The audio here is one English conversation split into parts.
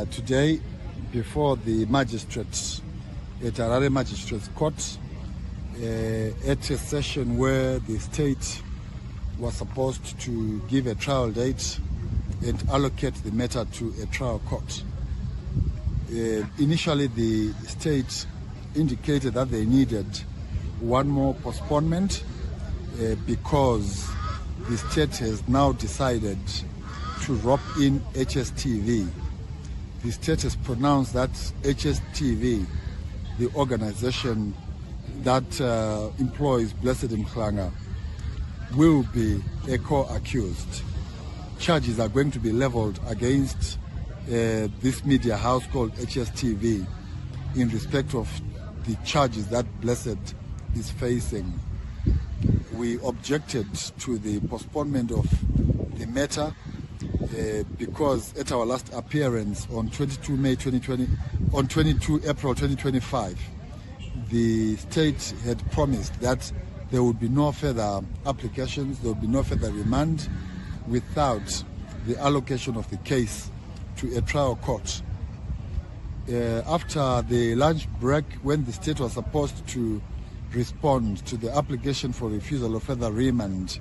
Today, before the magistrates at Harare Magistrates Court, at a session where the state was supposed to give a trial date and allocate the matter to a trial court. Initially, the state indicated that they needed one more postponement because the state has now decided to rope in HSTV. The state has pronounced that HSTV, the organization that employs Blessed Mhlanga, will be a co-accused. Charges are going to be leveled against this media house called HSTV in respect of the charges that Blessed is facing. We objected to the postponement of the matter because at our last appearance on 22 April 2025, the state had promised that there would be no further applications, there would be no further remand without the allocation of the case to a trial court. After the lunch break, when the state was supposed to respond to the application for refusal of further remand,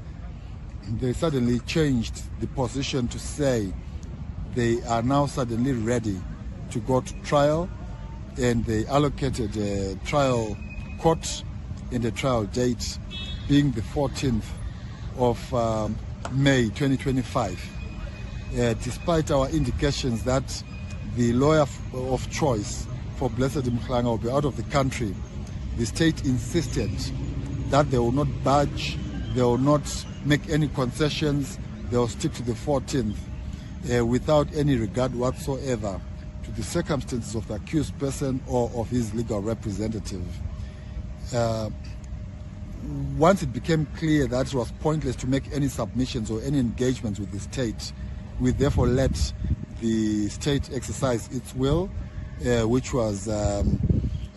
they suddenly changed the position to say they are now suddenly ready to go to trial, and they allocated a trial court and a trial date being the 14th of May 2025. Despite our indications that the lawyer of choice for Blessed Mhlanga will be out of the country, the state insisted that they will not budge, they will not make any concessions, they will stick to the 14th without any regard whatsoever to the circumstances of the accused person or of his legal representative. Once it became clear that it was pointless to make any submissions or any engagements with the state, we therefore let the state exercise its will, which was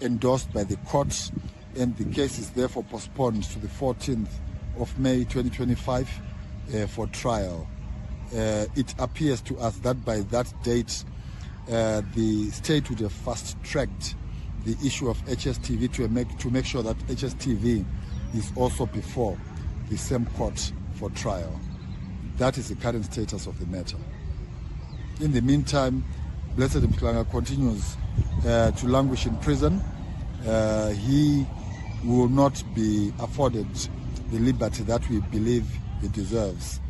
endorsed by the court, and the case is therefore postponed to the 14th of May 2025 for trial. It appears to us that by that date, the state would have fast-tracked the issue of HSTV to make sure that HSTV is also before the same court for trial. That is the current status of the matter. In the meantime, Blessed Mhlanga continues to languish in prison. He will not be afforded the liberty that we believe he deserves.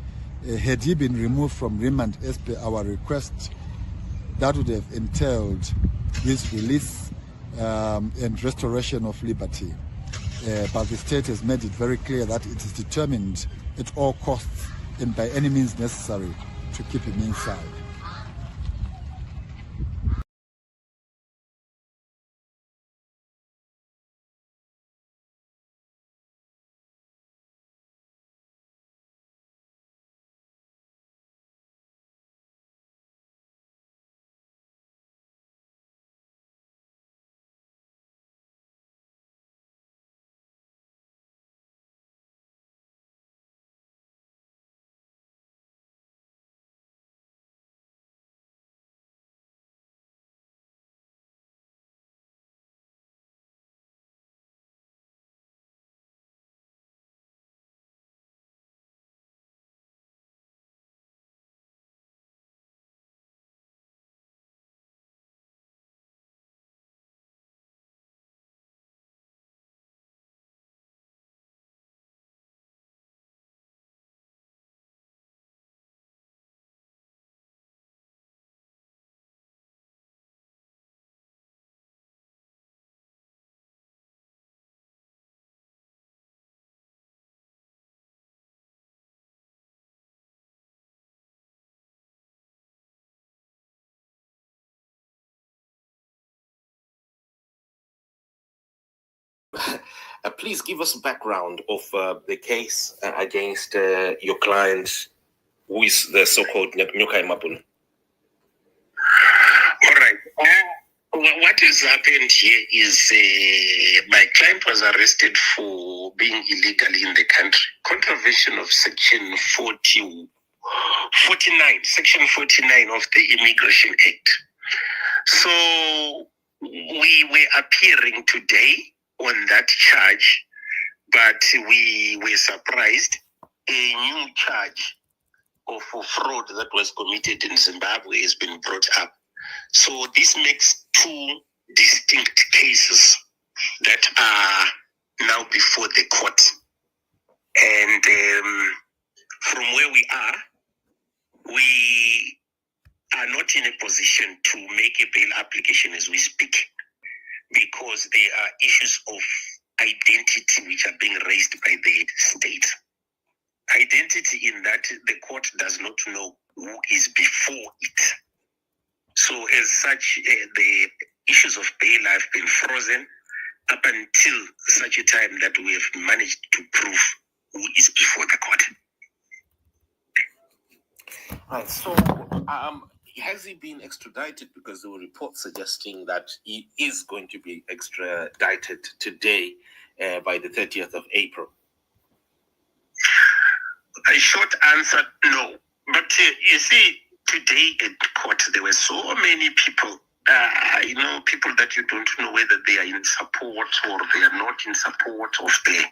Had he been removed from remand as per our request, that would have entailed his release and restoration of liberty. But the state has made it very clear that it is determined at all costs and by any means necessary to keep him inside. Please give us background of the case against your client, who is the so-called Nyokayemabhunu. All right. What has happened here is my client was arrested for being illegal in the country, contravention of Section 49 of the Immigration Act. So we were appearing today on that charge, but we were surprised. A new charge of fraud that was committed in Zimbabwe has been brought up. So this makes two distinct cases that are now before the court. And from where we are not in a position to make a bail application as we speak, because there are issues of identity which are being raised by the state. Identity in that the court does not know who is before it. So as such, the issues of bail have been frozen up until such a time that we have managed to prove who is before the court. Right. So, has he been extradited? Because there were reports suggesting that he is going to be extradited today by the 30th of April. A short answer, no. But you see, today at court, there were so many people, people that you don't know whether they are in support or they are not in support of the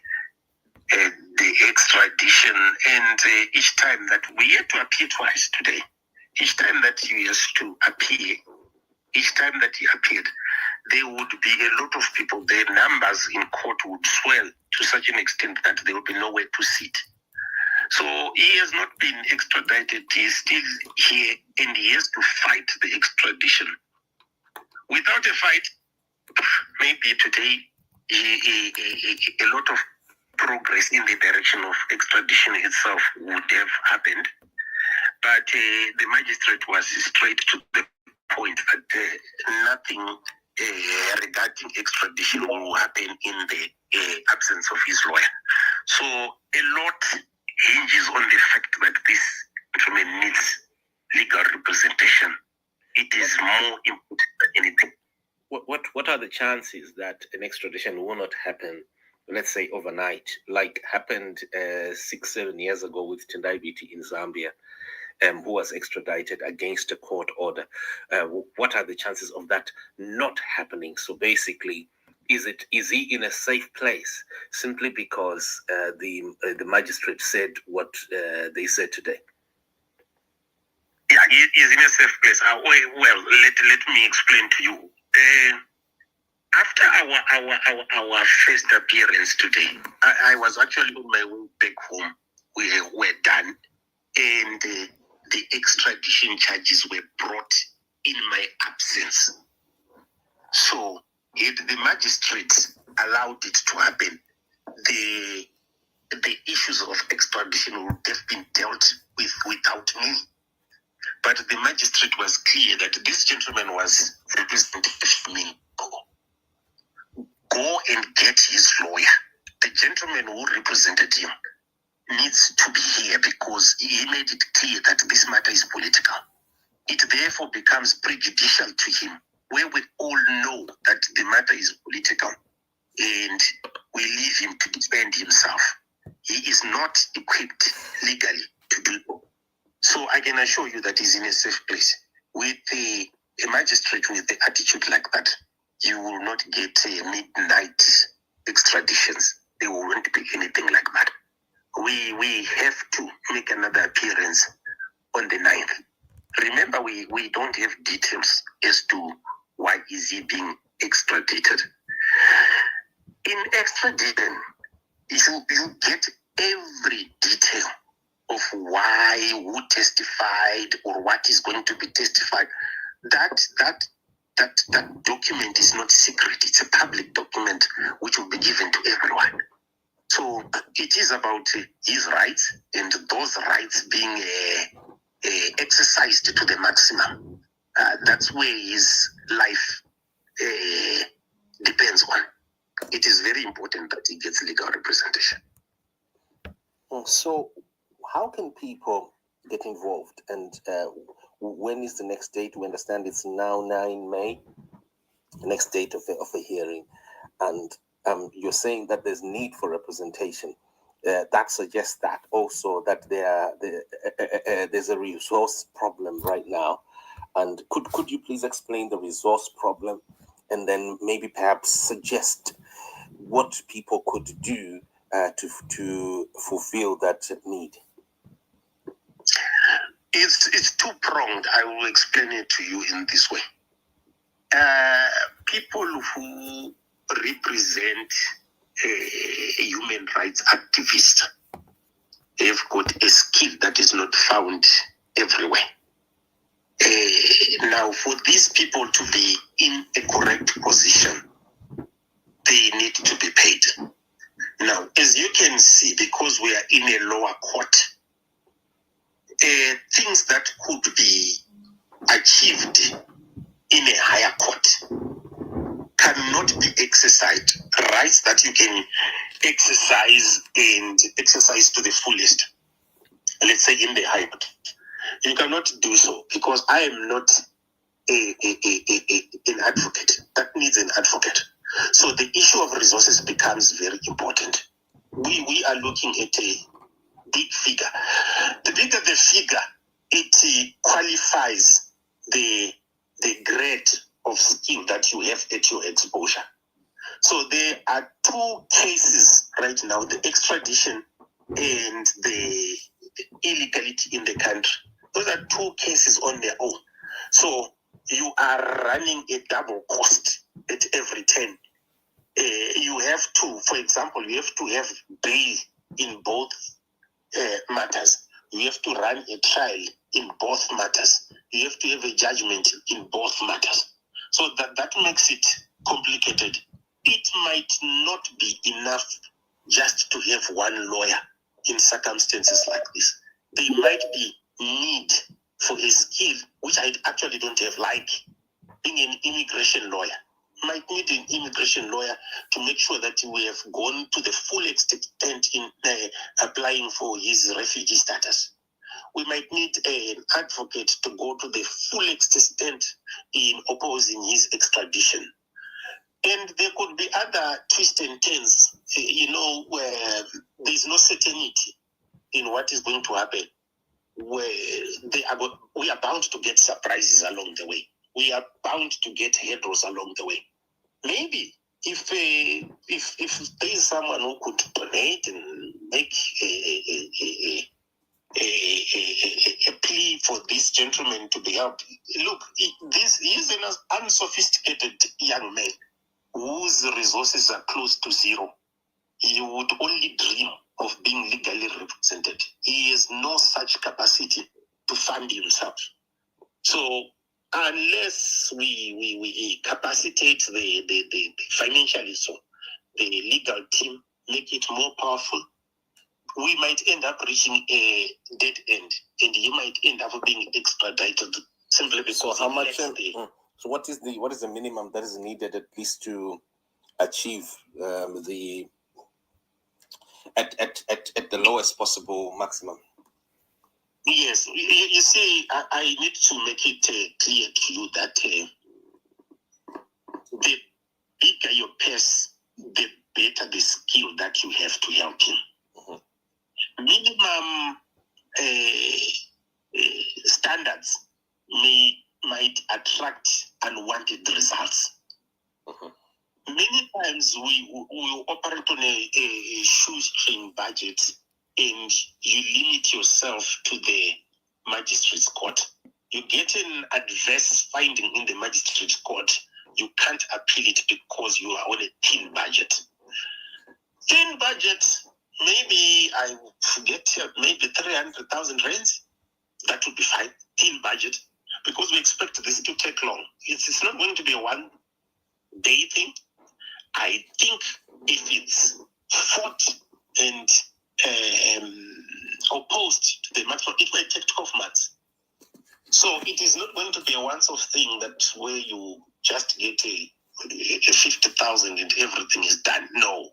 extradition. And each time that we had to appear twice today, each time that he has to appear, each time that he appeared, there would be a lot of people. The numbers in court would swell to such an extent that there would be nowhere to sit. So he has not been extradited. He is still here and he has to fight the extradition. Without a fight, maybe today a lot of progress in the direction of extradition itself would have happened. But the magistrate was straight to the point that nothing regarding extradition will happen in the absence of his lawyer. So a lot hinges on the fact that this gentleman needs legal representation. It is more important than anything. What are the chances that an extradition will not happen, let's say overnight, like happened 6-7 years ago with Liability in Zambia, who was extradited against a court order? What are the chances of that not happening? So basically, is he in a safe place simply because the magistrate said what they said today? Yeah, he is in a safe place. Well, let me explain to you. After our first appearance today, I was actually on my way back home. We were done, and the extradition charges were brought in my absence. So, if the magistrates allowed it to happen, the issues of extradition would have been dealt with without me. But the magistrate was clear that this gentleman was representing me. Go and get his lawyer. The gentleman who represented him needs to be here because he made it clear that this matter is political. It therefore becomes prejudicial to him, where we all know that the matter is political and we leave him to defend himself. He is not equipped legally to do so. So I can assure you that he's in a safe place. With a magistrate with the attitude like that, you will not get midnight extraditions. There won't be anything like that. We have to make another appearance on the 9th. Remember, we don't have details as to why is he being extradited. In extradition, you get every detail of why, who testified, or what is going to be testified. That document is not secret. It's a public document which will be given to everyone. So it is about his rights and those rights being exercised to the maximum. That's where his life depends on. It is very important that he gets legal representation. So how can people get involved, and when is the next date? We understand it's now 9 May, the next date of a hearing, and you're saying that there's need for representation. That suggests that also that there's a resource problem right now. And could you please explain the resource problem, and then maybe perhaps suggest what people could do to fulfill that need? It's two-pronged. I will explain it to you in this way. People who represent human rights activists have got a skill that is not found everywhere. Now, for these people to be in a correct position, they need to be paid. Now, as you can see, because we are in a lower court, things that could be achieved in a higher court cannot be exercised. Rights that you can exercise and exercise to the fullest, let's say in the high court, you cannot do so because I am not an advocate. That needs an advocate. So the issue of resources becomes very important. We are looking at a big figure. The bigger the figure, it qualifies the grade of skill that you have at your exposure. So there are two cases right now, the extradition and the illegality in the country. Those are two cases on their own. So you are running a double cost at every turn. You have to, for example, you have to have bail in both matters. You have to run a trial in both matters. You have to have a judgment in both matters. So that makes it complicated. It might not be enough just to have one lawyer in circumstances like this. There might be need for a skill, which I actually don't have, like being an immigration lawyer. Might need an immigration lawyer to make sure that we have gone to the full extent in applying for his refugee status. We might need an advocate to go to the full extent in opposing his extradition. And there could be other twists and turns, where there's no certainty in what is going to happen, where we are bound to get surprises along the way. We are bound to get hurdles along the way. Maybe if there is someone who could donate and make a plea for this gentleman to be helped. Look, he is an unsophisticated young man whose resources are close to zero. He would only dream of being legally represented. He has no such capacity to fund himself. So unless we capacitate the financially, so the legal team, make it more powerful, we might end up reaching a dead end, and he might end up being extradited simply because. So how much? So what is the minimum that is needed at least to achieve the at the lowest possible maximum? Yes, you see, I need to make it clear to you that the bigger your purse, the better the skill that you have to help him. Mm-hmm. Minimum standards might attract unwanted results. Mm-hmm. Many times we operate on a shoestring budget, and you limit yourself to the magistrate's court. You get an adverse finding in the magistrate's court, you can't appeal it because you are on a thin budget. Thin budget, maybe I forget, maybe 300,000 rands. That would be fine. Thin budget, because we expect this to take long. It's not going to be a one-day thing. I think if it's fought and opposed to the maximum, it might take 12 months. So it is not going to be a once-off thing that where you just get a 50,000 and everything is done. No,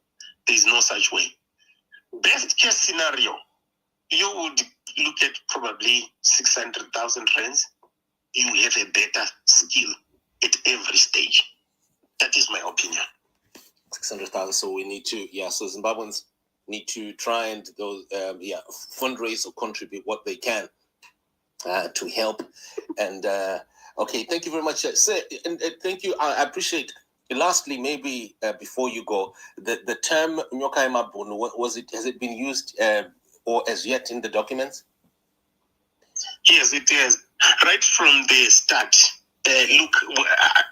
there is no such way. Best case scenario, you would look at probably 600,000 rands. You have a better skill at every stage. That is my opinion. 600,000. So we need to, so Zimbabweans need to try and fundraise or contribute what they can to help. And Okay, thank you very much, sir, and thank you. I appreciate. Lastly, maybe before you go, the term Nyokayemabhunu, has it been used or as yet in the documents? Yes, it is. Right from the start. Look,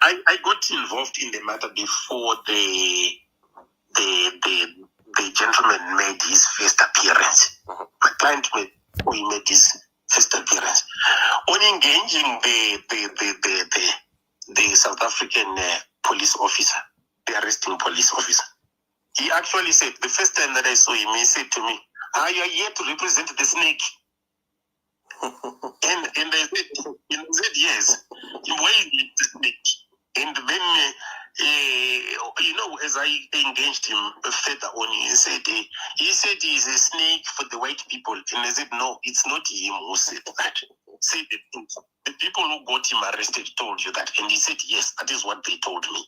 I got involved in the matter before the gentleman made his first appearance. My client made his first appearance. On engaging the South African police officer, the arresting police officer, he actually said, the first time that I saw him, he said to me, "Are you here to represent the snake?" and I said, "Yes." Why is the snake? And then, as I engaged him further on, he said he's a snake for the white people. And I said, no, it's not him who said that. Say the truth. The people who got him arrested told you that. And he said, yes, that is what they told me.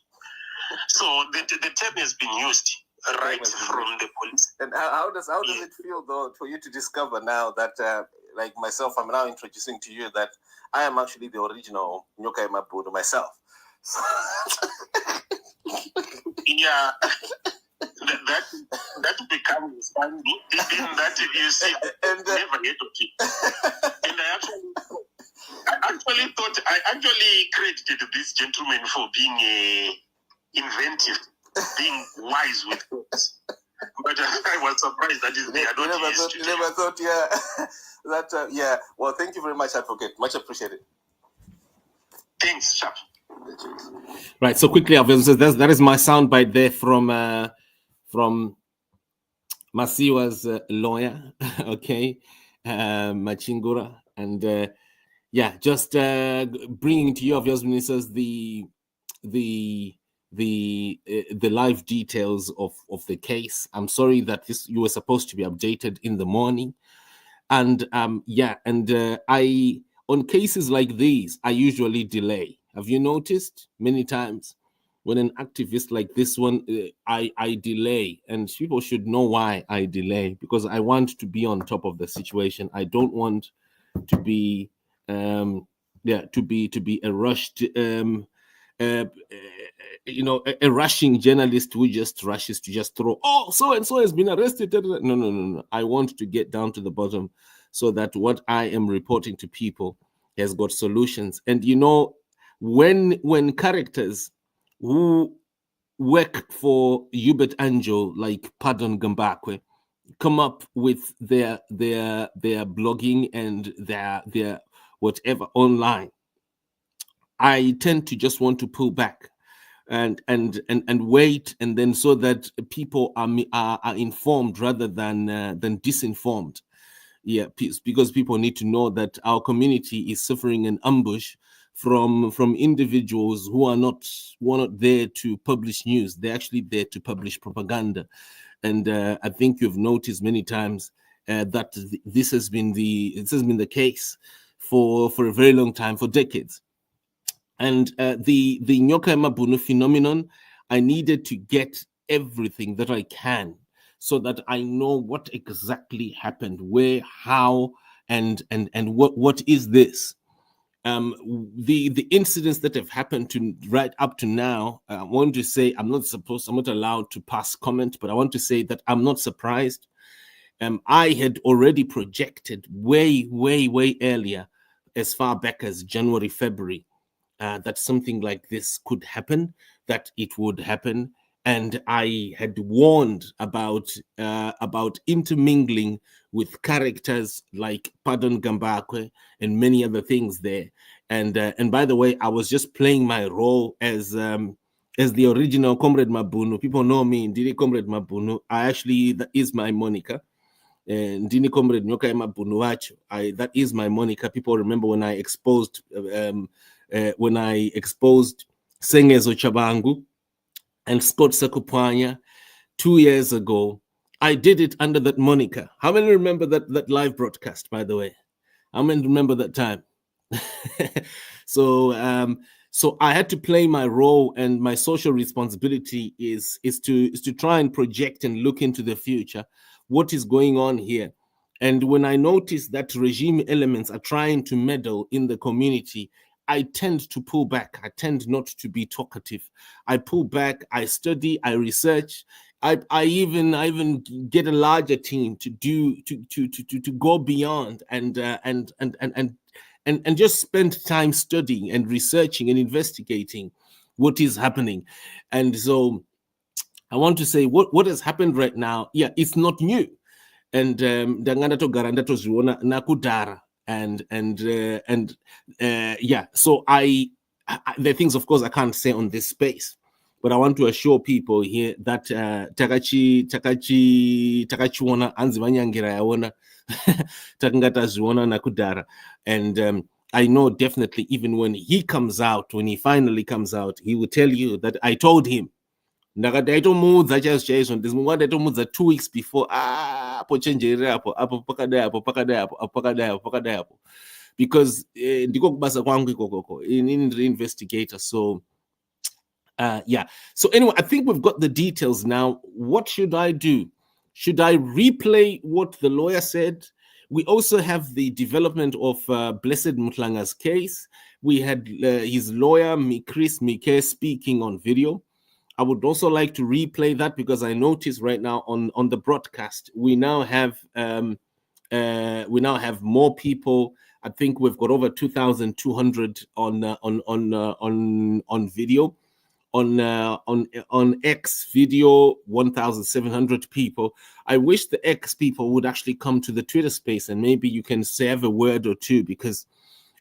So the term has been used right from the police. And how does it feel, though, for you to discover now that, like myself, I'm now introducing to you that I am actually the original Nyokayemabhunu myself. So yeah, that becomes fun. In that you see, and never get of it. And I actually credited this gentleman for being inventive, being wise with words. But I was surprised that is there. You never thought, yeah. Well, thank you very much, Advocate. Much appreciated. Thanks, chap. Right. So quickly, that is my soundbite there from Masiwa's lawyer, okay, Machingura, and just bringing to you, obvious ministers, the live details of the case. I'm sorry that you were supposed to be updated in the morning, and I on cases like these I usually delay. Have you noticed many times when an activist like this one, I delay, and people should know why I delay, because I want to be on top of the situation. I don't want to be a rushed a rushing journalist who just rushes to just throw, so and so has been arrested. No. I want to get down to the bottom so that what I am reporting to people has got solutions. And when characters who work for Hubert Angel, like Pardon Gambakwe, come up with their blogging and their whatever online, I tend to just want to pull back and wait, and then so that people are informed rather than disinformed. Yeah, because people need to know that our community is suffering an ambush from individuals who are not there to publish news. They're actually there to publish propaganda. And I think you've noticed many times that this has been the case for a very long time, for decades. And the Nyokayemabhunu phenomenon, I needed to get everything that I can so that I know what exactly happened, where, how, and what is this. The incidents that have happened to right up to now, I want to say I'm not allowed to pass comment, but I want to say that I'm not surprised. I had already projected way earlier, as far back as January, February, that something like this could happen, that it would happen. And I had warned about intermingling with characters like Pardon Gambakwe and many other things there. And by the way, I was just playing my role as the original Comrade Mabhunu. People know me, Ndini Comrade Mabhunu. That is my moniker. Ndini Comrade Nyokayemabhunu wacho. That is my moniker. People remember when I exposed Sengezo Chabangu and Scott Sakupanya 2 years ago. I did it under that moniker. How many remember that live broadcast, by the way? How many remember that time? So I had to play my role, and my social responsibility is to try and project and look into the future. What is going on here? And when I notice that regime elements are trying to meddle in the community, I tend to pull back. I tend not to be talkative. I pull back. I study. I research. I even get a larger team to go beyond and just spend time studying and researching and investigating what is happening. And so I want to say what has happened right now. Yeah, it's not new. And nakudara. And yeah, so I there are things, of course, I can't say on this space, but I want to assure people here that takachiona anzi vanyangira yaona takangataziona nakudara. And I know definitely even when he finally comes out, he will tell you that I told him. Ndakadaitomuudza chaizvo this mungu ndaitomuudza 2 weeks before pochenjerera apo pakadai apo because ndiko kubasa kwangu ikokoko in the investigator. So yeah, so anyway, I think we've got the details now. What should I do? Should I replay what the lawyer said? We also have the development of Blessed Mhlanga's case. We had his lawyer Chris Mike speaking on video. I would also like to replay that because I notice right now on the broadcast we now have more people. I think we've got over 2,200 on video. On X video, 1,700 people. I wish the X people would actually come to the Twitter space and maybe you can say a word or two, because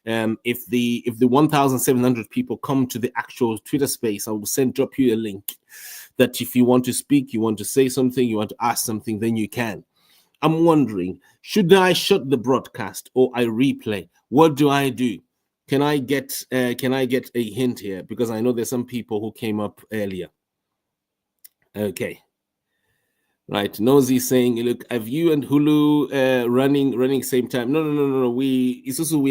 if the 1,700 people come to the actual Twitter space, I will drop you a link that if you want to speak, you want to say something, you want to ask something, then you can. I'm wondering, should I shut the broadcast or I replay? What do I do? Can I get a hint here? Because I know there's some people who came up earlier. Okay. Right, Nosy saying, look, have you and Hulu running same time? No. We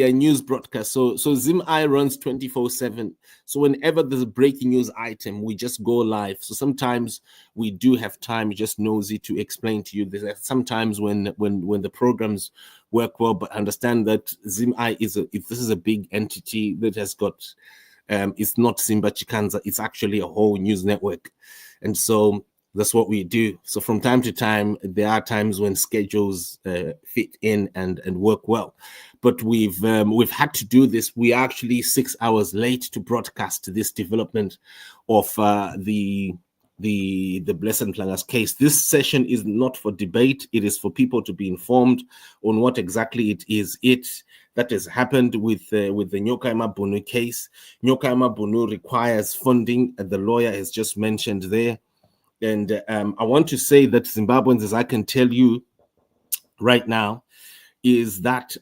are news broadcast. So Zim-I runs 24/7. So whenever there's a breaking news item, we just go live. So sometimes we do have time, just Nosy, to explain to you. There's sometimes when the programs work well, but understand that Zim-I this is a big entity that has got it's not Simba Chikanza, it's actually a whole news network. And so that's what we do. So from time to time, there are times when schedules fit in and work well. But we've had to do this. We are actually 6 hours late to broadcast this development of the Blessed Mhlanga's case. This session is not for debate. It is for people to be informed on what exactly it is that has happened with the Nyokayemabhunu case. Nyokayemabhunu requires funding, the lawyer has just mentioned there. And I want to say that Zimbabweans, as I can tell you right now, is that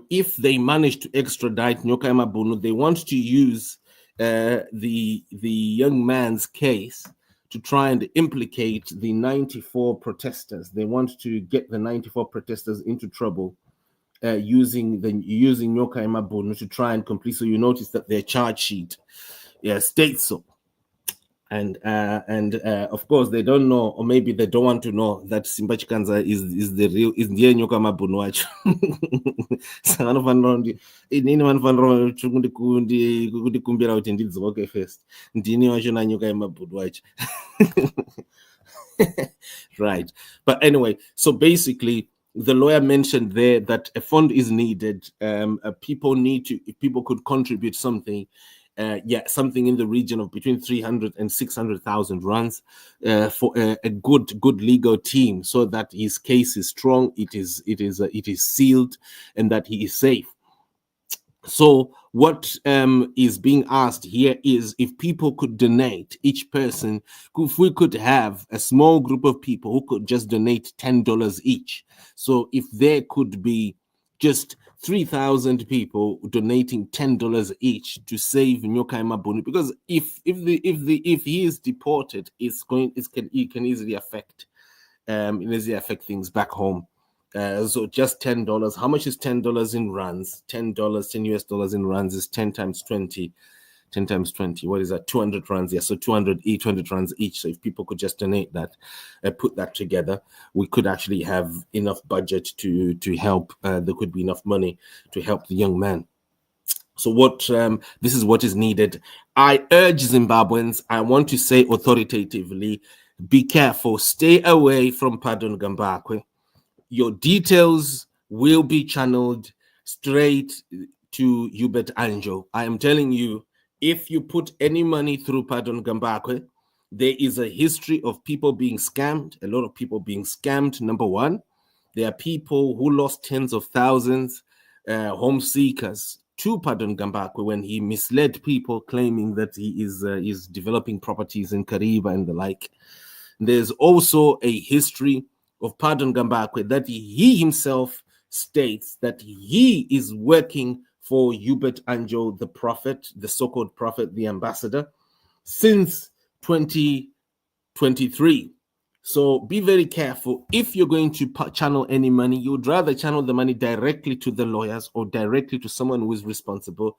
if they manage to extradite Nyokayemabhunu, they want to use the young man's case to try and implicate the 94 protesters. They want to get the 94 protesters into trouble using Nyokayemabhunu to try and complete. So you notice that their charge sheet states so. And of course they don't know, or maybe they don't want to know, that Simba Chikanza is the real, is the Nyokayemabhunu wacho. Inini vanofanira kundikumbira kuti ndidzoke first. Ndini wacho na Nyokayemabhunu wacho. Right. But anyway, so basically the lawyer mentioned there that a fund is needed. People need to, if people could contribute something, something in the region of between 300 and 600,000 rands for a good legal team, so that his case is strong, it is sealed, and that he is safe. So what is being asked here is if people could donate, each person, if we could have a small group of people who could just donate $10 each. So if there could be just 3,000 people donating $10 each to save Nyokayemabhunu, because if he is deported, it can easily affect things back home. So just $10. How much is $10 in rands? $10 US in rands is 10 times 20. 10 times 20, what is that? 200 rands. Yeah, so 200 rands each. So if people could just donate that, put that together, we could actually have enough budget to help. There could be enough money to help the young man. So what this is what is needed. I urge Zimbabweans, I want to say authoritatively, be careful, stay away from Pardon Gambakwe. Your details will be channeled straight to Hubert Anjo. I am telling you, if you put any money through Pardon Gambakwe, there is a history of people being scammed, a lot of people being scammed, number one. There are people who lost tens of thousands, home seekers, to Pardon Gambakwe when he misled people claiming that he is developing properties in Kariba and the like. There's also a history of Pardon Gambakwe that he himself states that he is working for Hubert Anjo, the prophet, the so-called prophet, the ambassador, since 2023. So be very careful. If you're going to channel any money, you'd rather channel the money directly to the lawyers or directly to someone who is responsible.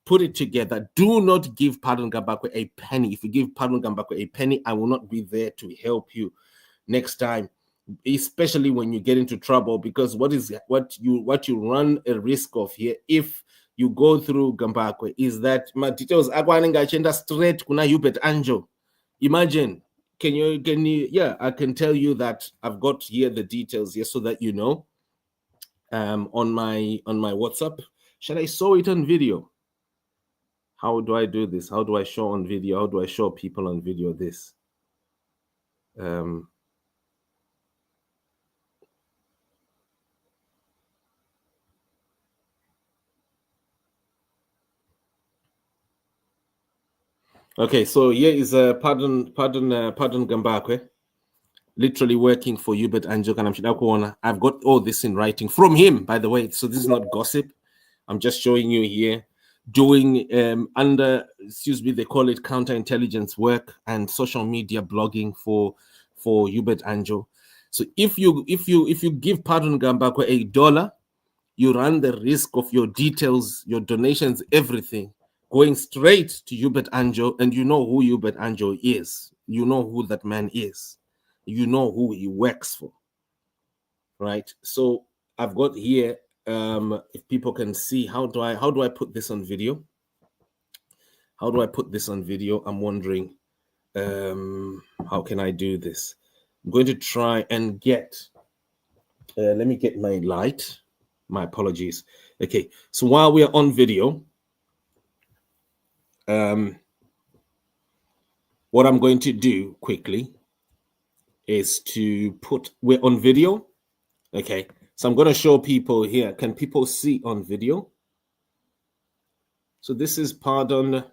Put it together. Do not give Pardon Gambakwe a penny. If you give Pardon Gambakwe a penny, I will not be there to help you next time, especially when you get into trouble, because what you run a risk of here if you go through Gambakwe is that my details are going straight kuna Hubert Anjo. Imagine. Can you yeah, I can tell you that I've got here the details here so that you know. On my WhatsApp. Shall I show it on video? How do I do this? How do I show on video? How do I show people on video this? Okay, so here is Pardon Gambakwe, literally working for Hubert Anjo. I've got all this in writing from him, by the way. So this is not gossip. I'm just showing you here, doing they call it counterintelligence work and social media blogging for Hubert Anjo. So if you give Pardon Gambakwe $1, you run the risk of your details, your donations, everything going straight to Hubert Anjo, and you know who Hubert Anjo is. You know who that man is. You know who he works for, right? So I've got here, if people can see, how do I put this on video? How do I put this on video? I'm wondering, how can I do this? I'm going to try and get, let me get my light. My apologies. Okay, so while we are on video, what I'm going to do quickly is to we're on video. Okay, so I'm going to show people here. Can people see on video? So this is Pardon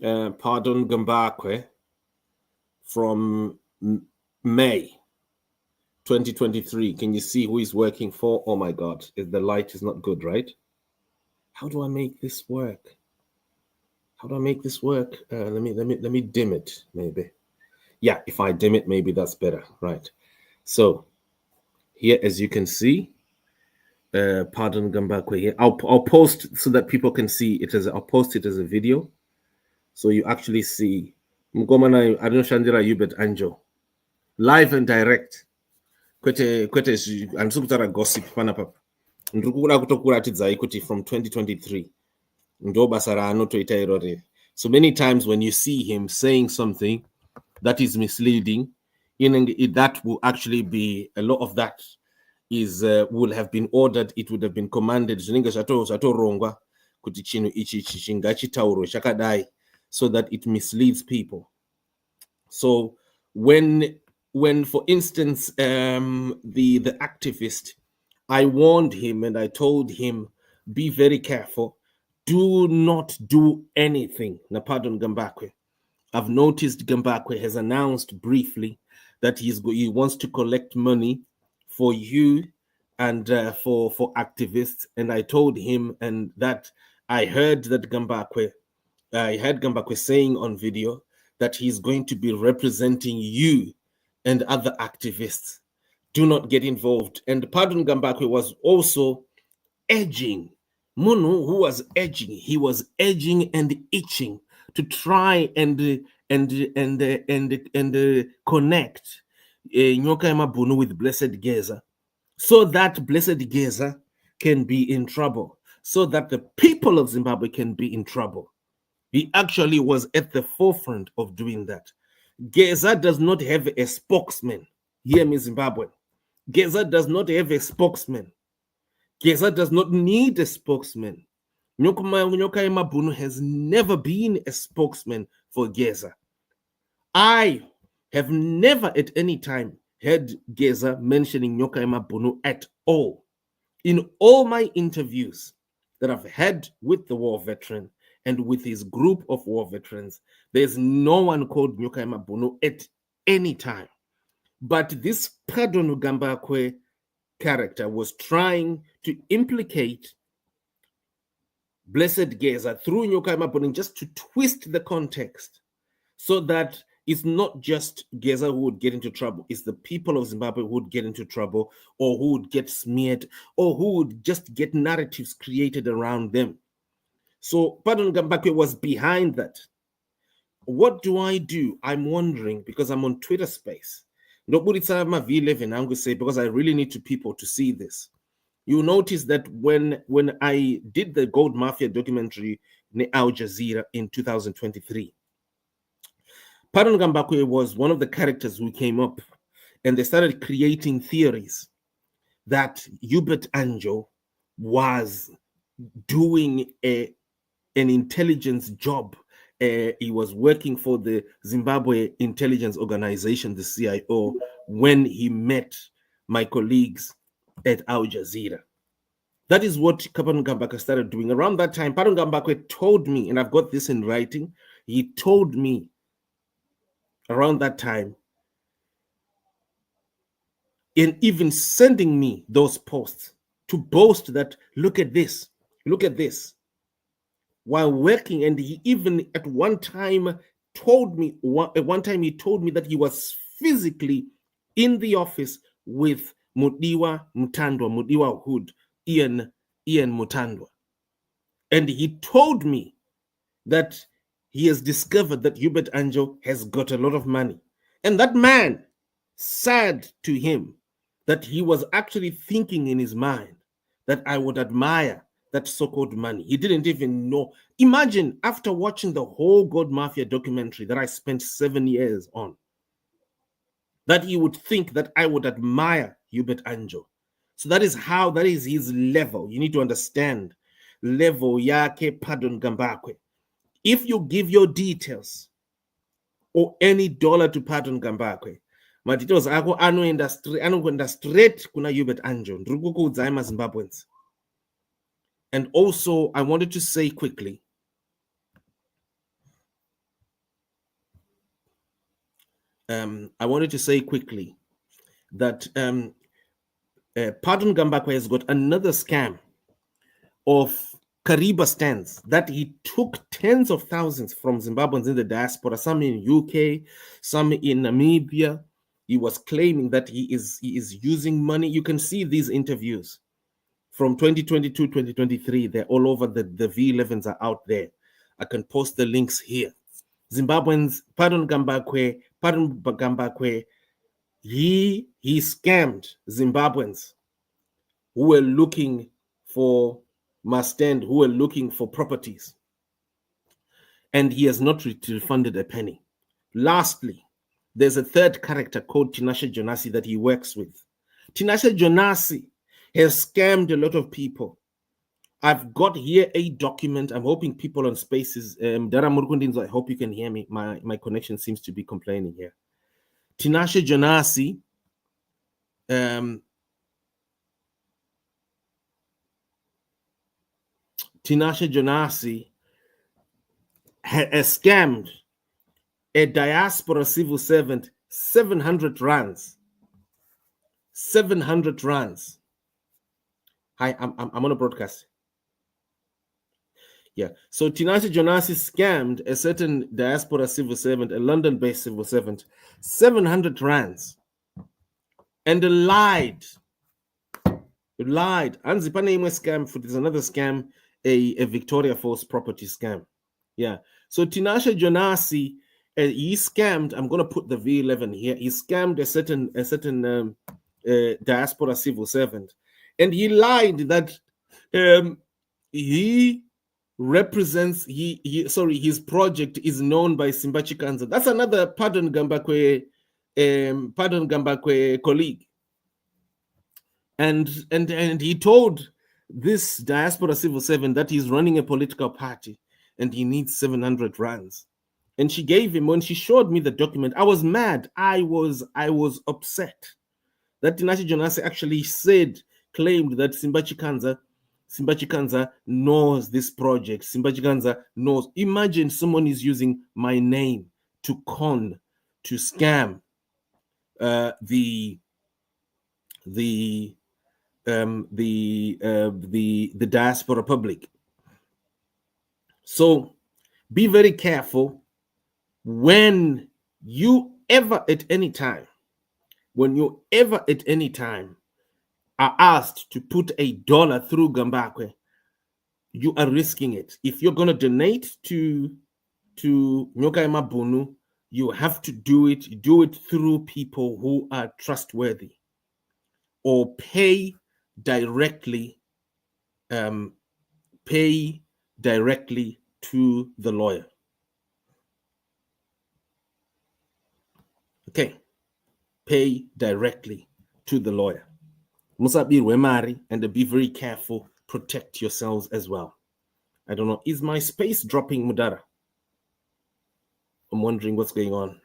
Gambakwe from May 2023. Can you see who he's working for? Oh my God, the light is not good, right? How do I make this work? How do I make this work? Let me dim it, maybe. Yeah, if I dim it, maybe that's better, right? So here, as you can see, Pardon Gambakwe here. I'll post so that people can see it I'll post it as a video, so you actually see Mgomana Adnoshandira Hubert Anjo live and direct. Kwete andisukutara gossip panapa. Ndikuda kutokuratidzai kuti from 2023. So many times when you see him saying something that is misleading, that will actually be a lot of that is will have been ordered. It would have been commanded so that it misleads people. So when for instance the activist, I warned him and I told him, be very careful. Do not do anything. Pardon Gambakwe. I've noticed Gambakwe has announced briefly that he wants to collect money for you and for activists. And I told him, and that I heard that Gambakwe saying on video that he's going to be representing you and other activists. Do not get involved. And Pardon Gambakwe was also edging. Munu, who was edging, he was edging and itching to try and connect Nyokayemabhunu with Blessed Geza, so that Blessed Geza can be in trouble. so that the people of Zimbabwe can be in trouble. He actually was at the forefront of doing that. Geza does not have a spokesman. Hear me, Zimbabwe. Geza does not have a spokesman. Geza does not need a spokesman. Nyokayemabhunu has never been a spokesman for Geza. I have never at any time heard Geza mentioning Nyokayemabhunu at all. In all my interviews that I've had with the war veteran and with his group of war veterans, there's no one called Nyokayemabhunu at any time. But this Pardon Gambakwe character was trying to implicate Blessed Geza through Nyokayemabhunu just to twist the context so that it's not just Geza who would get into trouble, it's the people of Zimbabwe who would get into trouble, or who would get smeared, or who would just get narratives created around them. So Pardon Gambakwe was behind that. What do? I'm wondering, because I'm on Twitter Space. Because I really need people to see this. You notice that when I did the Gold Mafia documentary in Al Jazeera in 2023, Pardon Gambakwe was one of the characters who came up, and they started creating theories that Hubert Anjo was doing an intelligence job. He was working for the Zimbabwe Intelligence Organization, the CIO, when he met my colleagues at Al Jazeera. That is what Pardon Gambakwe started doing. Around that time, Pardon Gambakwe told me, and I've got this in writing, he told me around that time, in even sending me those posts to boast that, look at this, while working. And he even at one time told me that he was physically in the office with Mudiwa Hood, Ian Mutandwa. And he told me that he has discovered that Hubert Anjo has got a lot of money. And that man said to him that he was actually thinking in his mind that I would admire that so-called money. He didn't even know. Imagine, after watching the whole Gold Mafia documentary that I spent 7 years on, that he would think that I would admire Hubert Anjo. So that is his level. You need to understand level yake Pardon Gambakwe. If you give your details or any dollar to Pardon Gambakwe, my details anoenda straight kuna Hubert Anjo. Zimbabweans. And also, I wanted to say quickly, that Pardon Gambakwe has got another scam of Kariba stands that he took tens of thousands from Zimbabweans in the diaspora, some in UK, some in Namibia. He was claiming that he is using money. You can see these interviews from 2022, 2023. They're all over. The V11s are out there. I can post the links here. Zimbabweans, Pardon Gambakwe, he scammed Zimbabweans who were looking for who were looking for properties. And he has not refunded a penny. Lastly, there's a third character called Tinashe Jonasi that he works with. Tinashe Jonasi has scammed a lot of people. I've got here a document. I'm hoping people on Spaces, Dara Murkundinzo, I hope you can hear me. My connection seems to be complaining here. Tinashe Jonasi has scammed a diaspora civil servant 700 rands. 700 rands. Hi, I'm on a broadcast. Yeah. So Tinashe Jonasi scammed a certain diaspora civil servant, a London-based civil servant, 700 rands, and lied. Anzipane scam. There's another scam, a Victoria Falls property scam. Yeah. So Tinashe Jonasi, he scammed. I'm going to put the V11 here. He scammed a certain diaspora civil servant, and he lied that he represents his project is known by Simba Chikanza. That's another Pardon Gambakwe colleague. And he told this diaspora civil servant that he's running a political party and he needs 700 rands. And she gave him, when she showed me the document, I was mad. I was upset that Tinashe Jonase actually claimed that Simba Chikanza knows this project. Simba Chikanza knows. Imagine someone is using my name to scam the diaspora public. So be very careful when you ever at any time are asked to put $1 through Gambakwe, you are risking it. If you're going to donate to Nyokayemabhunu, you have to do it through people who are trustworthy, or pay directly to the lawyer. Okay, pay directly to the lawyer. Musabir Wemari, and be very careful. Protect yourselves as well. I don't know. Is my space dropping, Mudara? I'm wondering what's going on.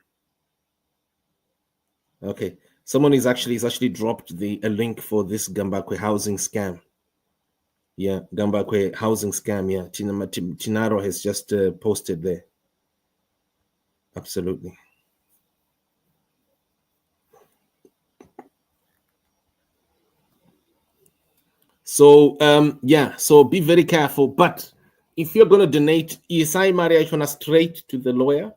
Okay, someone is actually dropped a link for this Gambakwe housing scam. Yeah, Gambakwe housing scam. Yeah, Chinaro has just posted there. Absolutely. So so be very careful. But if you're going to donate, ESI Maria straight to the lawyer,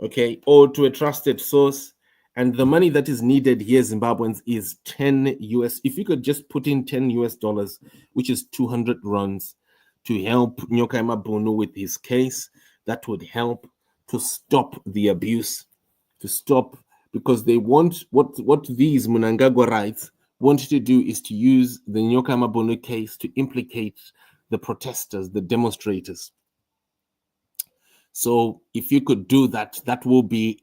okay, or to a trusted source, and the money that is needed here, Zimbabweans, is 10 US. If you could just put in $10 US, which is 200 rands, to help Nyokayemabhunu with his case, that would help to stop the abuse, because they want what these Mnangagwa rights want to do is to use the Nyokayemabhunu case to implicate the protesters, the demonstrators. So if you could do that, that will be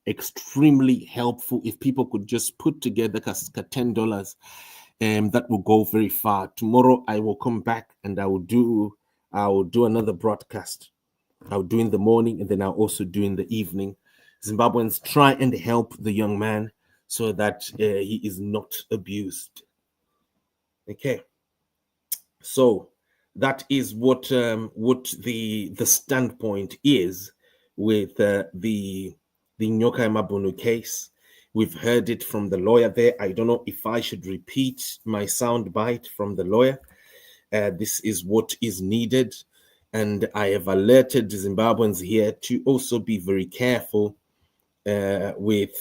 extremely helpful. If people could just put together $10, that will go very far. Tomorrow I will come back and I will do another broadcast. I'll do in the morning and then I'll also do in the evening. Zimbabweans, try and help the young man so that he is not abused. Okay, so that is what the standpoint is with the Nyokayemabhunu case. We've heard it from the lawyer there. I don't know if I should repeat my sound bite from the lawyer. This is what is needed, and I have alerted Zimbabweans here to also be very careful with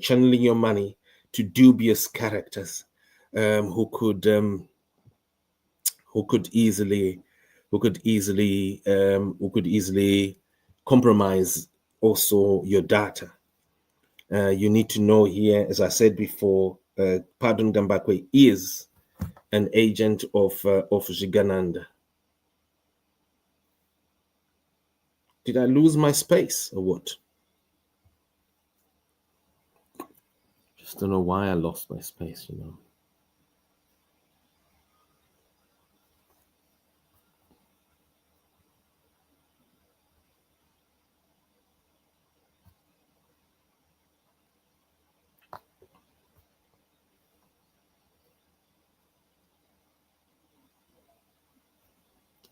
channeling your money to dubious characters who could easily compromise also your data. You need to know here, as I said before, Pardon Gambakwe is an agent of Jigananda. Did I lose my space or what? Just don't know why I lost my space, you know.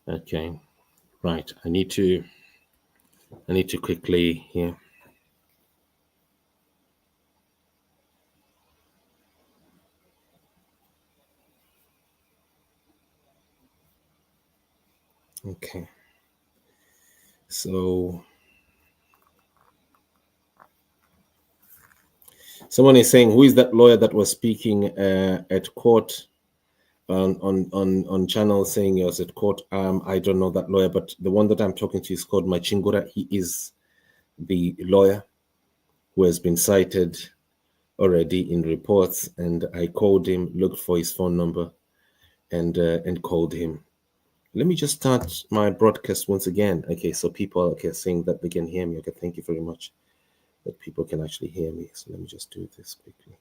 Okay, right. I need to quickly here. Okay. So someone is saying, who is that lawyer that was speaking at court on channel saying he was at court? I don't know that lawyer, but the one that I'm talking to is called Machingura. He is the lawyer who has been cited already in reports, and I called him, looked for his phone number, and called him. Let me just start my broadcast once again. Okay, so people are saying that they can hear me. Okay, thank you very much that people can actually hear me. So let me just do this quickly.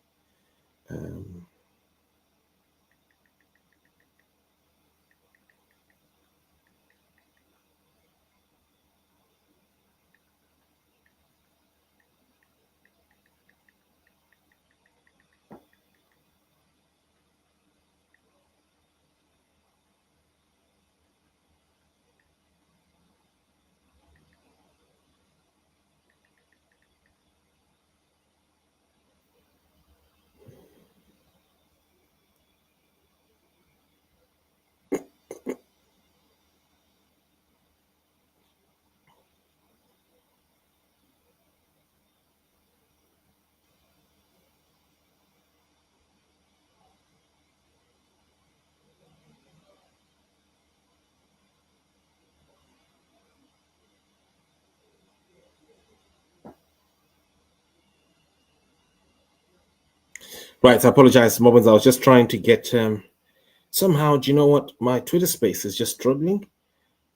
Right, I apologize, moments. I was just trying to get somehow. Do you know what? My Twitter space is just struggling,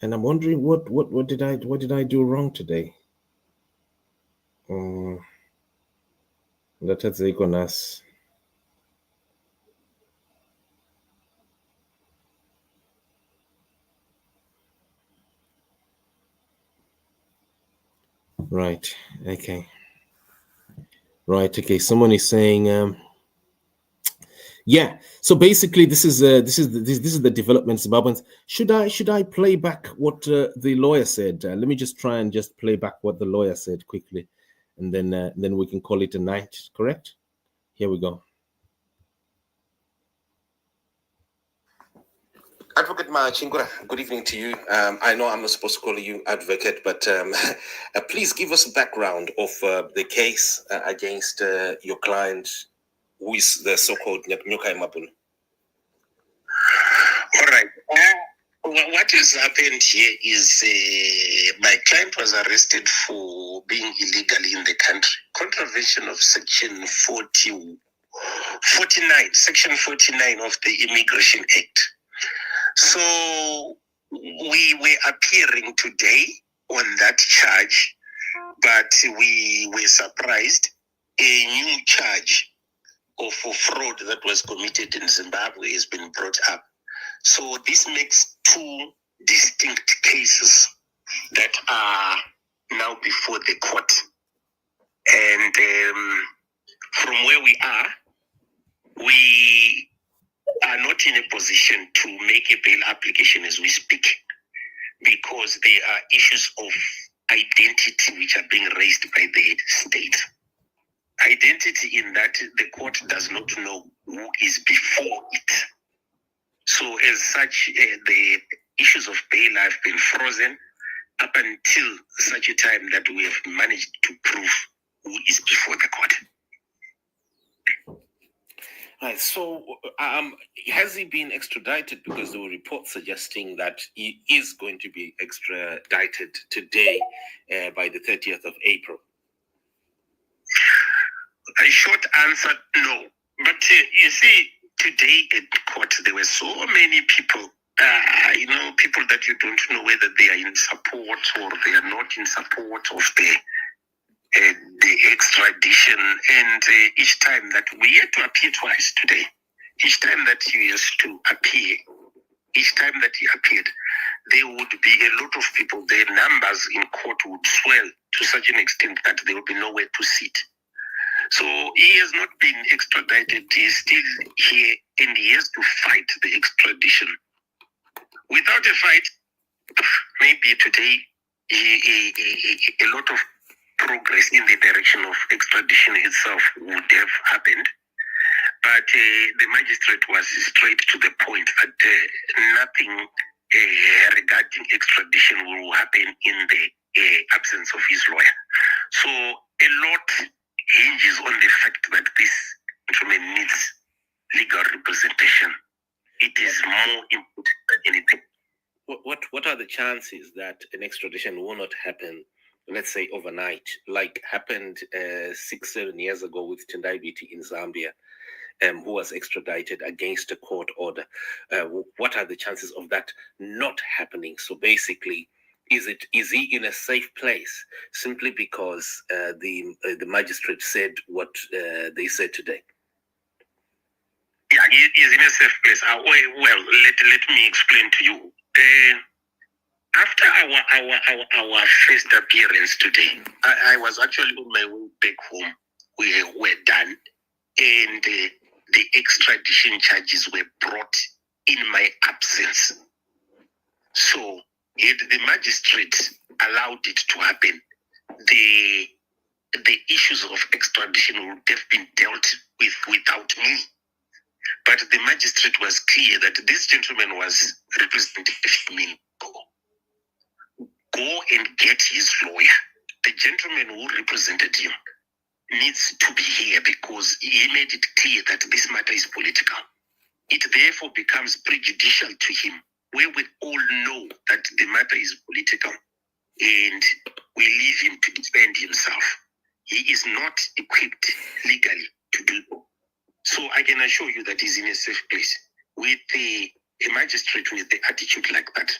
and I'm wondering what did I do wrong today? That has Econas. Right. Okay. Right. Okay. Someone is saying, yeah. So basically, this is the development, Zimbabweans. Should I play back what the lawyer said? Let me just try and just play back what the lawyer said quickly, and then we can call it a night. Correct? Here we go. Advocate Machingura, good evening to you. I know I'm not supposed to call you advocate, but please give us a background of the case against your client, who is the so-called Nyokayemabhunu. All right. What has happened here is my client was arrested for being illegally in the country, contravention of Section 49, Section 49 of the Immigration Act. So we were appearing today on that charge, but we were surprised. A new charge of fraud that was committed in Zimbabwe has been brought up. So this makes two distinct cases that are now before the court. And from where we are not in a position to make a bail application as we speak, because there are issues of identity which are being raised by the state. Identity in that the court does not know who is before it. So as such, the issues of bail have been frozen up until such a time that we have managed to prove who is before the court. Right. So has he been extradited? Because there were reports suggesting that he is going to be extradited today by the 30th of April. A short answer, no. But you see, today at court, there were so many people, people that you don't know whether they are in support or they are not in support of the extradition. And each time that we had to appear twice today, each time that he has to appear, each time that he appeared, there would be a lot of people. The numbers in court would swell to such an extent that there would be nowhere to sit. So he has not been extradited. He is still here and he has to fight the extradition. Without a fight, maybe today a lot of progress in the direction of extradition itself would have happened. But the magistrate was straight to the point that nothing regarding extradition will happen in the absence of his lawyer. So a lot hinges on the fact that this gentleman needs legal representation. It is more important than anything. What are the chances that an extradition will not happen, let's say overnight, like happened 6-7 years ago with Liability in Zambia? who was extradited against a court order. What are the chances of that not happening? So basically, is he in a safe place simply because the magistrate said what they said today? Yeah, he is in a safe place. Well, let me explain to you. After our first appearance today, I was actually on my way back home. We were done, and the extradition charges were brought in my absence. So, if the magistrate allowed it to happen, the issues of extradition would have been dealt with without me. But the magistrate was clear that this gentleman was representing me. Go and get his lawyer. The gentleman who represented him needs to be here because he made it clear that this matter is political. It therefore becomes prejudicial to him, where we all know that the matter is political and we leave him to defend himself. He is not equipped legally to do so. So I can assure you that he's in a safe place. With a magistrate with the attitude like that,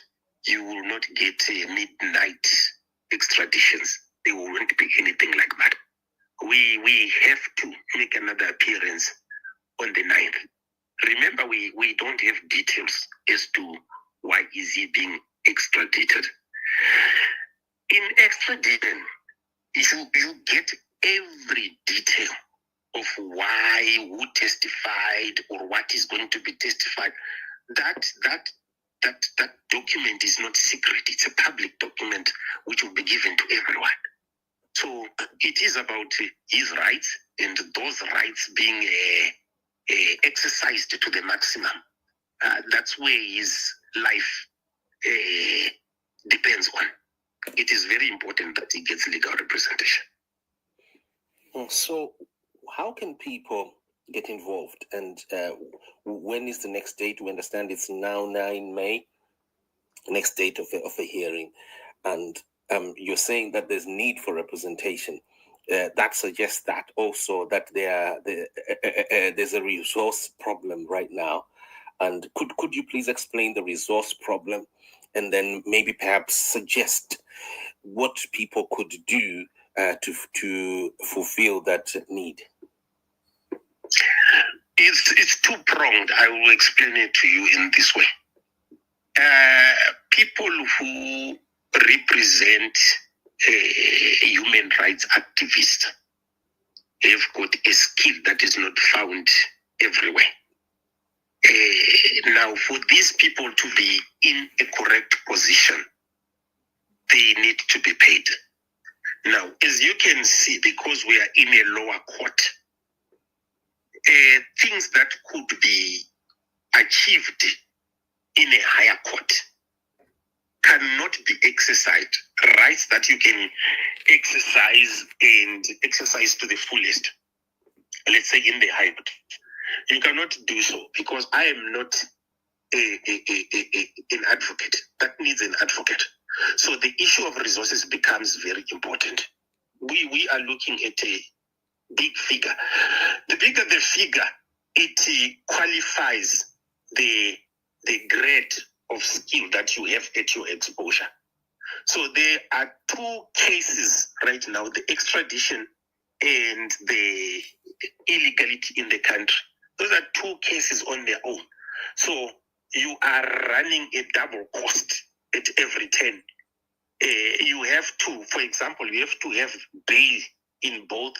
you will not get midnight extraditions. There won't be anything like that. We have to make another appearance on the 9th. Remember, we don't have details as to why is he being extradited. In extradition, you get every detail of why, who testified, or what is going to be testified. That document is not secret. It's a public document which will be given to everyone. So it is about his rights, and those rights being exercised to the maximum. That's where his life depends on. It is very important that he gets legal representation. So how can people get involved, and when is the next date? We understand it's now 9 May, next date of a hearing, and you're saying that there's need for representation. That suggests that also that there's a resource problem right now. And could you please explain the resource problem, and then maybe perhaps suggest what people could do to fulfill that need? It's two-pronged. I will explain it to you in this way. People who represent human rights activists have got a skill that is not found everywhere. Now, for these people to be in a correct position, they need to be paid. Now, as you can see, because we are in a lower court, things that could be achieved in a higher court cannot be exercised. Rights that you can exercise and exercise to the fullest, let's say in the high court, you cannot do so because I am not an advocate. That needs an advocate. So the issue of resources becomes very important. We are looking at a big figure. The bigger the figure, it qualifies the grade of skill that you have at your exposure. So there are two cases right now, the extradition and the illegality in the country. Those are two cases on their own. So you are running a double cost at every turn. You have to, for example, you have to have bail in both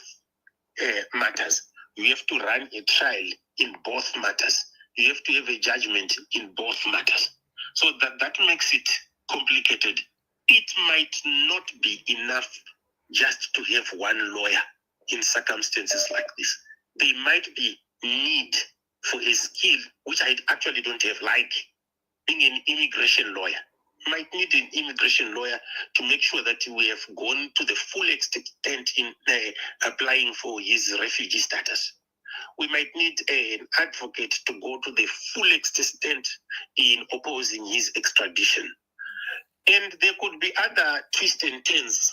matters. You have to run a trial in both matters. You have to have a judgment in both matters. So that makes it complicated. It might not be enough just to have one lawyer in circumstances like this. There might be need for a skill, which I actually don't have, like being an immigration lawyer. Might need an immigration lawyer to make sure that we have gone to the full extent in applying for his refugee status. We might need an advocate to go to the full extent in opposing his extradition. And there could be other twists and turns,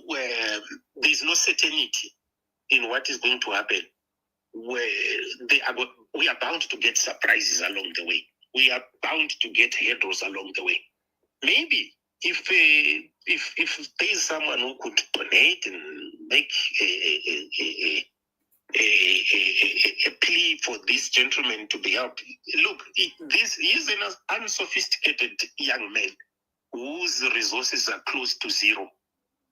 where there's no certainty in what is going to happen. we are bound to get surprises along the way. We are bound to get hurdles along the way. Maybe if there is someone who could donate and make a plea for this gentleman to be helped. Look, he is an unsophisticated young man whose resources are close to zero.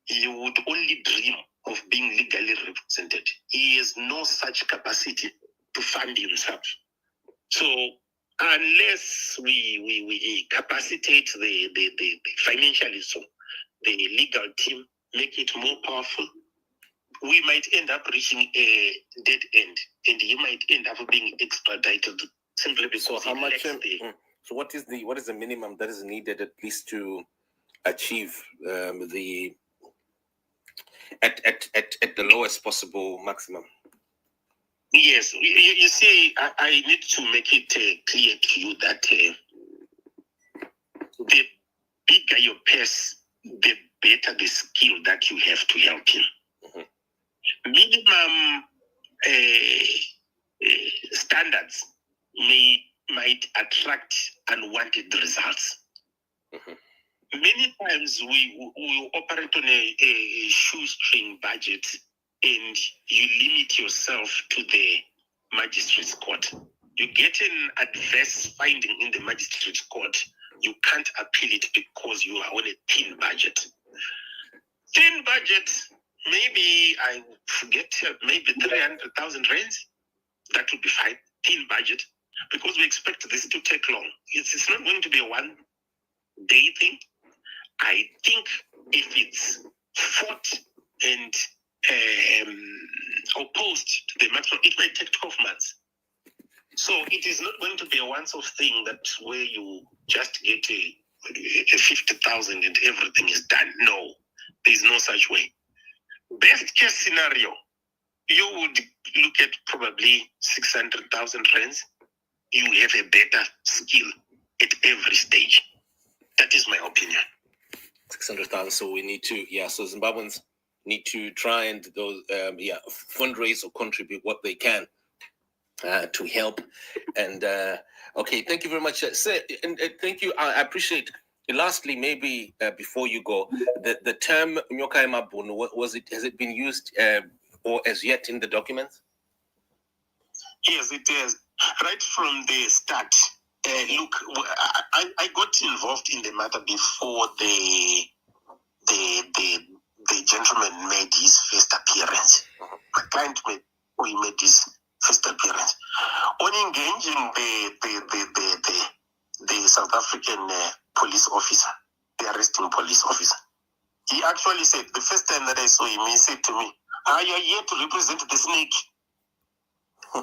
He would only dream of being legally represented. He has no such capacity to fund himself. So unless we capacitate the financially, so the legal team, make it more powerful, we might end up reaching a dead end, and he might end up being extradited simply because. So how much? So what is the minimum that is needed at least to achieve the at the lowest possible maximum? Yes, you see, I need to make it clear to you that the bigger your purse, the better the skill that you have to help him. Minimum standards might attract unwanted results. Many times we operate on a shoestring budget, and you limit yourself to the magistrate's court. You get an adverse finding in the magistrate's court, you can't appeal it because you are on a thin budget. Thin budget, maybe I forget, maybe 300,000 rands. That would be fine. Thin budget, because we expect this to take long. It's not going to be a one-day thing. I think if it's fought and opposed to the maximum, it might take 12 months. So it is not going to be a once-off thing that where you just get a 50,000 and everything is done. No, there is no such way. Best case scenario, you would look at probably 600,000 rands. You have a better skill at every stage. That is my opinion. 600,000. So we need to, so Zimbabweans need to try and fundraise or contribute what they can to help. And okay, thank you very much, sir. And thank you. I appreciate. Lastly, maybe before you go, the term Nyokayemabhunu, has it been used or as yet in the documents? Yes, it is. Right from the start. Look, I got involved in the matter before the gentleman made his first appearance. My client made his first appearance. On engaging the South African police officer, the arresting police officer, he actually said, the first time that I saw him, he said to me, "Are you here to represent the snake?" and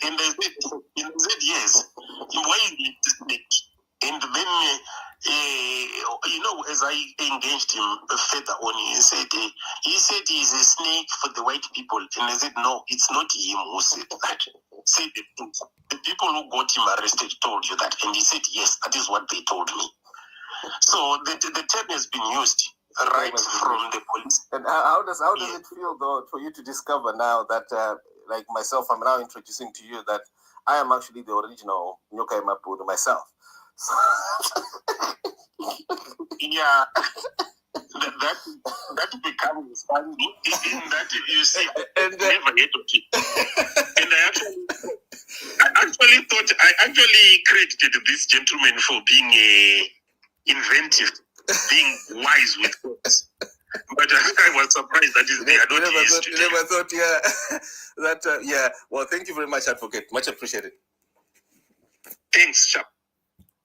I said, "Yes." "Why is it the snake?" And then, as I engaged him further on, he said he's a snake for the white people. And I said, "No, it's not him who said that. Say the people who got him arrested told you that." And he said, "Yes, that is what they told me." So the term has been used right from the police. And how does it feel, though, for you to discover now that, like myself, I'm now introducing to you that I am actually the original Nyokayemabhunu myself. Yeah, that becomes fun. In that you see, and never heard of it. And I actually credited this gentleman for being inventive, being wise with words. But I was surprised that is there. Never thought, Well, thank you very much, Advocate. Much appreciated. Thanks, Chap.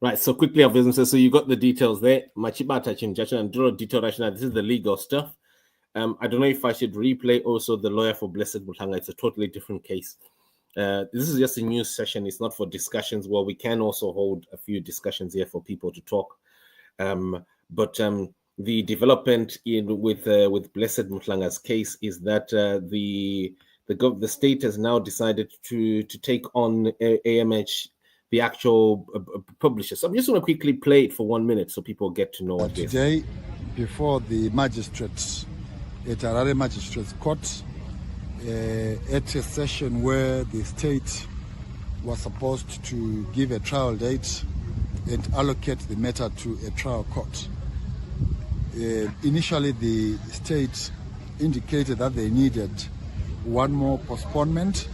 Right, so quickly, our businesses. So you got the details there. Machibata Chimjachan and Duro Dito Rashna. This is the legal stuff. I don't know if I should replay also the lawyer for Blessed Mhlanga. It's a totally different case. This is just a news session. It's not for discussions. Well, we can also hold a few discussions here for people to talk. But the development with Blessed Mhlanga's case is that the state has now decided to take on AMH, the actual publisher. So I'm just going to quickly play it for 1 minute so people get to know what it is. Today, before the magistrates at Harare Magistrates Court, at a session where the state was supposed to give a trial date and allocate the matter to a trial court. Initially, the state indicated that they needed one more postponement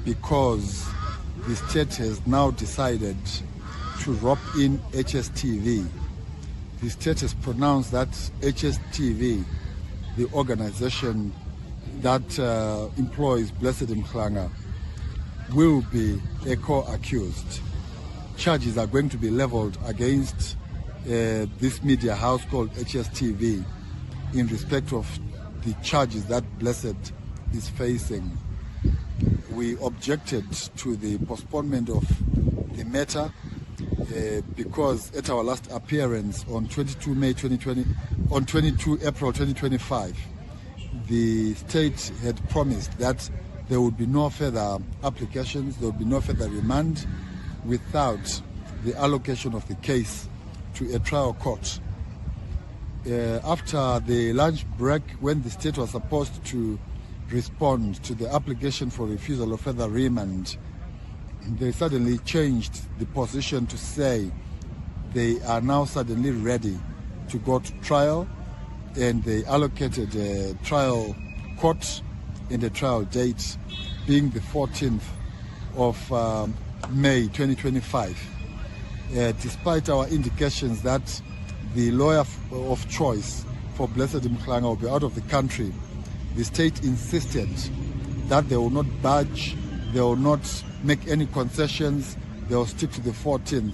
because the state has now decided to rope in HSTV. The state has pronounced that HSTV, the organization that employs Blessed Mhlanga, will be a co-accused. Charges are going to be leveled against this media house called HSTV in respect of the charges that Blessed is facing. We objected to the postponement of the matter because at our last appearance on 22 April 2025, the state had promised that there would be no further applications, there would be no further remand without the allocation of the case to a trial court. After the lunch break, when the state was supposed to respond to the application for refusal of further remand, they suddenly changed the position to say they are now suddenly ready to go to trial, and they allocated a trial court and a trial date being the 14th of May 2025. Despite our indications that the lawyer of choice for Blessed Mhlanga will be out of the country, the state insisted that they will not budge, they will not make any concessions, they will stick to the 14th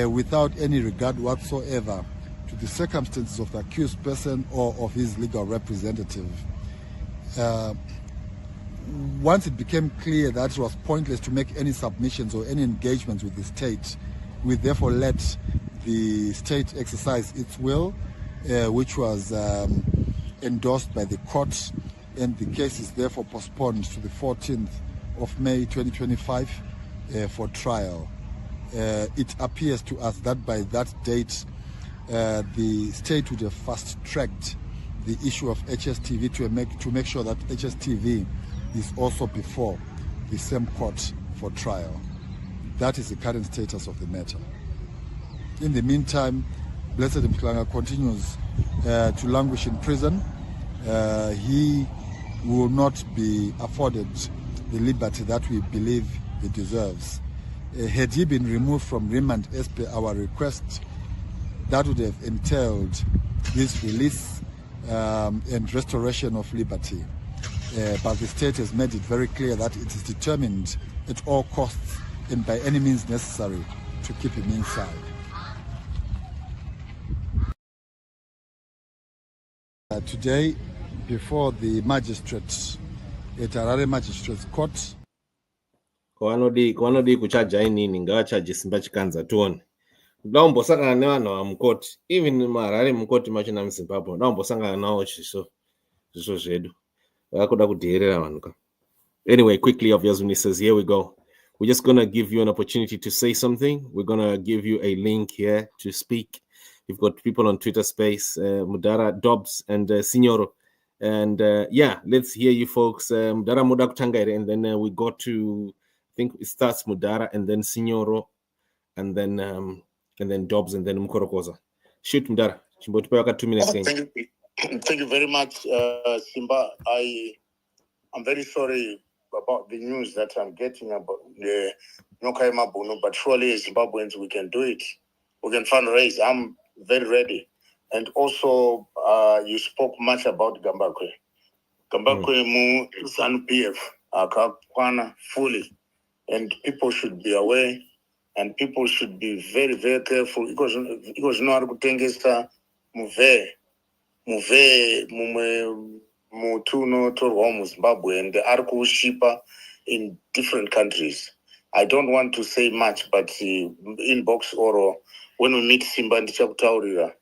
without any regard whatsoever to the circumstances of the accused person or of his legal representative. Once it became clear that it was pointless to make any submissions or any engagements with the state, we therefore let the state exercise its will, which was endorsed by the court, and the case is therefore postponed to the 14th of May 2025 for trial. It appears to us that by that date, the state would have fast-tracked the issue of HSTV to make sure that HSTV is also before the same court for trial. That is the current status of the matter. In the meantime, Blessed Mhlanga continues to languish in prison. He will not be afforded the liberty that we believe he deserves. Had he been removed from remand as per our request, that would have entailed his release and restoration of liberty. But the state has made it very clear that it is determined at all costs and by any means necessary to keep him inside. Today, before the magistrates at Harare Magistrates Court, kwanodi kuchaja inini ngawachaji simba chikanza tuone ndaumbosangana nevanhu vamukoti even maharare mukoti macho namuzimbabwe ndaumbosangana nawo zviso zvedu vakuda kudheerera vanhu ka. Anyway, quickly, Obviously says, here we go. We're just going to give you an opportunity to say something. We're going to give you a link here to speak. We've got people on Twitter Space, Mudara, Dobbs, and Signoro. And yeah, let's hear you folks. Mudara Muda Kutangere, and then we go to, I think it starts Mudara, and then Signoro, and then Dobbs, and then Mkorokoza. Shoot, Mudara. 2 minutes. Thank you very much, Simba. I'm very sorry about the news that I'm getting about the Nyokayemabhunu, but surely as Zimbabweans, we can do it. We can fundraise. I'm very ready. And also, you spoke much about Gambakwe. Gambakwe mu PF akakwana fully, and people should be aware, and people should be very, very careful because no arikutengesa muve mutuno torwa mu Zimbabwe, and the article shipa in different countries. I don't want to say much, but inbox or when we meet Simba ndichakutaurira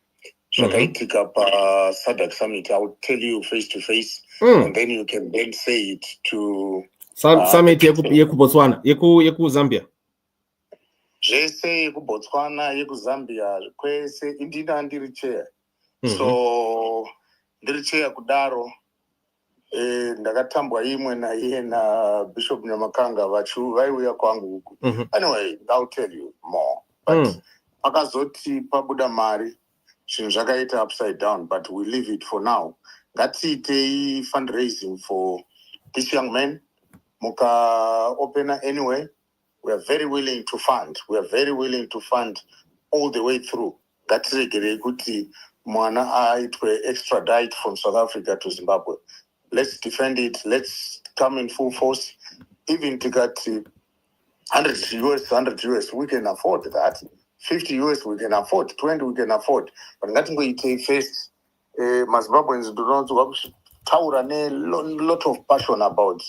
zvakaitika pa SADC summit, I will tell you face to face, and then you can then say it to summit yeku Botswana, yeku Zambia. Zvese yeku Botswana, yeku Zambia, kwese indina ndiri chair. So ndiri chair kudaro ndakatambwa imwe naiye naBishop Nyamakanga vaiuya kwangu huku. Anyway, I'll tell you more. But pakazoti pabuda mari zvinhu zvakaita upside down, but we leave it for now. Ngatiitei fundraising for this young man. Muka opener anyway. We are very willing to fund. We are very willing to fund all the way through. Ngatiregere kuti mwana aitwe extradite from South Africa to Zimbabwe. Let's defend it. Let's come in full force. Even to get 100 US, we can afford that. 50 US, we can afford. 20, we can afford. But nothing we take first. Zimbabweans do not taura a lot of passion about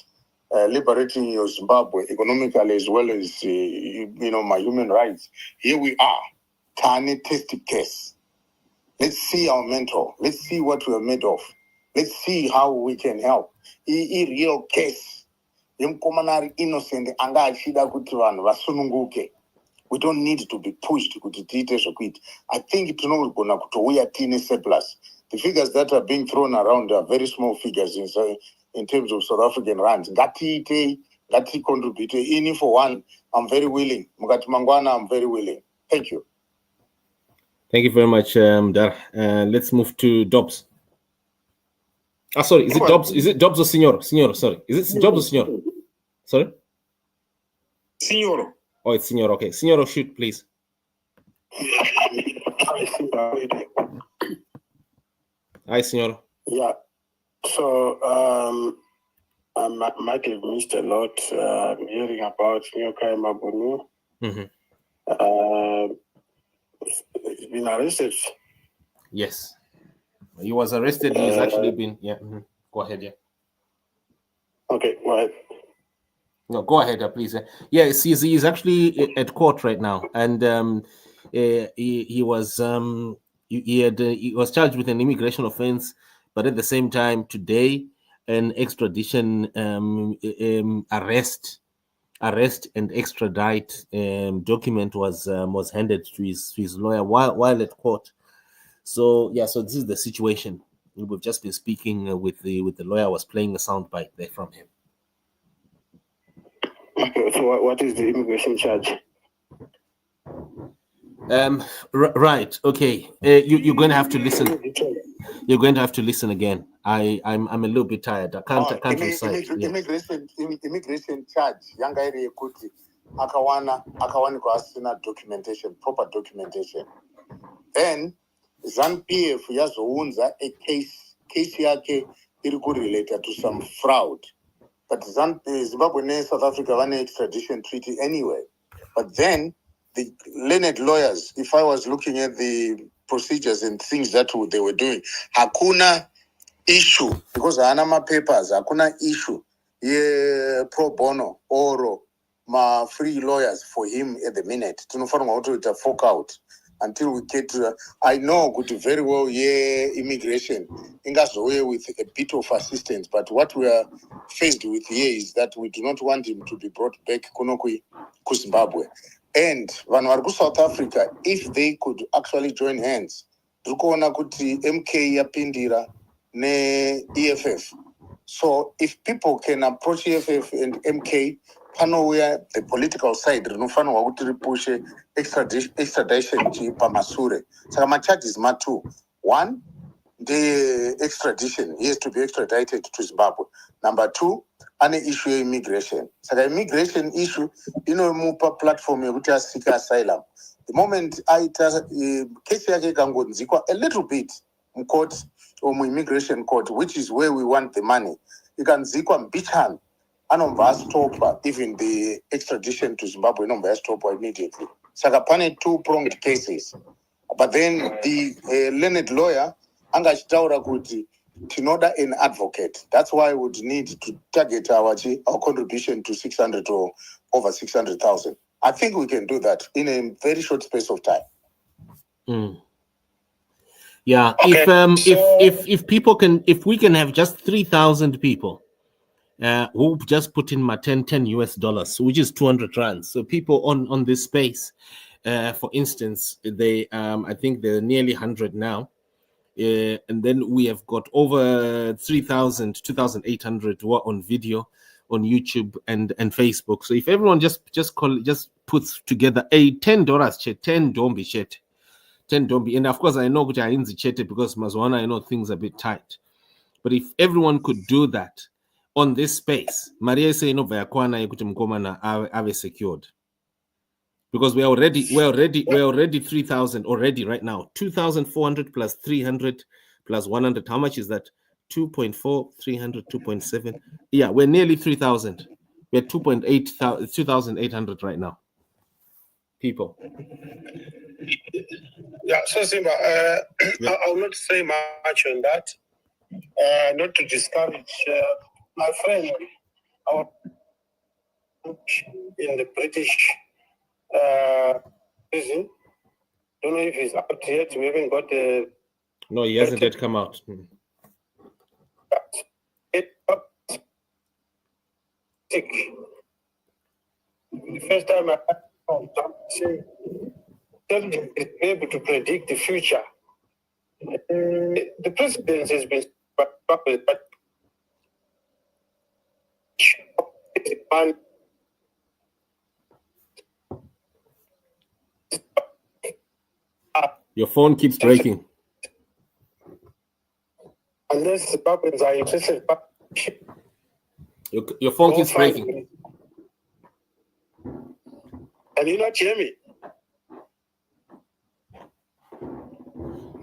liberating your Zimbabwe economically as well as my human rights. Here we are, tiny testy case. Let's see our mentor. Let's see what we are made of. Let's see how we can help. A real case. Yemkomanari innocent anga achida kuti vanhu vasununguke. We don't need to be pushed kuti tiite zvokuita. I think tinogona kutouya tine surplus. The figures that are being thrown around are very small figures in terms of South African rands. Ngati contribute. Ini for one, I'm very willing. Mugati Mangwana, I'm very willing. Thank you. Thank you very much, Dar. Let's move to Dobbs. Sorry, is it Dobbs? Is it Dobbs or Signor? Signor, sorry. Is it Dobbs or Signor? Sorry? Signor. Oh, it's Signor. Okay. Signor, shoot, please. Hi, Signor. Yeah. So, Michael missed a lot hearing about Nyokayemabhunu. He's been arrested. Yes. He was arrested. He's actually been... Yeah. Go ahead, yeah. Okay, go ahead. No, go ahead, please. Yeah, he's actually at court right now. And he was charged with an immigration offense, but at the same time, today, an extradition arrest and extradite document was handed to his lawyer while at court. So yeah, so this is the situation. We've just been speaking with the lawyer. I was playing a soundbite there from him. Okay, so what is the immigration charge? Right. Okay. You're going to have to listen. You're going to have to listen again. I'm a little bit tired. I can't recite. Immigration charge. Yanga iri yekuti akawanikwa asina documentation, proper documentation. Then ZANU-PF yazounza a case yake iri related to some fraud. But Zimbabwe and South Africa have an extradition treaty anyway. But then the learned lawyers, if I was looking at the procedures and things that they were doing, hakuna issue, because anama papers, hakuna issue, pro bono or ma free lawyers for him at the minute. Tunofanwa to fork out until we get to, I know good very well, immigration, away with a bit of assistance, but what we are faced with here is that we do not want him to be brought back to Zimbabwe. And Vanwargu South Africa, if they could actually join hands, Rukoona kuti MK yapindira ne EFF. So if people can approach EFF and MK, pano where the political side, Runufano Wauti push extradition to Pamasure. So my charge is two. One, the extradition, he has to be extradited to Zimbabwe. Number two, any issue immigration. So the immigration issue, mupa platform you seek asylum. The moment I case a little bit in court or immigration court, which is where we want the money. You can zikwa bicham. Stop even the extradition to Zimbabwe stop immediately. Sagapane two-pronged cases. But then the learned lawyer angachitaura kuti tinoda an advocate. That's why we would need to target our contribution to 600 or over 600,000. I think we can do that in a very short space of time. Yeah, okay. If people can, if we can have just 3,000 people who just put in my $10 US, which is 200 rands. So people on this space, for instance, they I think they're nearly 100 now. and then we have got over 2,800 who are on video on YouTube and Facebook. So if everyone just puts together a $10 chat, 10 dombi chat, 10 dombi, and of course I know I ain't chat because Mazwana, I know things are a bit tight. But if everyone could do that on this space, Maria say no vayakwana ikuti mkomana ave secured. Because we're already 3,000 already right now. 2,400 plus 300 plus 100. How much is that? 2.4, 300, 2.7. Yeah, we're nearly 3,000. We're 2,800 right now. People. Yeah, so Simba, I will not say much on that. Not to discourage my friend, our in the British prison. Don't know if he's out yet. We haven't got the. No, he hasn't yet come out. The first time I able to predict the future. The president has been Your phone keeps breaking. Unless the Zimbabweans are interested, your phone keeps breaking. Can you not hear me?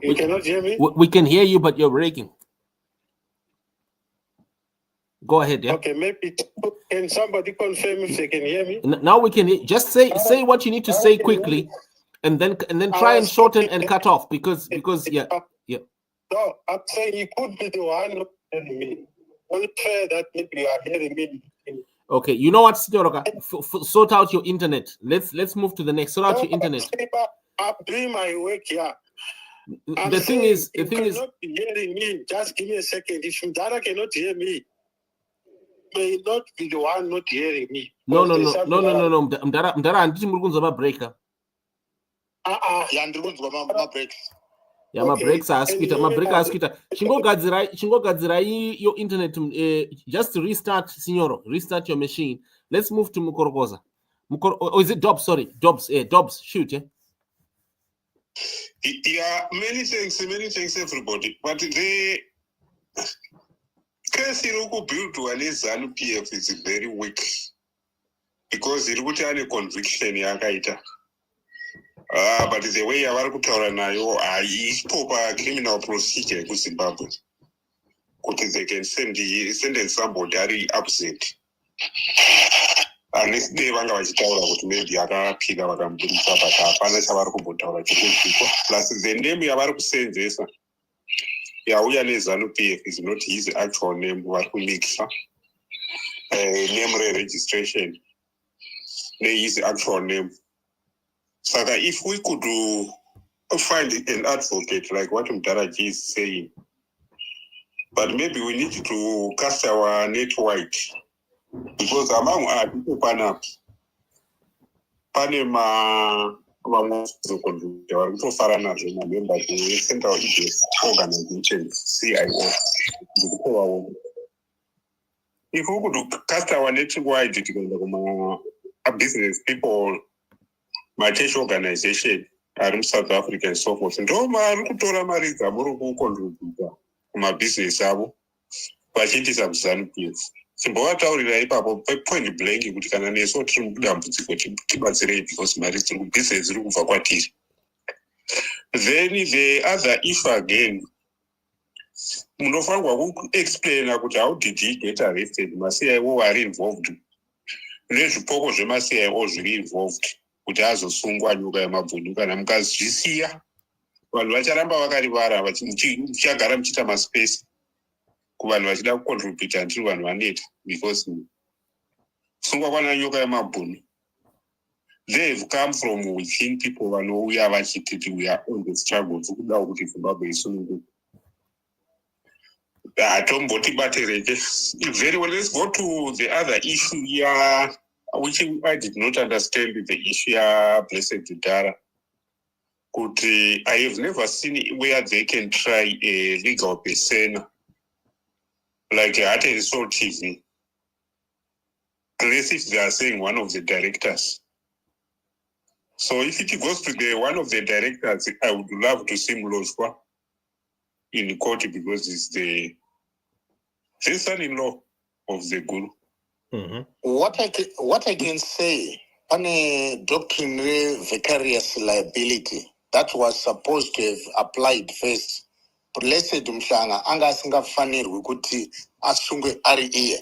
You cannot hear me? We can hear you, but you're breaking. Go ahead, yeah. Okay, maybe can somebody confirm if they can hear me? Now we can just say what you need to say quickly, and then try and shorten and cut off because yeah. No, I'm saying you could be the one not hearing me. Only fair that maybe you are hearing me. Okay, you know what, Sidoroka? Sort out your internet. Let's move to the next. Sort out your internet. I'm doing my work here. The thing is, you cannot be hearing me. Just give me a second. If Mdara cannot hear me, may not be the one not hearing me. No. Mdara anditi muri kunzwa mabreaker. Yeah, mabreaks asikuita. Mabreaker asikuita. Chingogadzirai your internet. Just restart, Signoro. Restart your machine. Let's move to Mukorokoza. Or is it Dobbs? Sorry, Dobbs. Dobbs. Shoot. Yeah, many thanks, everybody. But the case Iruku built to an ZANU PF is very weak because Iruku had a conviction. But the way Avarukutora Nayo, I spoke a criminal procedure to Zimbabwe. They can send somebody upset. Unless they want to tell maybe other people are going to be plus the name you are saying this. Yeah, we are ZANU PF is not his actual name, what we mix name registration. His actual name. So that if we could find an advocate like what Mdaraji is saying, but maybe we need to cast our net wide. Because among our people, Panama, foreigners, remember the Central Agency Organization, CIO. If we could cast our net wide to business people, my church organization, South Africa and so forth, and all my my business, but it is absurd. Simbowataurira ipapo point blank kuti kana neso tiri mudambudziko tibatsirei because mari dziri kubhizinesi dziri kubva kwatiri. Then the other issue again, munofanirwa kuexplaina kuti how did he get arrested, maCIO ari involved nezvipoko zvemaCIO zviri involved kuti azosungwa Nyokayemabhunu. Kana mukazvisiya vanhu vacharamba vakarivara muchagara muchiita maspace kuvanhu vachida kucontribute until vanhu vaneta because kusungwa kwana Nyokayemabhunu, they have come from within people vanouya vachiti we are on the struggle dzikuda kuti Zimbabwe isununguke. Tombotibatereke very well. Let's go to the other issue here, which I did not understand the issue here, Blessed Dudara. I have never seen where they can try a legal persona like Heart and Soul TV, unless if they are saying one of the directors. So if it goes to the one of the directors, I would love to see Mhlanga in court because it's the son-in-law of the Guru. Mm-hmm. What I can say on a doctrine vicarious liability that was supposed to have applied first. Blessed Mhlanga anga asingafanirwi kuti asungwe ari iye.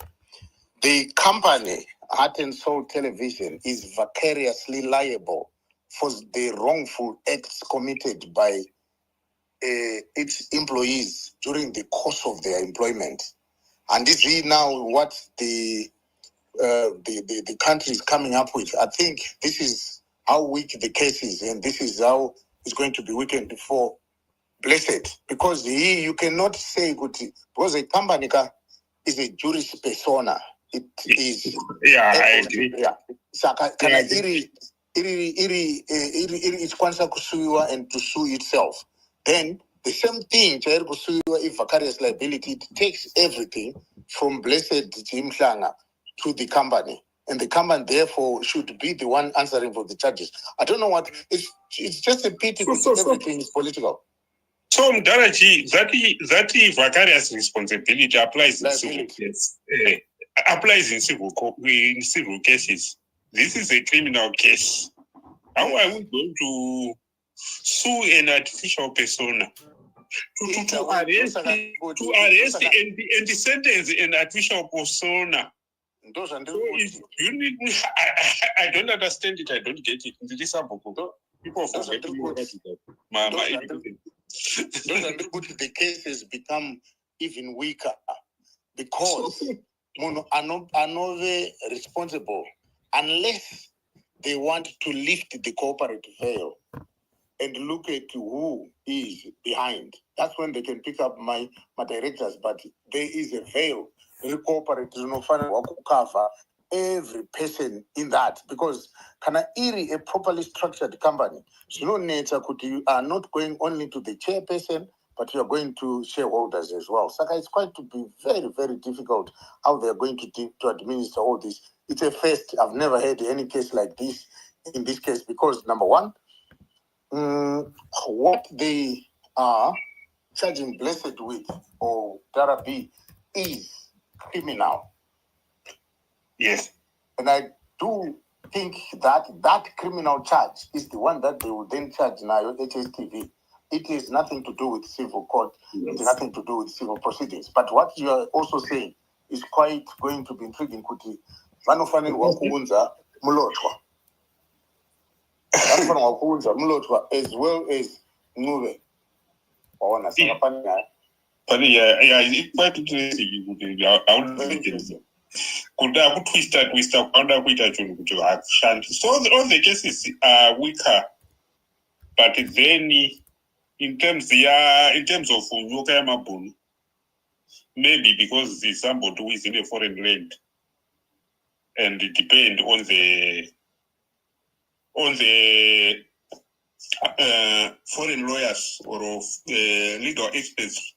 The company Heart and Soul Television is vicariously liable for the wrongful acts committed by its employees during the course of their employment. And this is now what the country is coming up with. I think this is how weak the case is, and this is how it's going to be weakened for Blessed. Because you cannot say good, because a company is a juris persona. It is. Yeah, I agree. Yeah. It's kwanza kusuiwa and to sue itself. Then the same thing, if vicarious liability, it takes everything from Blessed Mhlanga to the company. And the company, therefore, should be the one answering for the charges. I don't know what, it's just a pity because everything is political. So, Mdaraji, that vicarious responsibility applies in civil cases. Applies in civil cases. This is a criminal case. How are we going to sue an artificial persona? To arrest and sentence an artificial persona? So you need, I don't understand it. I don't get it. People forget the cases become even weaker because are not responsible unless they want to lift the corporate veil and look at who is behind. That's when they can pick up my directors. But there is a veil. The corporate is no fun to cover every person in that because a properly structured company. So you are not going only to the chairperson, but you are going to shareholders as well. So it's going to be very, very difficult how they are going to administer all this. It's a first. I've never had any case like this in this case because number one, what they are charging Blessed with or Darabi is criminal. Yes. And I do think that criminal charge is the one that they will then charge now HSTV. It has nothing to do with civil court. Yes. It has nothing to do with civil proceedings. But what you are also saying is quite going to be intriguing. Kuti vanofane wakuunza mulotwa. Vanofane wakuunza mulotwa as well as Nuve. Waona sangapanya. But yeah, it's quite interesting. I want to make it. Kuda twista kwanda kuita chinhu kuti akushandi. So all the cases are weaker, but then in terms of Nyokayemabhunu, maybe because there's somebody who is in a foreign land and it depends on the foreign lawyers or of legal experts.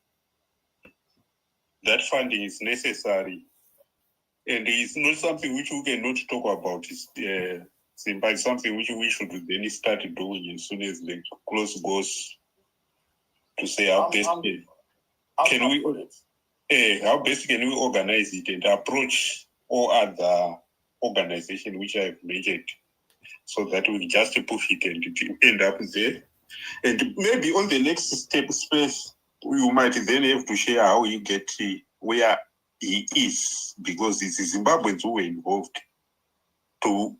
That funding is necessary. And it's not something which we cannot talk about. It's something which we should then start doing as soon as the close goes to say how best can we organize it and approach all other organizations which I have mentioned, so that we just push it and end up there. And maybe on the next step space, you might then have to share how you get where he is, because it's Zimbabweans who were involved for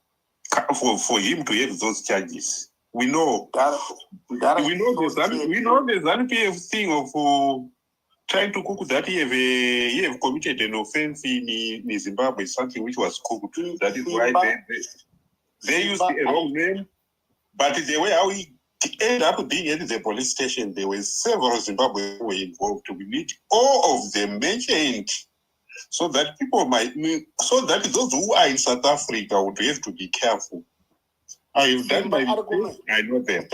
him to have those charges. We know the ZANU-PF thing of trying to cook that he have committed an offense in Zimbabwe, something which was cooked. That is why they used the wrong name. But the way how he ended up being at the police station, there were several Zimbabweans who were involved. We need all of them mentioned, so that those who are in South Africa would have to be careful You've done my I know them.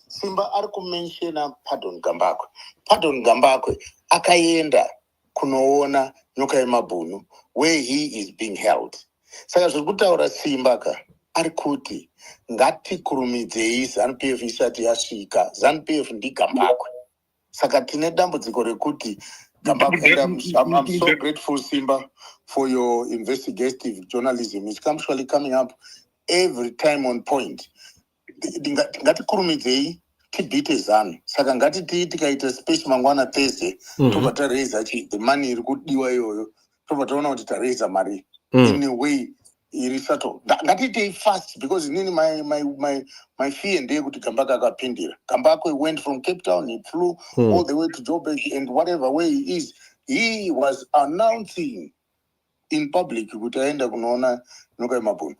Simba ari kumenshena Pardon Gambakwe. Pardon Gambakwe akaenda kunoona Nyokayemabhunu where he is being held. Saka zvekutaura Simba ka ari kuti ngatikurumidzei ZANU-PF isati yasvika. ZANU-PF ndiGambakwe. Saka tine dambudziko rekuti Gambakwe, and I'm so grateful, Simba, for your investigative journalism. It's actually coming up every time on point. Ngatikurumidzei tibhite ZANU. Saka ngatiti tikaita space mangwana Thursday tobva taraiza the money iri kudiwa iyoyo tobva taona kuti taraiza mari in a way iri settled. Ngatitei fast because my fear ndeyekuti Gambakwe akapindira. Gambakwe went from Cape Town, he flew all the way to Joburg, and whatever way he is, he was announcing in public kuti aenda kunoona Nyokayemabhunu.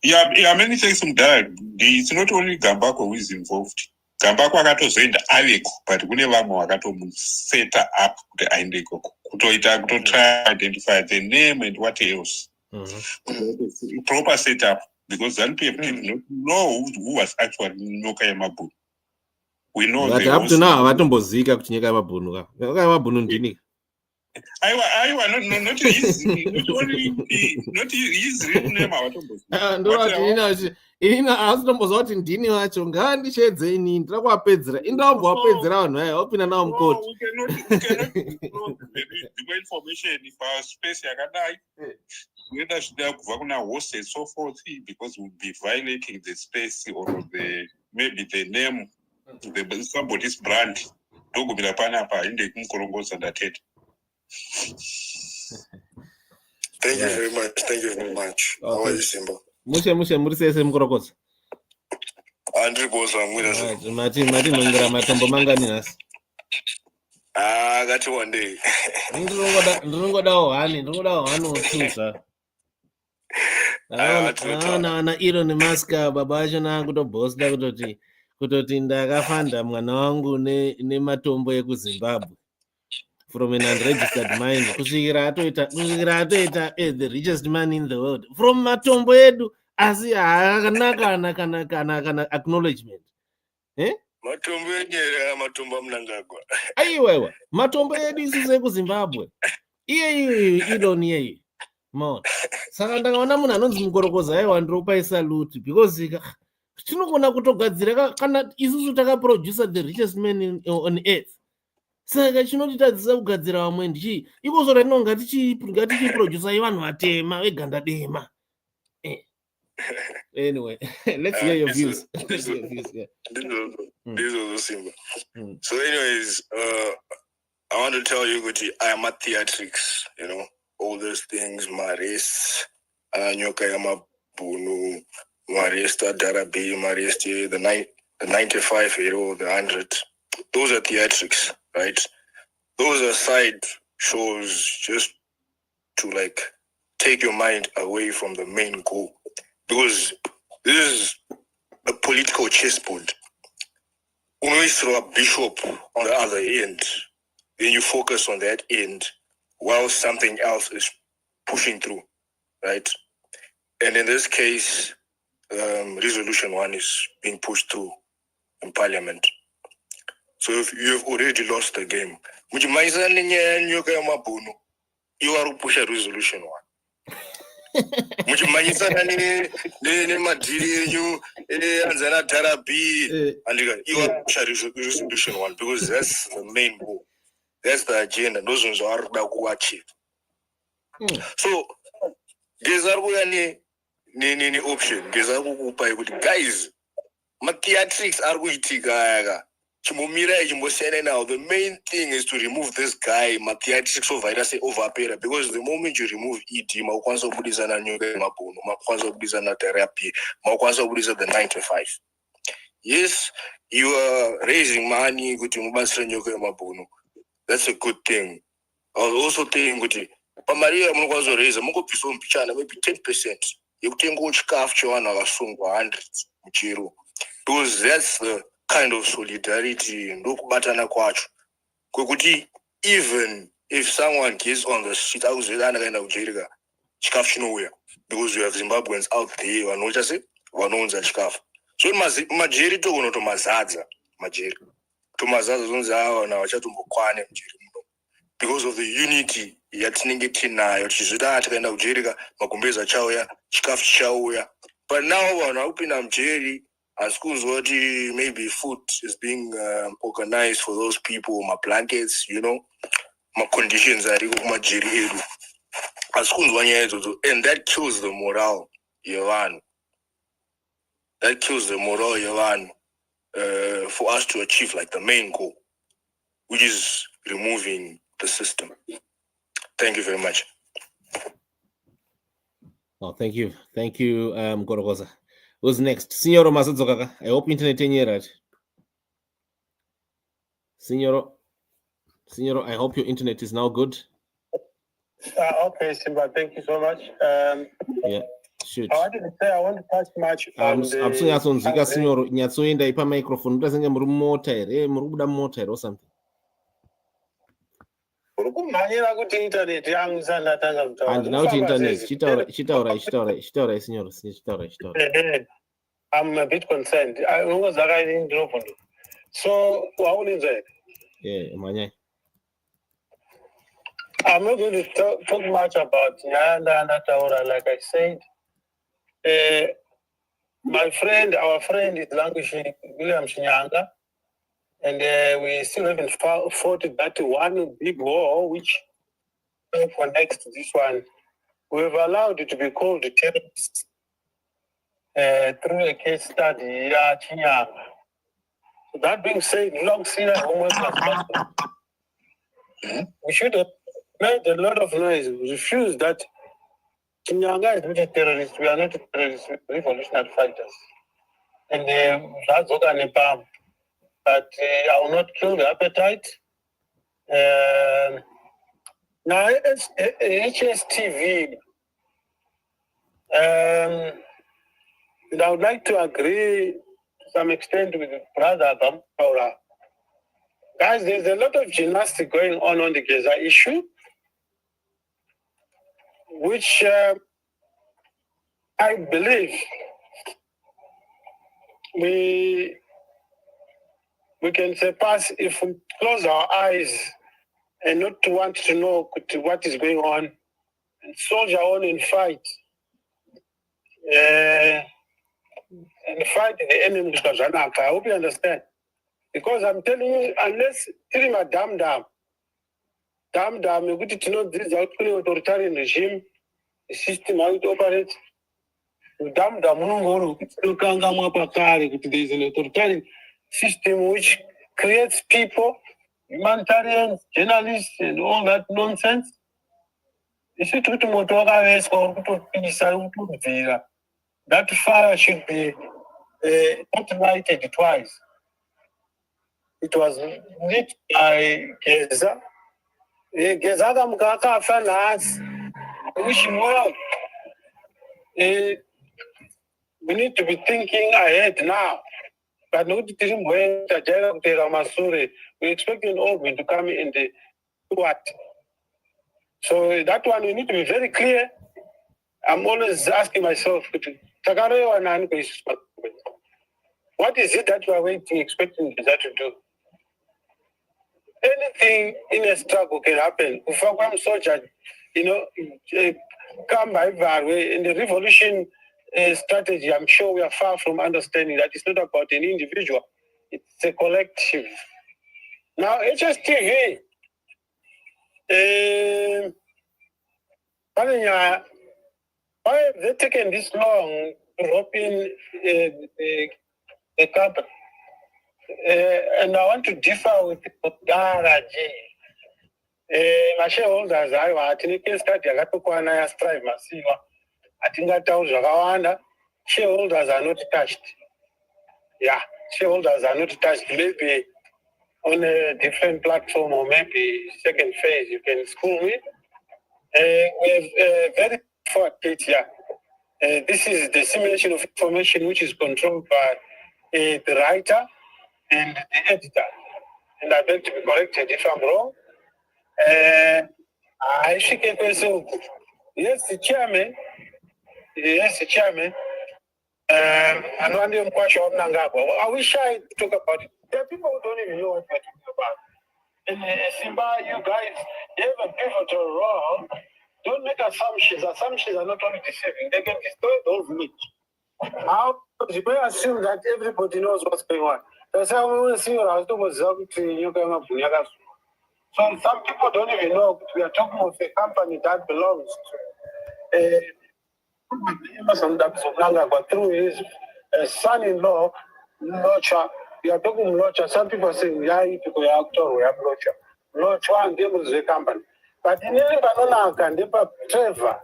Yeah, many things from that. It's not only Gambakwe who is involved. Gambakwe akatozoenda aveko, but kune vamwe vakatomuseta up kuti aende ikoko. Kutoita try to identify the name and what else. Proper setup, because ZANU-PF did not know who was actually Nyokayemabhunu. We know that up to now avatombozika kuti Nyokayemabhunu ndini. Not easy. Not his real name. Ina asitomboziva kuti ndini wacho ngandishedze inini ndirakuwapedzera indabva wapedzera vanhu vaya wapinda nawo mukoti. We cannot the information if our space yakadai whether zvida kubva kuna host and so forth because we'll be violating the space or maybe the name somebody's brand ndogumira panapa inde kumukorongoza ndatete. Thank you very much. Thank you very much. Okay. How are you, Simba? Mushe muri sese mukorokoza. Andri bosa mwina. Mati nongera matombo mangani nasi. Gati one day. Ndinongodawo hani otusa. Na Elon Musk baba acho nakutobosta kutoti ndakafanda mwana wangu nematombo ekuZimbabwe. From an unregistered mine, kusvikira atoita the richest man in the world. From matombo edu, asi kana acknowledgement. Matombo enyera matombo Mhlanga kwa. Aiwa, matombo edu isise kuZimbabwe. Iye Elon iye. Mon. Saka ndakaona munhu anonzi mukorokoza aiwa ndinopai salute because tinogona kutogadzira kana isusu takaproducer the richest man on earth. Saka chinotitadzisa kugadzira vamwe ndichi ikozo ratino ngatichiproducer ivanhu vatema veganda dema. Anyway, let's hear your views. This is Simba. So anyways, I want to tell you Guti, I am at theatrics, all those things, Maris, Nyokayemabhunu, Maris, Darabi, Maris, the 95 euro, the 100. Those are theatrics, right? Those are side shows just to take your mind away from the main goal. Because this is a political chessboard. When we throw a bishop on the other end, then you focus on that end while something else is pushing through, right? And in this case, resolution 1 is being pushed through in parliament. So if you have already lost the game, you are push a resolution 1. You are push a resolution 1 because that's the main goal. That's the agenda. Those ones are achieve. So there's any option. Guys, my theatrics are going to now, the main thing is to remove this guy, theatrics of virus over because the moment you remove ET, Makwanza Buddhism and Nyokayemabhunu, Makwanza Buddhism and therapy, Makwanza Buddhism the 95. Yes, you are raising money, Nyokayemabhunu. That's a good thing. I was also thinking, Maria Mukwazo raise Moko Pison Pichana, maybe 10%. You can go scarf Joanna Sungwa 100 Mchiro. Because that's the kind of solidarity and look batana kwacho. Kukuti even if someone gets on the street, I was kind of Jeriga, chikafu chinouya, because we have Zimbabweans out there vanoita sei vanounza chikafu. So majeri togono tomazadza majeri tomazadza zonzi ava na vachatombokwane mujeri muno, because of the unity yatinenge tinayo tichizoda tikaenda kujeri magumbezi achauya chikafu chichauya. But now vanhu vakupinda mujeri asi kunzwa kuti maybe food is being organized for those people, blankets, conditions ariko kumajeri edu asi kunzwa nyaya idzodzo, and that kills the morale yevanhu. That kills the morale yevanhu for us to achieve like the main goal, which is removing the system. Thank you very much. Oh, thank you, Gorogoza. Who's next? Signoro Masadzokaka. I hope internet is right. Signoro, I hope your internet is now good. Okay, Simba, thank you so much. Yeah, shoot. I wanted to say I want to touch much on the... I'm saying as on Zika, Signoro, Nyatsuinda ipa microphone, doesn't get motor, Muruda motor or something. And now the internet, Chitaura, Signor. I'm a bit concerned. I was in the So, what is it? Yeah, Manya. I'm not going to talk much about Nyanda and Ataura, like I said. Our friend is languishing, William Nyanga, and we still haven't fought that one big war which connects to this one. We've allowed it to be called terrorists through a case study, Chinyanga. So that being said, long senior homework as possible. We should have made a lot of noise, refused that Chinyanga is not a terrorist. We are not terrorists, revolutionary fighters. And that's what I'm about. But I will not kill the appetite. Now, it's HSTV. And I would like to agree to some extent with Brother Bampoura. Guys, there's a lot of gymnastics going on the Gaza issue, which I believe we can surpass if we close our eyes and not to want to know what is going on and soldier on and fight. And fight the enemy. I hope you understand. Because I'm telling you, unless Tirima dam, you get to know this authoritarian regime, the system, how it operates. There's an authoritarian system which creates people, humanitarians, journalists, and all that nonsense. That fire should be not lighted twice. It was lit by Geza. Geza Mkaka Fanas. Wish him well. We need to be thinking ahead now. But not when we expecting all to come in the what? So that one we need to be very clear. I'm always asking myself, what is it that you are waiting, expecting that to do? Anything in a struggle can happen. If I'm soldier, come by way in the revolution strategy. I'm sure we are far from understanding that it's not about an individual; it's a collective. Now, HSTV, why have they taken this long to open the company? And I want to differ with Daraji. My shareholders, I think strive masiva. I think that shareholders are not touched. Yeah, shareholders are not touched. Maybe on a different platform or maybe second phase, you can school me. We have very fortunate here. This is the dissemination of information which is controlled by the writer and the editor. And I beg to be corrected if I'm wrong. I should get myself Yes, the chairman. Yes, the chairman. And one day, Mhlanga. I wish I talk about it. There are people who don't even know what we're talking about. And Simba, you guys, you have a pivotal role. Don't make assumptions. Assumptions are not only deceiving, they can destroy those myths. How you may assume that everybody knows what's going on. That's how we will see what I was doing with Nyokayemabhunu. So some people don't even know we are talking of a company that belongs to Mhlanga, but through his son-in-law, Locha. We are talking Locha. Some people say, yeah, people are actor, we have Locha. Locha and them is the company. But in any banana, can they Trevor.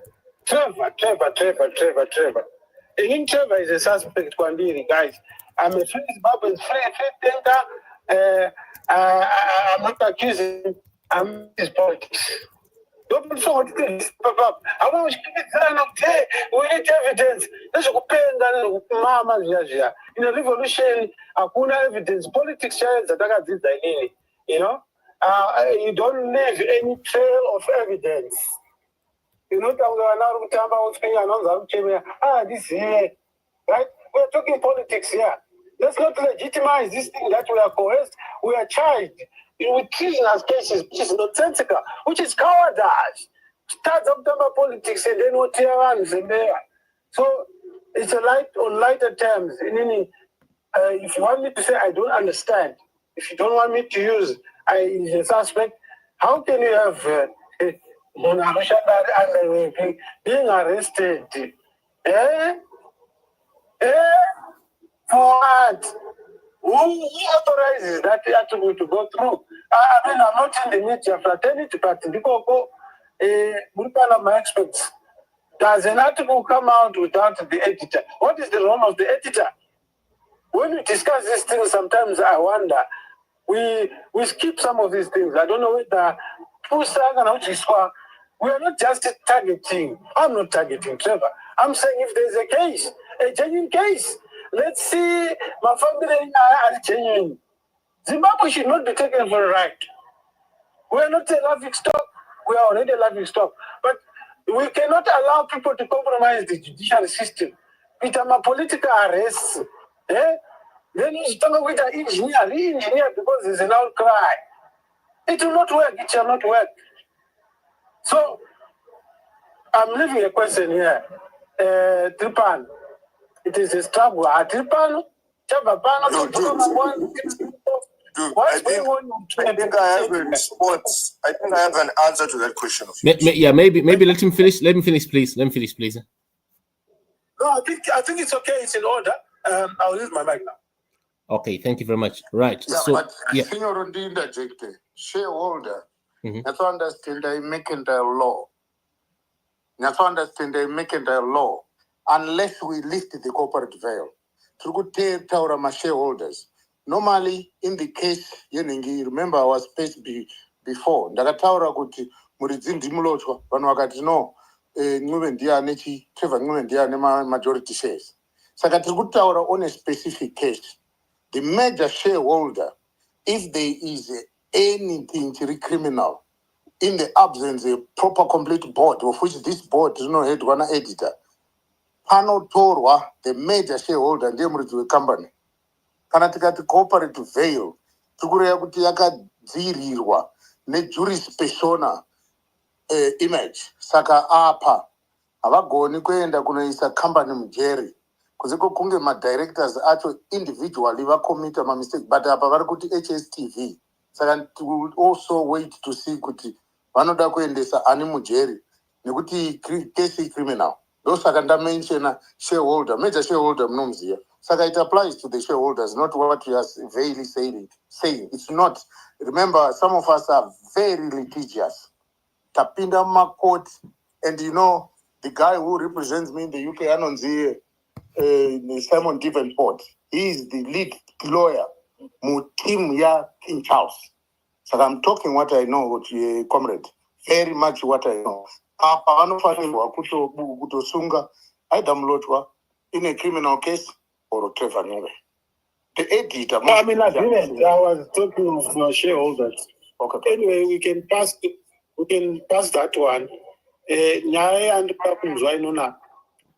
In Trevor is a suspect, guys. I'm a free Zimbabwean, free thinker. I'm not accusing, I'm his politics. Don't forward this. I want to keep it. We need evidence. Let's go pay in a revolution. Hakuna evidence. Politics shares that you know. You don't leave any trail of evidence. You know, this here, right? We're talking politics here. Let's not legitimize this thing that we are coerced. We are charged with treasonous cases, which is nonsensical, which is cowardice. Starts up politics and then what runs in there. So it's a on lighter terms. If you want me to say I don't understand, if you don't want me to use a suspect, how can you have being arrested? For what? Who authorizes that attribute to go through? I mean, I'm not in the media fraternity, but because my experts. Does an article come out without the editor? What is the role of the editor? When we discuss these things, sometimes I wonder, we skip some of these things. I don't know whether we are not just targeting. I'm not targeting Trevor. I'm saying if there's a case, a genuine case, let's see my family are genuine. Zimbabwe should not be taken for a ride. We are not a laughing stock. We are already a laughing stock. But we cannot allow people to compromise the judicial system. With a political arrest. Then you talk with an engineer because there's an outcry. It will not work. It shall not work. So, I'm leaving a question here. Tripan. It is a struggle. Tripan? I think I have a response. I think I have an answer to that question of yours. Yeah, maybe let him finish. Let me finish, please. No, I think it's okay. It's in order. I'll use my mic now. Okay, thank you very much. Right. Yeah, so, but Senior interject, shareholder, you to understand I making the law. You to understand I making the law unless we lift the corporate veil. To go tell my shareholders. Normally, in the case, you remember I was spaced before. Ndakataura kuti muridzi mulochwa vanhu vakati no Ncuve ndiane Trevor Ncuve ndiane majority shares. Saka tiri kutaura on a specific case. The major shareholder, if there is anything criminal, in the absence of a proper complete board, of which this board is not head one editor, panotorwa the major shareholder ndiye muridzi wecompany. Kana tikati corporate veil tikureva kuti yakadzivirirwa nejuris persona image. Saka apa havagoni kuenda kunoisa company mujeri kuziko kunge madirectors acho individually vakomita mamistake, but apa vari kuti HSTV. Saka we also wait to see kuti vanoda kuendesa ani mujeri nekuti case criminal. Ndosaka ndamenshena shareholder, major shareholder munomuziva. Saka it applies to the shareholders, not what we are vaguely saying. It's not. Remember, some of us are very litigious. Tapinda Makot, and the guy who represents me in the UK, Anonzi, Simon Davenport, he is the lead lawyer, Mutim Ya King Charles. So I'm talking what I know, comrade. Very much what I know. In a criminal case or Trevor Ncuve. The editor. I was talking of shareholders. Okay. Anyway, we can pass that one.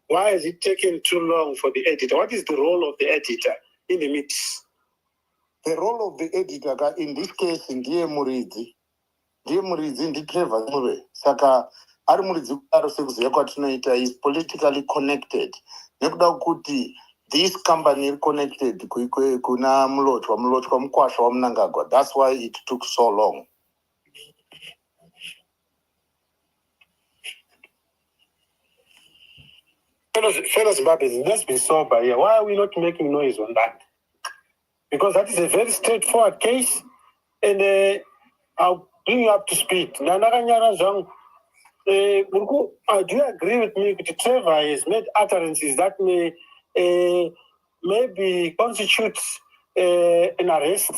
Why has it taken too long for the editor? What is the role of the editor in the mix? The role of the editor in this case ndiye muridzi ndiTrevor Mure. Saka ari muridzi kudaro sekuziva kwatinoita is politically connected. Nekuda kuti this company is connected kuna mulotwa mukwasha wa Mhlanga. That's why it took so long. Fellows Zimbabweans, let's be sober here. Why are we not making noise on that? Because that is a very straightforward case, and I'll bring you up to speed. Do you agree with me that Trevor has made utterances that may maybe constitute an arrest?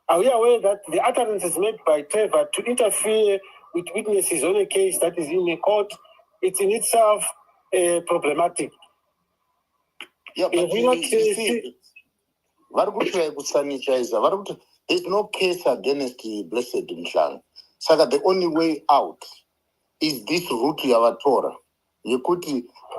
Are we aware that the utterances made by Trevor to interfere with witnesses on a case that is in a court, it's in itself problematic? Yeah, but there's no case against the blessed Mhlanga. So that the only way out is this route you have a Torah. You could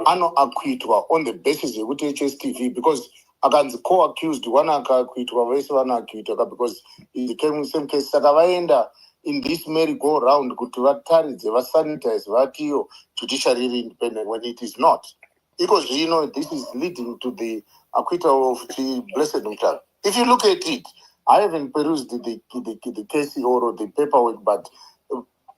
ano acquitwa on the basis of HSTV because against co-accused one acquitwa, race one acquitwa because it became the same case. Sakavaenda in this merry-go-round, kutuvatari, sanitize, vatio, judiciary independent when it is not. Because, you know, this is leading to the acquittal of the blessed Mhlanga. If you look at it, I haven't perused the case or the paperwork, but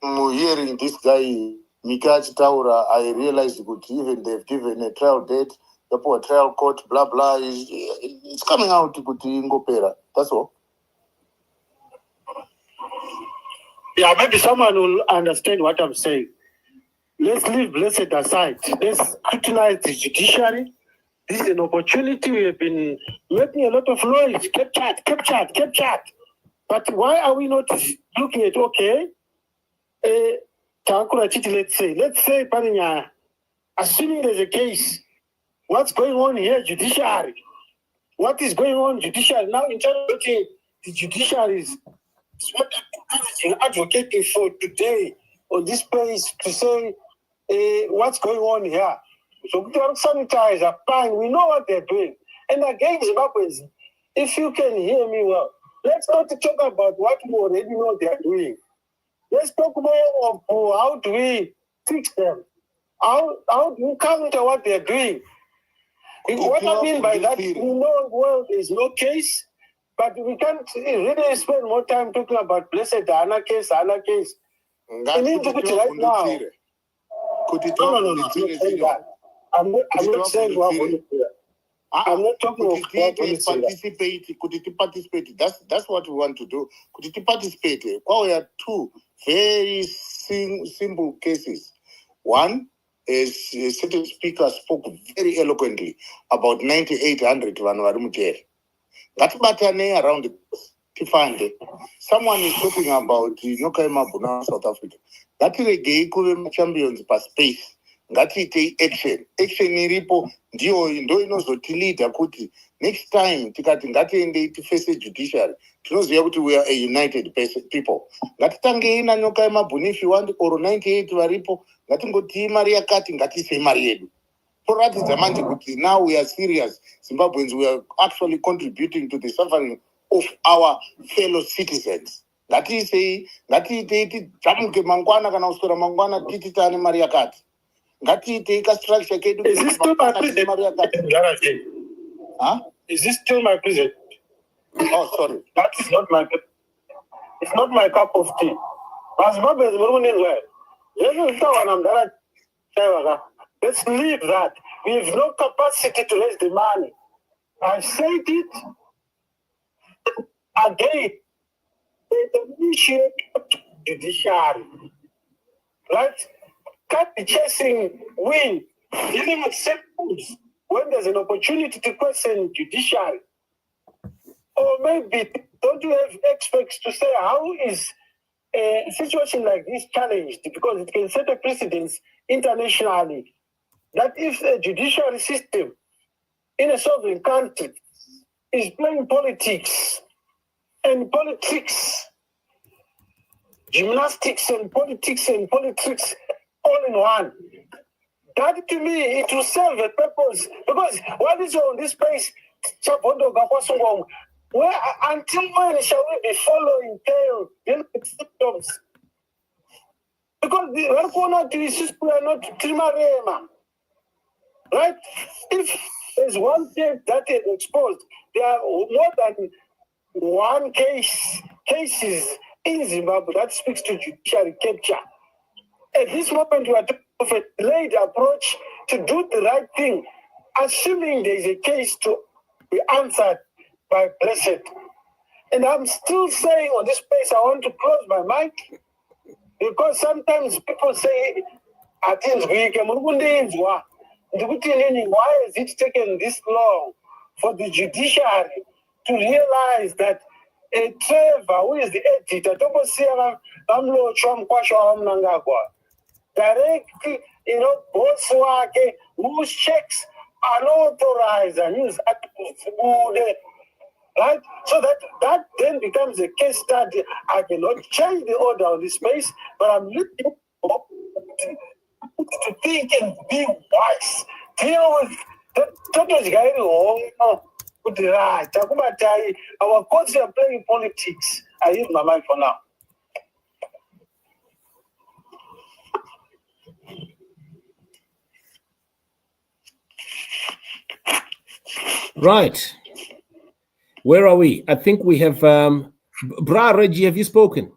hearing this guy, Mikaj Taura, I realized that even they've given a trial date, the trial court, blah, blah, it's coming out to Ngopera. That's all. Yeah, maybe someone will understand what I'm saying. Let's leave blessed aside. Let's scrutinize the judiciary. This is an opportunity. We have been making a lot of noise. Kept chat. But why are we not looking at, okay, let's say, Paninya, assuming there's a case, what's going on here, judiciary? What is going on, judiciary? Now, interrogating the judiciary is what I'm advocating for today on this place to say what's going on here. So we don't sanitize, are fine. We know what they're doing. And again, Zimbabweans, if you can hear me well, let's not talk about what we already know they're doing. Let's talk more of how do we fix them? How do we counter what they're doing? What I mean by that, we know well there's no case, but we can't really spend more time talking about blessed Anna case. We need to put it right now. No. I'm not saying what I'm not talking about participate. That's what we want to do. Could you participate? Well, we have two very simple cases. One is a certain speaker spoke very eloquently about 9,800 Vanuarumjer. That's batane around the Tifande. Someone is talking about Nyokayemabhunu, South Africa. That is a gay champions per space. Ngatiite action iripo ndio inozotilida kuti next time tikati ngatiende tiface judiciary tinoziva kuti we are a united people. Ngatitangei naNyokayemabhunu if you want or 98 varipo ngatingoti mari yakati ngatiise mari yedu. Toratidza manje kuti now we are serious. Zimbabweans, we are actually contributing to the suffering of our fellow citizens. Ngatiite tijamuke mangwana kana kuswera mangwana tititane mari yakati. Is this still my president? Huh? Is this still my president? Oh, sorry. That is not my. It's not my cup of tea. Let's leave that. We have no capacity to raise the money. I said it again. Initiate judiciary. Right? Can't be chasing wind, dealing with samples when there's an opportunity to question judiciary. Or maybe don't you have experts to say how is a situation like this challenged? Because it can set a precedence internationally that if a judiciary system in a sovereign country is playing politics and politics gymnastics and politics all in one. That to me, it will serve a purpose. Because what is on this place, where until when shall we be following tail in symptoms? Because the corner to is not trimarema. Right? If there's one case that is exposed, there are more than one cases in Zimbabwe that speaks to judicial capture. At this moment, we are talking of a delayed approach to do the right thing, assuming there is a case to be answered by Blessed. And I'm still saying on this place, I want to close my mic, because sometimes people say, I think why is it taken this long for the judiciary to realize that a Trevor, who is the editor, directly, boss wake, whose checks unauthorized and use right? So that then becomes a case study. I cannot change the order of the space, but I'm looking for to think and be wise. Deal with our courts are playing politics. I use my mind for now. Right. Where are we? I think we have Bra Reggie, have you spoken?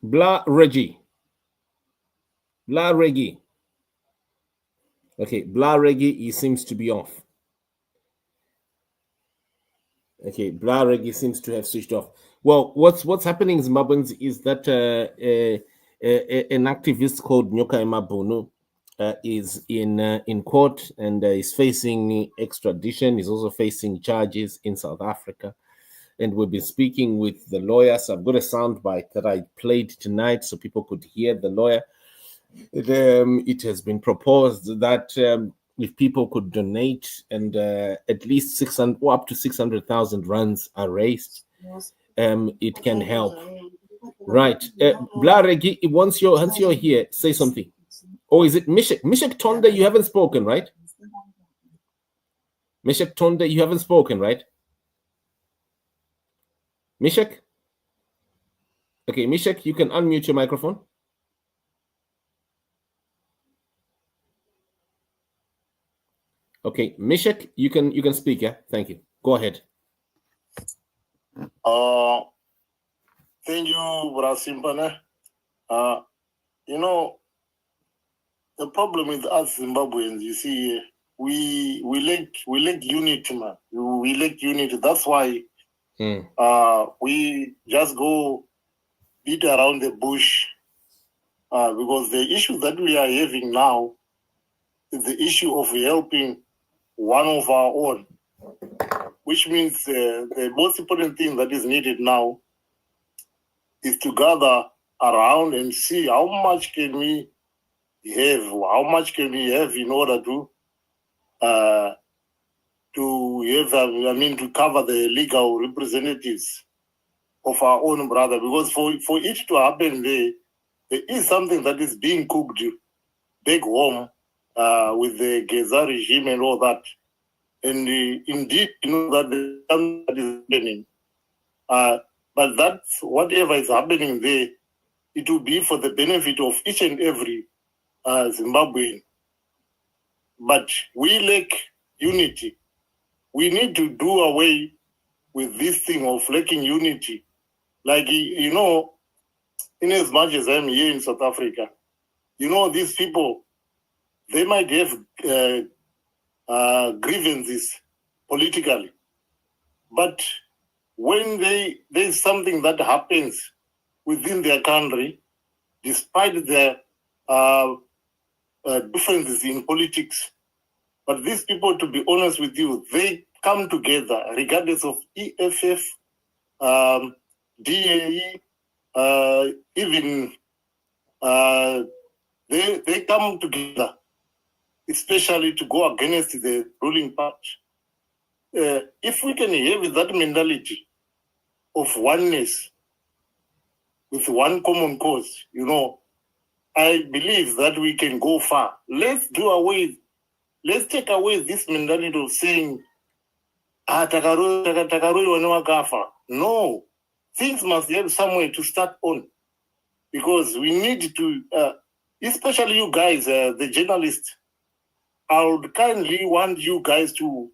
Bla Reggie. Bla Reggie. Okay, Bla Reggie, he seems to be off. Okay, Bla Reggie seems to have switched off. Well, what's happening, Zimbabweans, is that an activist called Nyokayemabhunu is in court and is facing extradition. He's also facing charges in South Africa. And we'll be speaking with the lawyer. So I've got a soundbite that I played tonight so people could hear the lawyer. It has been proposed that if people could donate and at least 600 or up to 600,000 rands are raised, it can help. Right. Blaregi, once you're here, say something. Or is it Mishek? Mishek Tonde, you haven't spoken, right? Mishek Tonde, you haven't spoken, right? Mishek? Okay, Mishek, you can unmute your microphone. Okay, Mishek, you can speak, yeah? Thank you. Go ahead. Thank you, Brasimpane. The problem with us Zimbabweans, you see, we lack unity, man. We lack unity. That's why we just go beat around the bush. Because the issue that we are having now is the issue of helping one of our own, which means the most important thing that is needed now is to gather around and see how much can we have, in order to have, to cover the legal representatives of our own brother. Because for it to happen there is something that is being cooked back home with the Geza regime and all that. And indeed, that that is happening. But that's whatever is happening there, it will be for the benefit of each and every Zimbabwean. But we lack unity. We need to do away with this thing of lacking unity. Like, in as much as I'm here in South Africa, these people, they might have grievances politically. But when there's something that happens within their country, despite their differences in politics, but these people, to be honest with you, they come together regardless of EFF, DAE, even they come together, especially to go against the ruling party. If we can have that mentality, of oneness with one common cause, I believe that we can go far. Let's take away this mentality of saying, no, things must have somewhere to start on, because we need to, especially you guys, the journalists, I would kindly want you guys to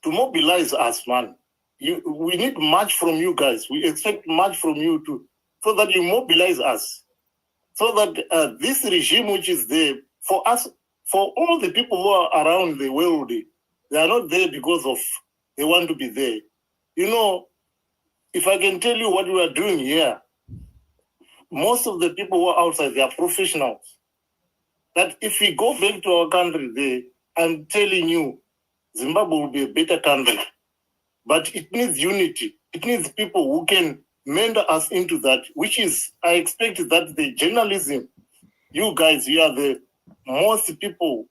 mobilize us, man. We need much from you guys. We expect much from you too, so that you mobilize us, so that this regime which is there for us, for all the people who are around the world, they are not there because of they want to be there. If I can tell you what we are doing here, most of the people who are outside, they are professionals. That if we go back to our country there, I'm telling you, Zimbabwe will be a better country. But it needs unity. It needs people who can mentor us into that, which is, I expect that the journalism, you guys, you are the most people,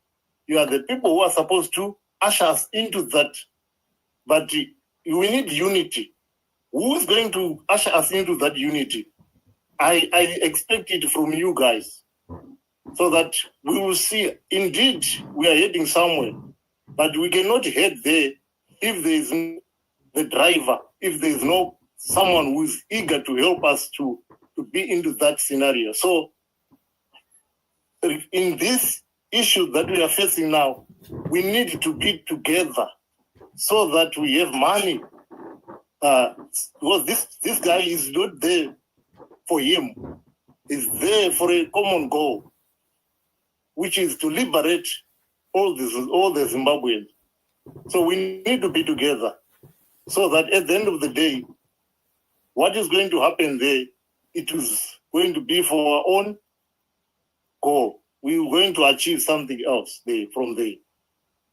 you are the people who are supposed to usher us into that. But we need unity. Who is going to usher us into that unity? I expect it from you guys, so that we will see, indeed, we are heading somewhere. But we cannot head there if there is the driver, if there is no someone who is eager to help us to be into that scenario. So in this issue that we are facing now, we need to be together so that we have money. Because this guy is not there for him. He's there for a common goal, which is to liberate all the Zimbabweans. So we need to be together, so that at the end of the day, what is going to happen there, it is going to be for our own goal. We are going to achieve something else from there.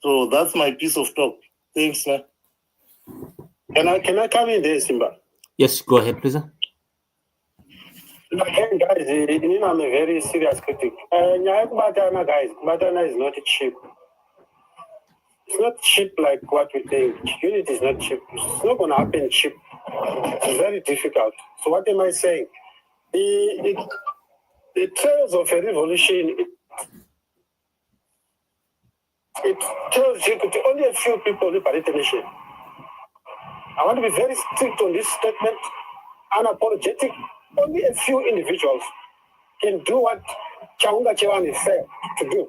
So that's my piece of talk. Thanks, man. Can I come in there, Simba? Yes, go ahead, please. Again, guys, I'm a very serious critic. Guys, Kubatana is not cheap. It's not cheap like what we think. Unity is not cheap. It's not going to happen cheap. It's very difficult. So what am I saying? The trails of a revolution, it tells you that only a few people liberate the nation. I want to be very strict on this statement, unapologetic. Only a few individuals can do what Chaunga Chewani failed to do.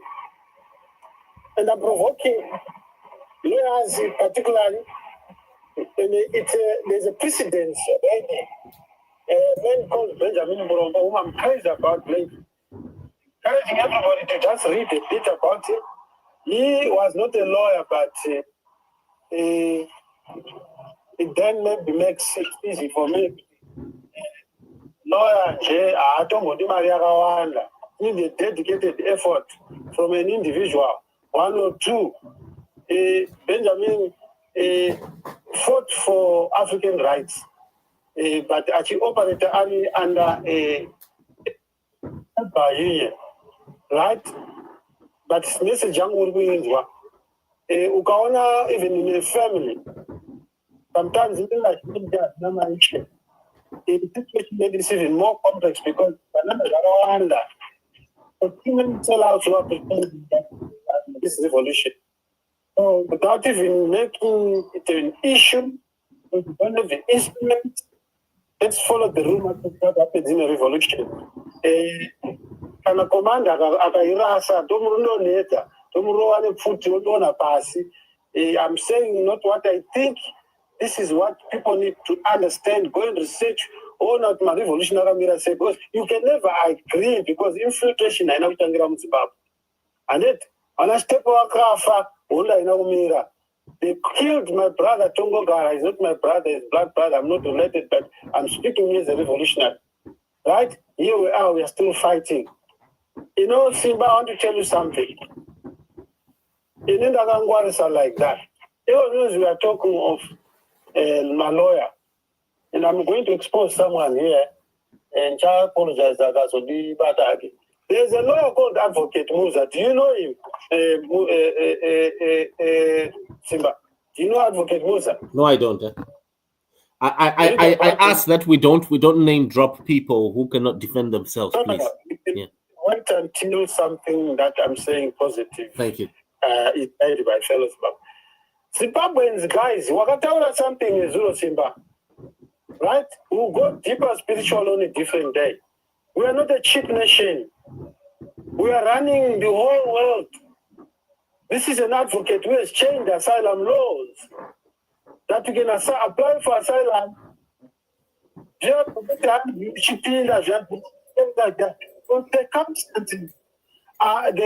And I'm provoking lawyers particularly. There's a precedent already. A man called Benjamin Mhlanga, whom I'm crazy about, encouraging everybody to just read a bit about him. He was not a lawyer, but it then maybe makes it easy for me. Lawyer, need a dedicated effort from an individual, one or two. Benjamin fought for African rights, but actually operated only under a union, right? But message young will be ukaona even in a family. Sometimes even like the situation maybe is even more complex because human tell out this revolution. So without even making it an issue, we don't have the instrument. Let's follow the rule of what happens in a revolution. Kana commander akairasa tomurundo neta tomurowane pfuti odona pasi. I'm saying not what I think. This is what people need to understand. Go and research. Or not my revolutionary mirror say because you can never agree because infiltration I know Tangira Zimbabwe. And it on a step of Kafa, they killed my brother Tongo Gara. He's not my brother, he's black brother. I'm not related, but I'm speaking as a revolutionary. Right? Here we are still fighting. Simba, I want to tell you something. In Indagangwaris are like that. Even we are talking of my lawyer, and I'm going to expose someone here, and I apologize that that's what the bad. There's a lawyer called Advocate Musa. Do you know him? Simba. Do you know Advocate Musa? No, I don't. I ask that we don't name drop people who cannot defend themselves, please. Yeah. Wait until something that I'm saying positive. Thank you. Is made by fellow Zimbabweans, guys, wakataura something in Zulu Simba. Right? We'll go deeper spiritual on a different day. We are not a cheap nation. We are running the whole world. This is an advocate who has changed asylum laws. That you can apply for asylum. They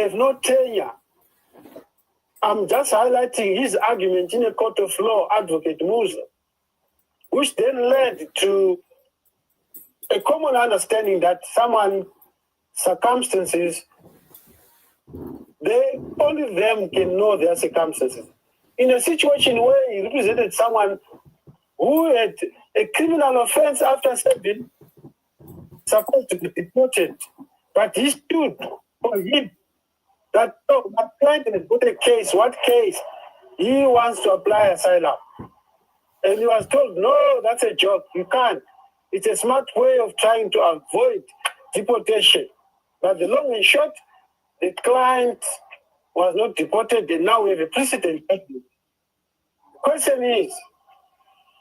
have no tenure. I'm just highlighting his argument in a court of law, Advocate Musa, which then led to a common understanding that someone's circumstances, only them can know their circumstances. In a situation where he represented someone who had a criminal offense after serving, supposed to be deported, but he stood for him. That my client has got a case. What case? He wants to apply asylum. And he was told, no, that's a joke. You can't. It's a smart way of trying to avoid deportation. But the long and short, the client was not deported, and now we have a precedent. The question is,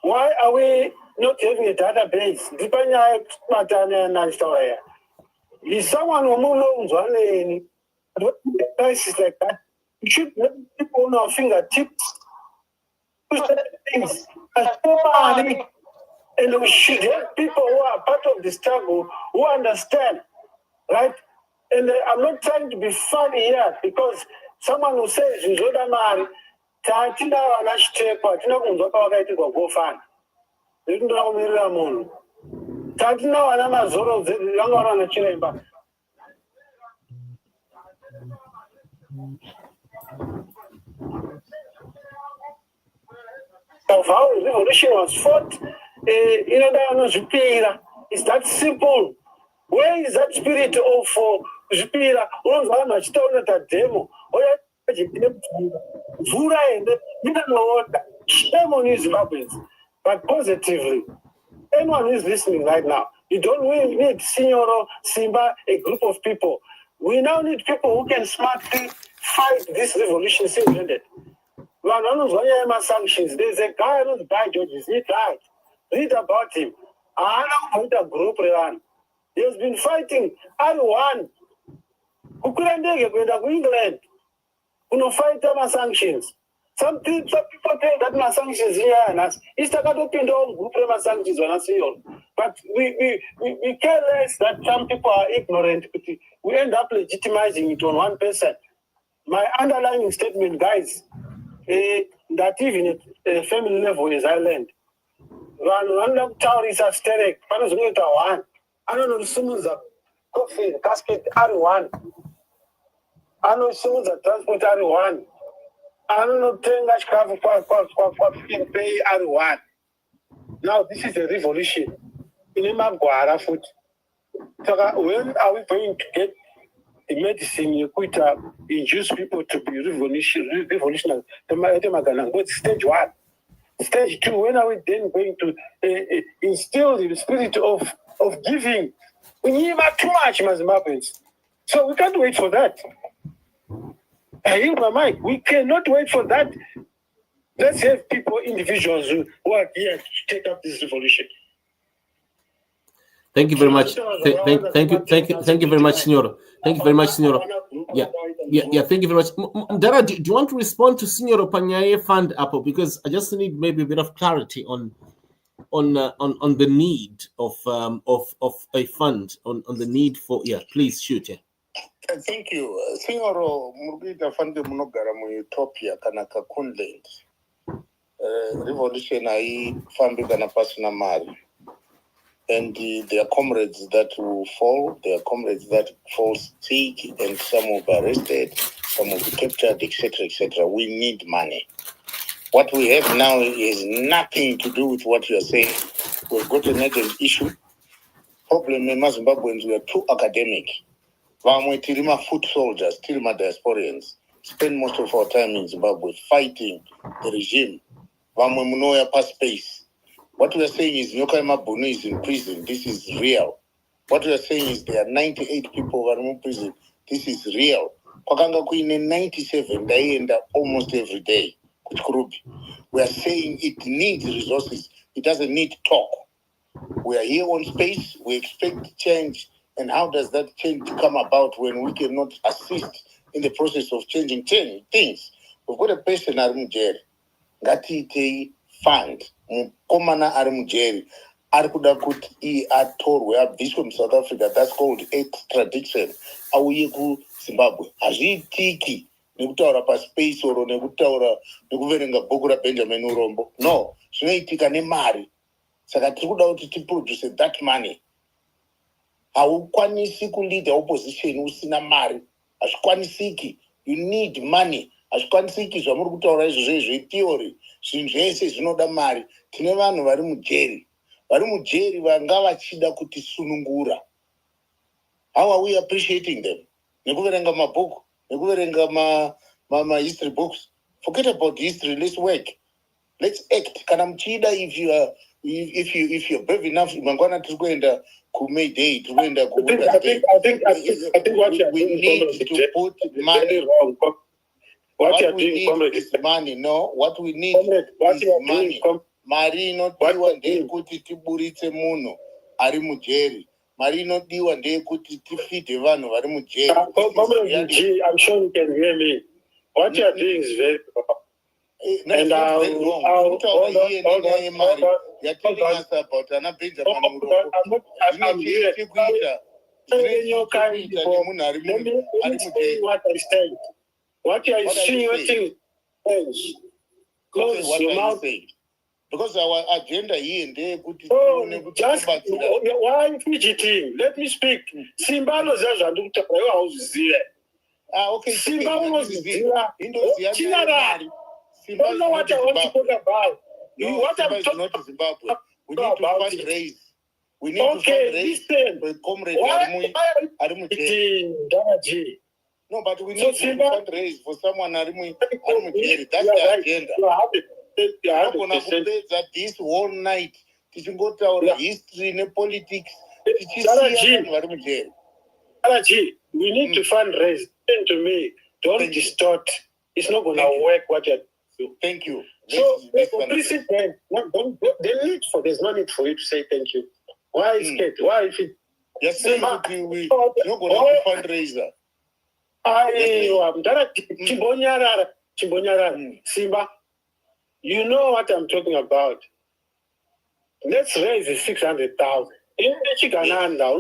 why are we not having a database? Is someone who knows one crisis like that? You should let people on our fingertips. Things. And we should have people who are part of the struggle, who understand, right? And I'm not trying to be funny here, because someone who says, of how the revolution was fought, it's that simple. Where is that spirit of Zupira? Shame on you, Zimbabweans. But positively, anyone who is listening right now, you don't really need Signoro, Simba, a group of people. We now need people who can smartly fight this revolution single-handed. Sanctions. There's a guy who's by judges. He died. Read about him. A group run. He has been fighting R1. Who couldn't take England? Who no fight sanctions. Some people think that my sanctions here and us. It's the kind of group sanctions when I see all. But we care less that some people are ignorant. We end up legitimizing it on one person. My underlying statement, guys, that even at a family level is island. One tourists are staring. I don't know someone's a coffee, casket, R1. I know someone's a transport R1. I don't know 10 pay R1. Now this is a revolution. When are we going to get the medicine you could induce people to be revolutionary? What's stage 1? Stage 2, when are we then going to instill the spirit of giving? We need too much, Zimbabweans. So we can't wait for that. I hear my mind. We cannot wait for that. Let's have people, individuals who are here to take up this revolution. Thank you very much. Thank you very much, Signora. Thank you very much, Signora. Yeah. Thank you very much. Dara, do you want to respond to Signora Panyaye Fund Apple? Because I just need maybe a bit of clarity on the need of a fund, on the need for. Yeah, please shoot. Yeah. Thank you. Signora Murgida Fund Munogara Utopia Kanaka Kunland. Revolution I family kana pasina mari. And there are comrades that will fall, there are comrades that fall sick, and some will be arrested, some will be captured, etc., etc. We need money. What we have now is nothing to do with what you are saying. We've got another issue. Problem in Zimbabweans, we are too academic. Vamwe tilima foot soldiers, tilima diasporians, spend most of our time in Zimbabwe fighting the regime. Vamwe munoya pa space. What we are saying is Nyokayemabhunu is in prison. This is real. What we are saying is there are 98 people who are in prison. This is real. Kwakanga kuine 97 ndaienda almost every day. We are saying it needs resources. It doesn't need talk. We are here on space. We expect change. And how does that change come about when we cannot assist in the process of changing things? We've got a person arimujeri. Ngati fund. Mukomana arimujeri. Arikuda kuti atorwe abviswe mu South Africa. That's called extradition. Auye ku Zimbabwe. Hazviitiki nekutaura paspace oro nekutaura nekuverenga bhuku raBenjamin Urombo. No, zvinoitika nemari. Saka tiri kuda kuti tiproduce that money. Haukwanisi kulead opposition usina mari. Hazvikwanisiki. You need money. Hazvikwanisiki zvamuri kutaura izvozvo zvetheory. Zvinhu zvese zvinoda mari. Tine vanhu vari mujeri. Vari mujeri vanga vachida kutisunungura. How are we appreciating them? Nekuverenga mabhuku, nekuverenga ma history books. Forget about history. Let's work. Let's act. Kana mchida if you're brave enough, mangwana tikuenda ku May Day, tikuenda ku I think what we need to put money. What we need is money. No, what we need is money. Mari inodiwa ndeyekuti tiburitse munhu ari mujeri. Mari inodiwa ndeyekuti tifide vanhu vari mujeri. I'm sure you can hear me. What you are doing is very wrong. And you're telling us about Anna Benjamin Urombo. I'm here. Let me say what I said. What you are insinuating is close your mouth. Because our agenda here and just why fidgeting? Let me speak. Simba knows okay. Simba knows don't know what I want to talk about. No, what I'm talking about Zimbabwe. We need to fundraise. We need to fundraise for comrade Arimu. No, but we need to fundraise for someone Arimu. That's the agenda. That this whole night, teaching about our history and politics. We need to fundraise. Listen to me. Don't distort. It's not going to work. What you're doing. Thank you. So, there's no need for you to say thank you. Why is it? Why if it? Yes, we're not going to fundraiser. Simba, you know what I'm talking about. Let's raise 600,000. In the Chigananda,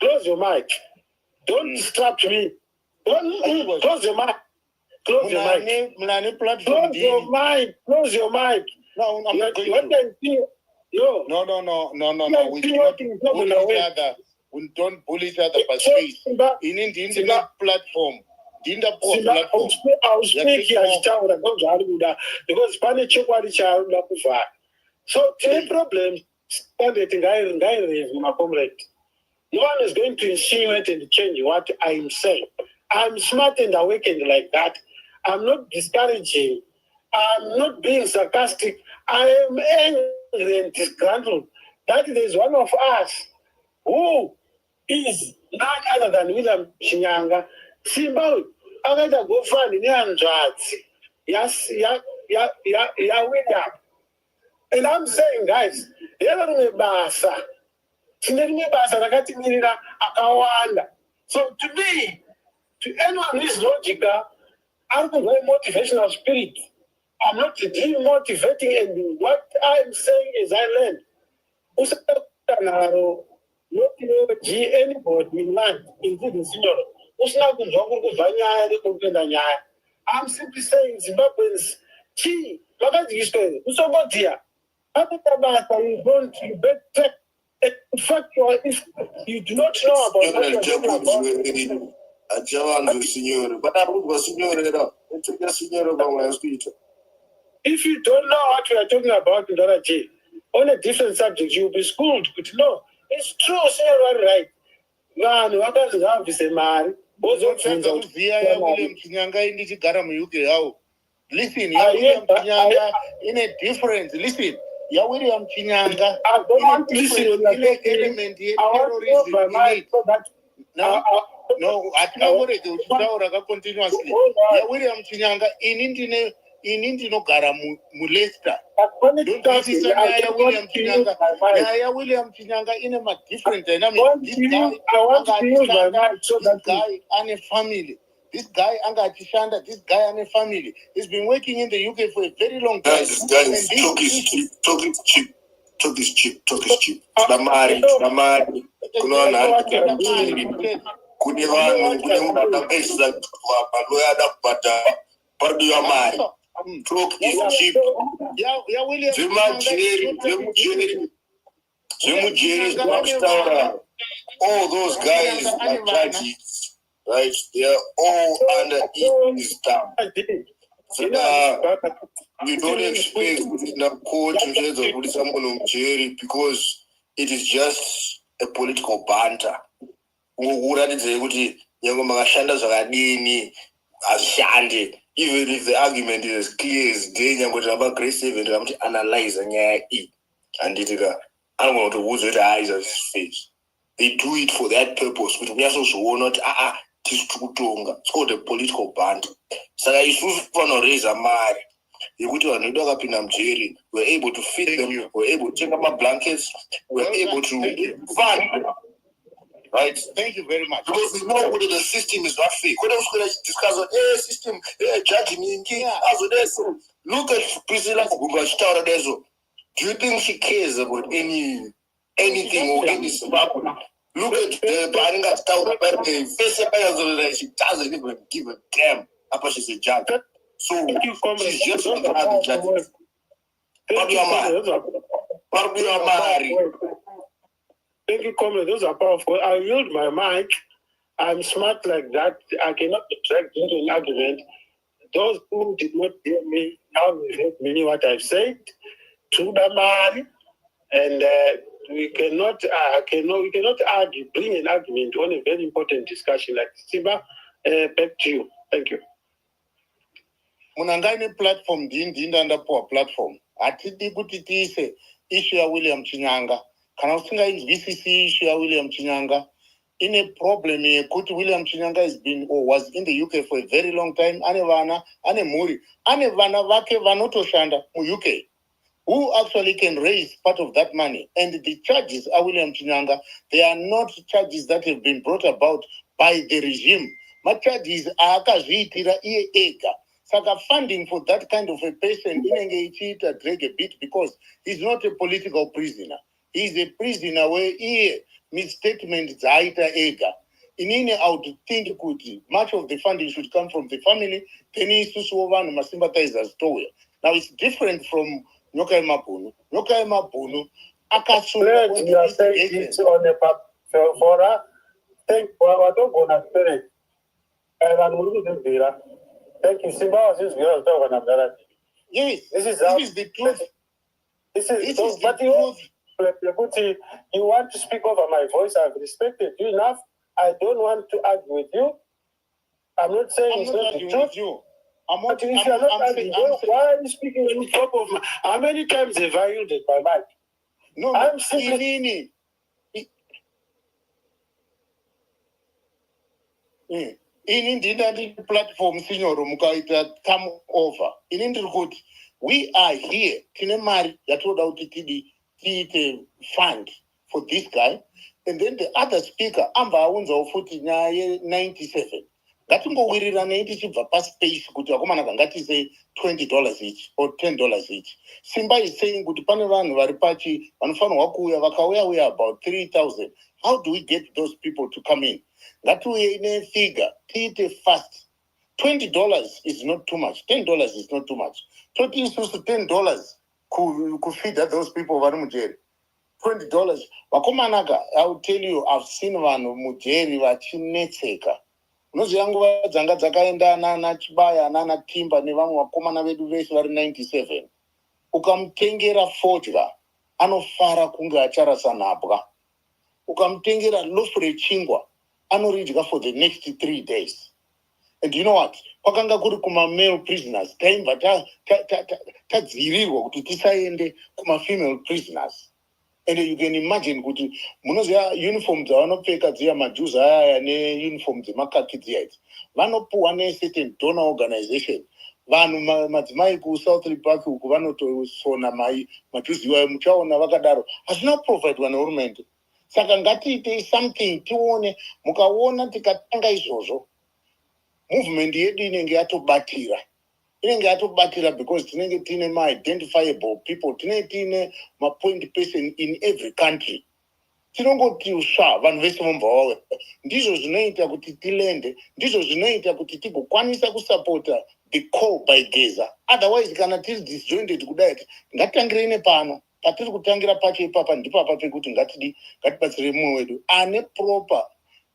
close your mic. Don't distract me. Don't close your mic. Close your mic. Close your mic. Close your mic. No, I'm not going to. No. We don't bully each other by space. In the internet platform. I'll speak here because so the problem my comrade. No one is going to insinuate and change what I'm saying. I'm smart and awakened like that. I'm not discouraging. I'm not being sarcastic. I am angry and disgruntled that there's one of us who is none other than William Shinyanga. Simba, I'm going to go find the Andrats. Yes, yeah, William. And I'm saying, guys, so to me, to anyone who is logical, I'm a very motivational spirit. I'm not demotivating, and what I'm saying is I learned. Anybody in land, including senior. I'm simply saying Zimbabweans, in fact, if you do not know about what you're talking about, if you don't know what we are talking about in Daraji, on a different subject, you'll be schooled. But no, it's true, senior, right? Man, what does it have to say, man? Listen, William Chinyanga in a difference. Listen, William Chinyanga I don't want to listen to element terrorism in it. No, I think continuously. William Chinyanga in Indinogara Mulesta. Don't listen to William Chinyanga. William Chinyanga in a different dynamic. This guy and a family. This guy, Anga Chishanda, this guy and a family. He's been working in the UK for a very long time. Guys, talk is cheap. Talk is cheap. Tunamari. Kune munhu pesa panoyada kubhadha pardon your mari. Talk is cheap. Zvemujeri zvakutaura. All those guys are judges, right? They are all under his thumb. So you don't expect the court to put someone on jury because it is just a political banter. Even if the argument is as clear as day, I'm going to have a grace even to analyze and I don't want to use the eyes of his face. They do it for that purpose, but we also not it's called a political band. So if you want to raise a man, you go to another jail, we're able to feed them, we're able to take up my blankets, we're able to fund. Right? Thank you very much. Because we know whether the system is not fake. What else could I discuss on system, judging, look at Priscilla Gugash. Do you think she cares about anything or any Zimbabwe? Look at the Baringa Tower, she doesn't even give a damn after she's a judge. So she's just like another judge. Thank you, comrade. Those are powerful. I yield my mic. I'm smart like that. I cannot be dragged into an argument. Those who did not hear me, now will hear me what I've said to the man, and we cannot argue, bring an argument on a very important discussion like Simba. Back to you. Thank you. Munangani platform under poor platform. Atidi kuti issue ya William Chinyanga. Kana usinga VCC issue ya William Chinyanga. In a problem kuti William Chinyanga has been or was in the UK for a very long time. Anevana, anemuri, anevana vake vanotoshanda mu UK. Who actually can raise part of that money? And the charges are William Chinyanga. They are not charges that have been brought about by the regime. My charges are akazviitira iye ega. Saka funding for that kind of a person inenge drag a bit because he's not a political prisoner. He's a prisoner where he misstatement zaita ega. Inine I would think much of the funding should come from the family. Then he's to sympathizers to. Now it's different from Nyokayemabhunu. Nyokayemabhunu akasula. You are saying it's on the for us. Thank you. I don't go to spirit. Thank you. Simba was just talking about that. Yes, this is the truth. This is the truth. You want to speak over my voice. I've respected you enough. I don't want to argue with you. I'm not saying it's not the truth. Why are you speaking on top of my... How many times have I yielded my mic? No, I'm simply... In the platform, Signor Mukaita, come over. In Intercourt, we are here. Kinemari, that told out the fund for this guy. And then the other speaker, Amba Unza of 97. Gatungowirirana naiti chibva paspace kuti vakomana kangati say $20 each or $10 each. Simba is saying kuti pane vanhu vari pachi vanofanirwa kuuya vakauya about 3,000. How do we get those people to come in? Ngatiuye ine figure tiite fast. $20 is not too much. $10 is not too much. Toti isusu $10 ku feed those people vari mujeri. $20 vakomanaka. I will tell you, I've seen vanhu mujeri vachinetseka. Unoziva nguva dzanga dzakaenda nana Chibaya nana Timba nevamwe vakomana vedu vese vari 97. Ukamutengera fodya anofara kunge acharasa nhapwa. Ukamutengera lofu rechingwa anoridya for the next 3 days. And you know what? Kwakanga kuri kuma male prisoners. Taimva tadzirirwa kuti tisaende kuma female prisoners. And you can imagine kuti munoziva uniform dzavanopfeka dziya majuzi aya neuniform dzemakaki dziya idzi. Vanopuwa necertain donor organization. Vanhu madzimai kuSouth Park uku vanotosona majuzi iwayo muchaona vakadaro. Hazvina kuprovidwa nehurumende. Saka ngatiite something tione mukaona tikatanga izvozvo. Movement yedu inenge yatobatira. Inenge yatobatira because tinenge tine ma-identifiable people. Tinenge tine ma-point person in every country. Tinongoti usva vanhu vese vomva wawe. Ndizvo zvinoita kuti tilende. Ndizvo zvinoita kuti tigokwanisa kusupporta the call by Geza. Otherwise kana tiri disjointed kudai ngatitangire pano. Patiri kutangira pacho ipapa ndipapa pekuti ngatibatsire mumwe wedu ane proper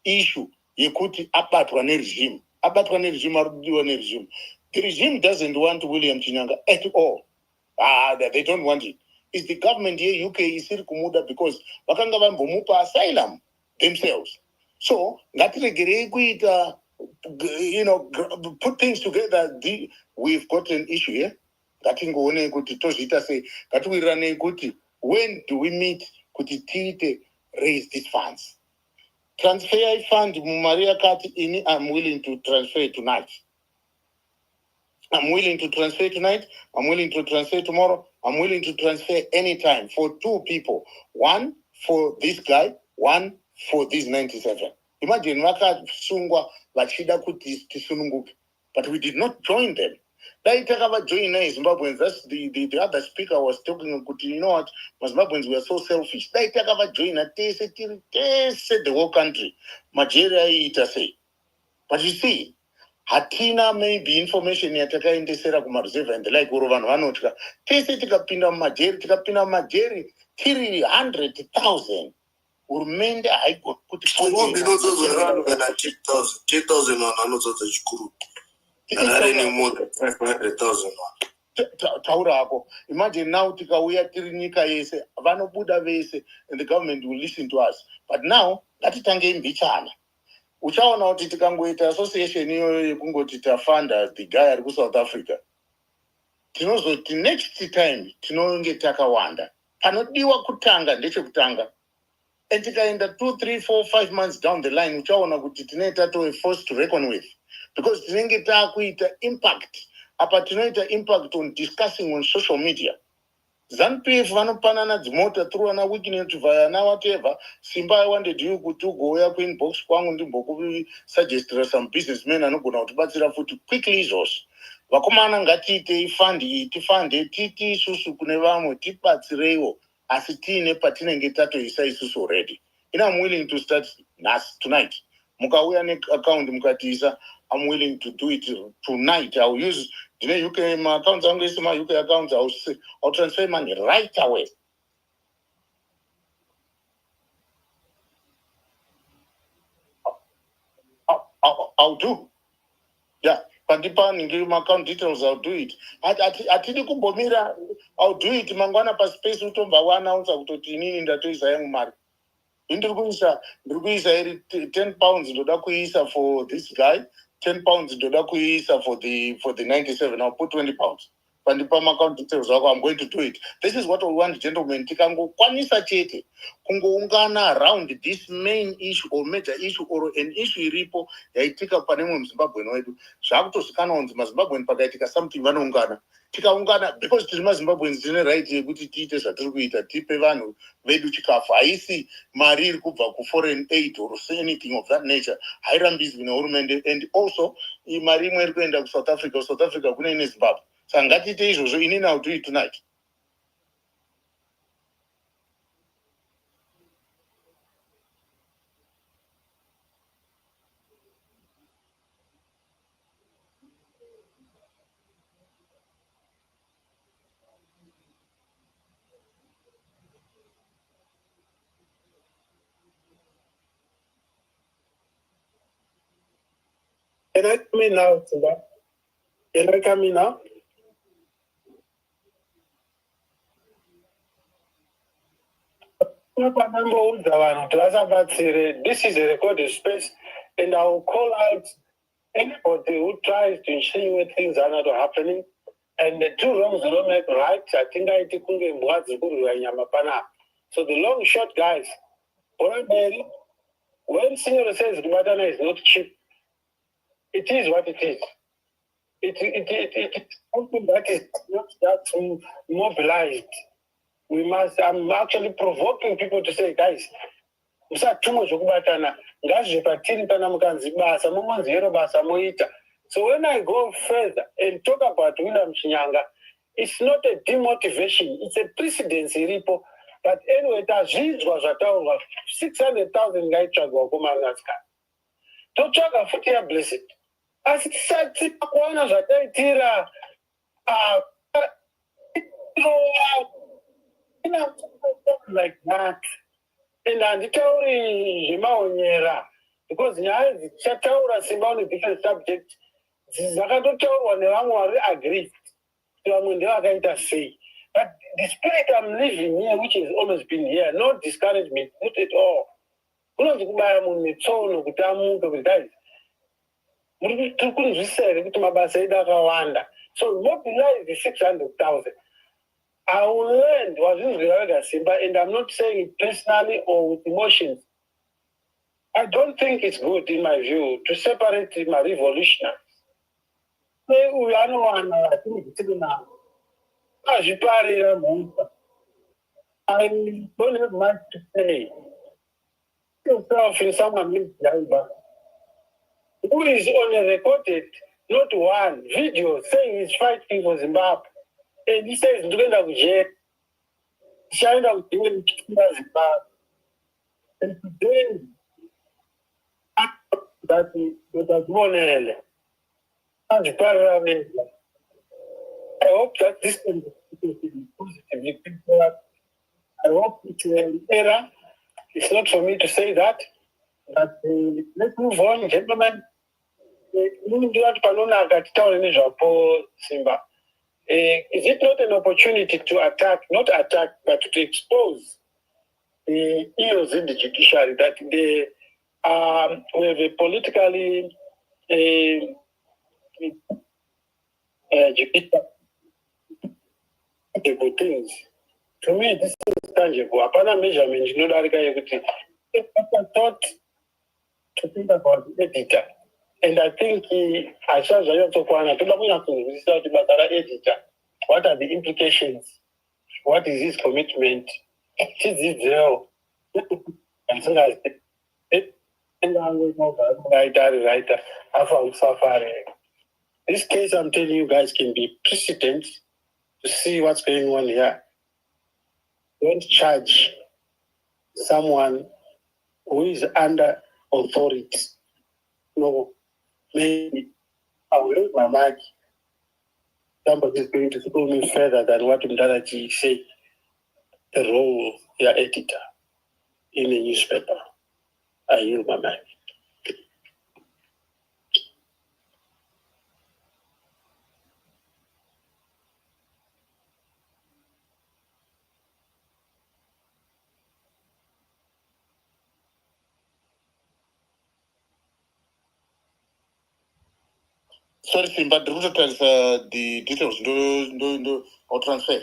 issue yekuti abatwa neregime. Abatwa neregime arudiwa neregime. The regime doesn't want William Chinyanga at all. They don't want it. It's the government here, UK, isiri kumuda because vakanga vambomupa asylum themselves. So, ngatiregerei kuita, put things together. We've got an issue here. Ngatingoone kuti tozita say, ngatiwirirane kuti when do we meet kuti tiite raise these funds? Transfer fund Maria Kati ini, I'm willing to transfer tonight. I'm willing to transfer tonight. I'm willing to transfer tomorrow. I'm willing to transfer anytime for two people. One for this guy, one for this 97. Imagine vakasungwa vachida kuti tisununguke. But we did not join them. Daitaka join Zimbabweans. That's the other speaker was talking about, you know what, Zimbabweans were so selfish. Daitaka join the whole country. Nigeria ita say. But you see, hatina maybe information yatakaendesera kumareserve and the like vanhu vanotka tese tikapinda mumajeri tiri 100,000 hurumende haikuti 10,000 vanozodza chikuru arene more than 500,000 taura ako. Imagine now tikauya tiri nyika yese vanobuda vese and the government will listen to us. But now ngatitange mbichana. Uchaona kuti tikangoita association iyoyo yekungoti tafunda the guy ari kuSouth Africa. Tinozoti next time tinonge takawanda. Panodiwa kutanga ndechekutanga. And tikaenda 2, 3, 4, 5 months down the line uchaona kuti tineta to a force to reckon with. Because tinenge takuita impact. Apa tinoita impact on discussing on social media. ZANU-PF vanopanana dzimota through ana weekend via na whatever. Simba, I wanted you to go here inbox kwangu ndimboku suggest some businessmen anogona kutibatsira futi quickly izvozvo. Vakomana ngatiite tifande titi isusu kune vamwe tibatsireiwo asi tiine patinenge tatoisa isusu already. I'm willing to start tonight. Mukauya ne-account mukatiisa, I'm willing to do it tonight. I'll use UK my accounts, my UK accounts, I'll transfer money right away. I'll do. Yeah. But depending on my account details, I'll do it. Atidi kumbomira, I'll do it. Mangwana pa space utomba wana unza kutotinini ndatoisa yangu mari. Ndikuisa 10 pounds ndoda kuisa for this guy, 10 pounds ndoda kuisa for the 97. I'll put 20 pounds. But the account details, I'm going to do it. This is what we want, gentlemen. Tikango kwanisa chete kungoungana around this main issue or major issue or an issue iripo yaitika panemu mZimbabwe wedu. Zvakutosvikana unzi maZimbabwe pakaitika something vanoungana. Tikaungana because tiri maZimbabweans tine right yekuti tiite zvatiri kuita, tipe vanhu vedu chikafu. Haisi mari iri kubva ku-foreign aid or anything of that nature. Hairambidzwi nehurumende. And also mari imwe iri kuenda kuSouth Africa. South Africa kune ine Zimbabwe. So ngatiite izvozvo. Inini I'll do it tonight. Can I come in now, Simba? Can I come in now? This is a recorded space, and I will call out anybody who tries to insinuate things are not happening, and the two wrongs don't make right, I think I think so the long short, guys, when Senior says Matana is not cheap, it is what it is. It's something that is not that mobilized. I'm actually provoking people to say, guys, so when I go further and talk about William Shinyanga, it's not a demotivation, it's a presidency repo. But anyway, that was a 600,000 guys to go Kumanaska. To check a foot here, blessed. As it said, Tipaquana, Tira, like that. And the theory, because now it's a Simba on a different subject. Zakato agree to Amunda say. But the spirit I'm living here, which has always been here, no discouragement, not at all. So mobilize the 600,000. I will learn what is Garaga Simba, and I'm not saying it personally or with emotions. I don't think it's good, in my view, to separate my revolutionaries. We are no one, I think it's now. I don't have much to say. Yourself in someone who is only recorded, not one video saying he's fighting for Zimbabwe. And he says, China will do it Zimbabwe. And today, that one, I hope that this can be positively. I hope it's an error. It's not for me to say that. But let's move on, gentlemen. Simba. Is it not an opportunity to attack, not attack, but to expose the ills in the judiciary that they we have a politically tangible things. To me, this is tangible. Upon measurement, you know that I thought to think about the editor. And I think what are the implications? What is his commitment? And so I this case, I'm telling you guys, can be precedent to see what's going on here. Don't charge someone who is under authority. No, maybe I will lose my mic. Somebody is going to throw me further than what Mdaraji said. The role of your editor in a newspaper. I yield my mic. Sorry, Simba, the route transfer, the details, no, or transfer.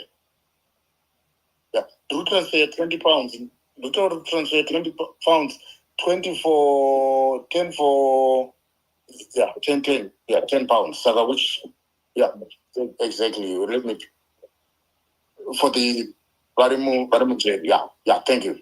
Yeah, the route transfer 20 pounds. The total transfer 20 pounds, 20 for 10 for, yeah, 10, yeah, 10 pounds. So which, yeah, exactly. Let me, for the Barimu trade, yeah, thank you.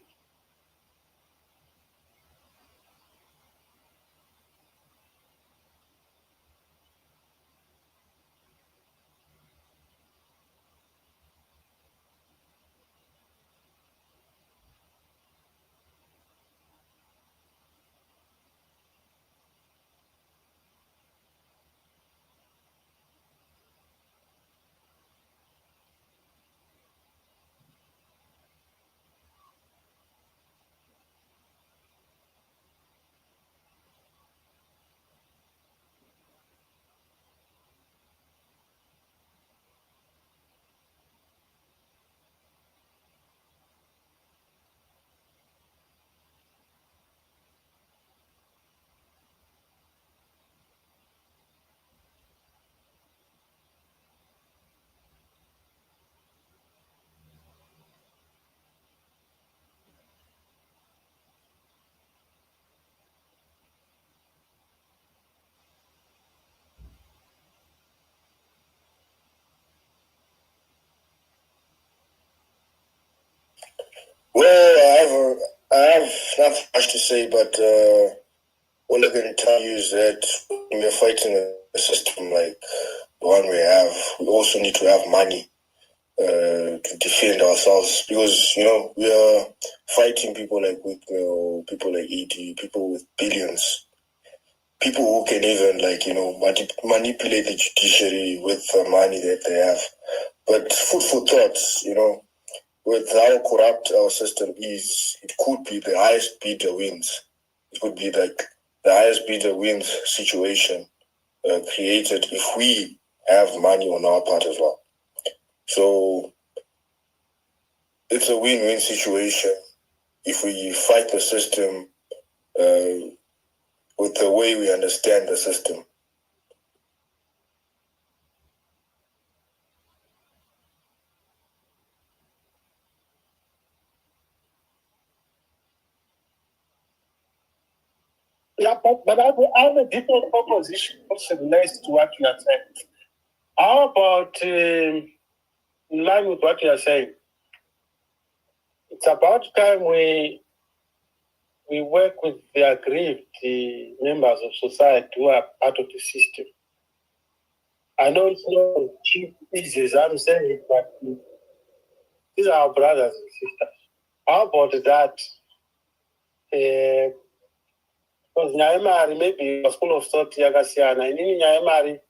Well, I have not much to say, but all I can tell you is that when we're fighting a system like the one we have, we also need to have money to defend ourselves, because we are fighting people like Whitney, people like E.T., people with billions, people who can even manipulate the judiciary with the money that they have. But food for thought, with how corrupt our system is, it could be the highest bidder wins. It could be like the highest bidder wins situation created if we have money on our part as well. So it's a win-win situation if we fight the system with the way we understand the system. Yeah, but I have a different proposition also relates to what you are saying. How about, in line with what you are saying, it's about time we work with the aggrieved members of society who are part of the system. I know it's not cheap, easy as I'm saying it, but these are our brothers and sisters. How about that? Because Nyayemari maybe a school of thought yakasiyana, inini Nyayemari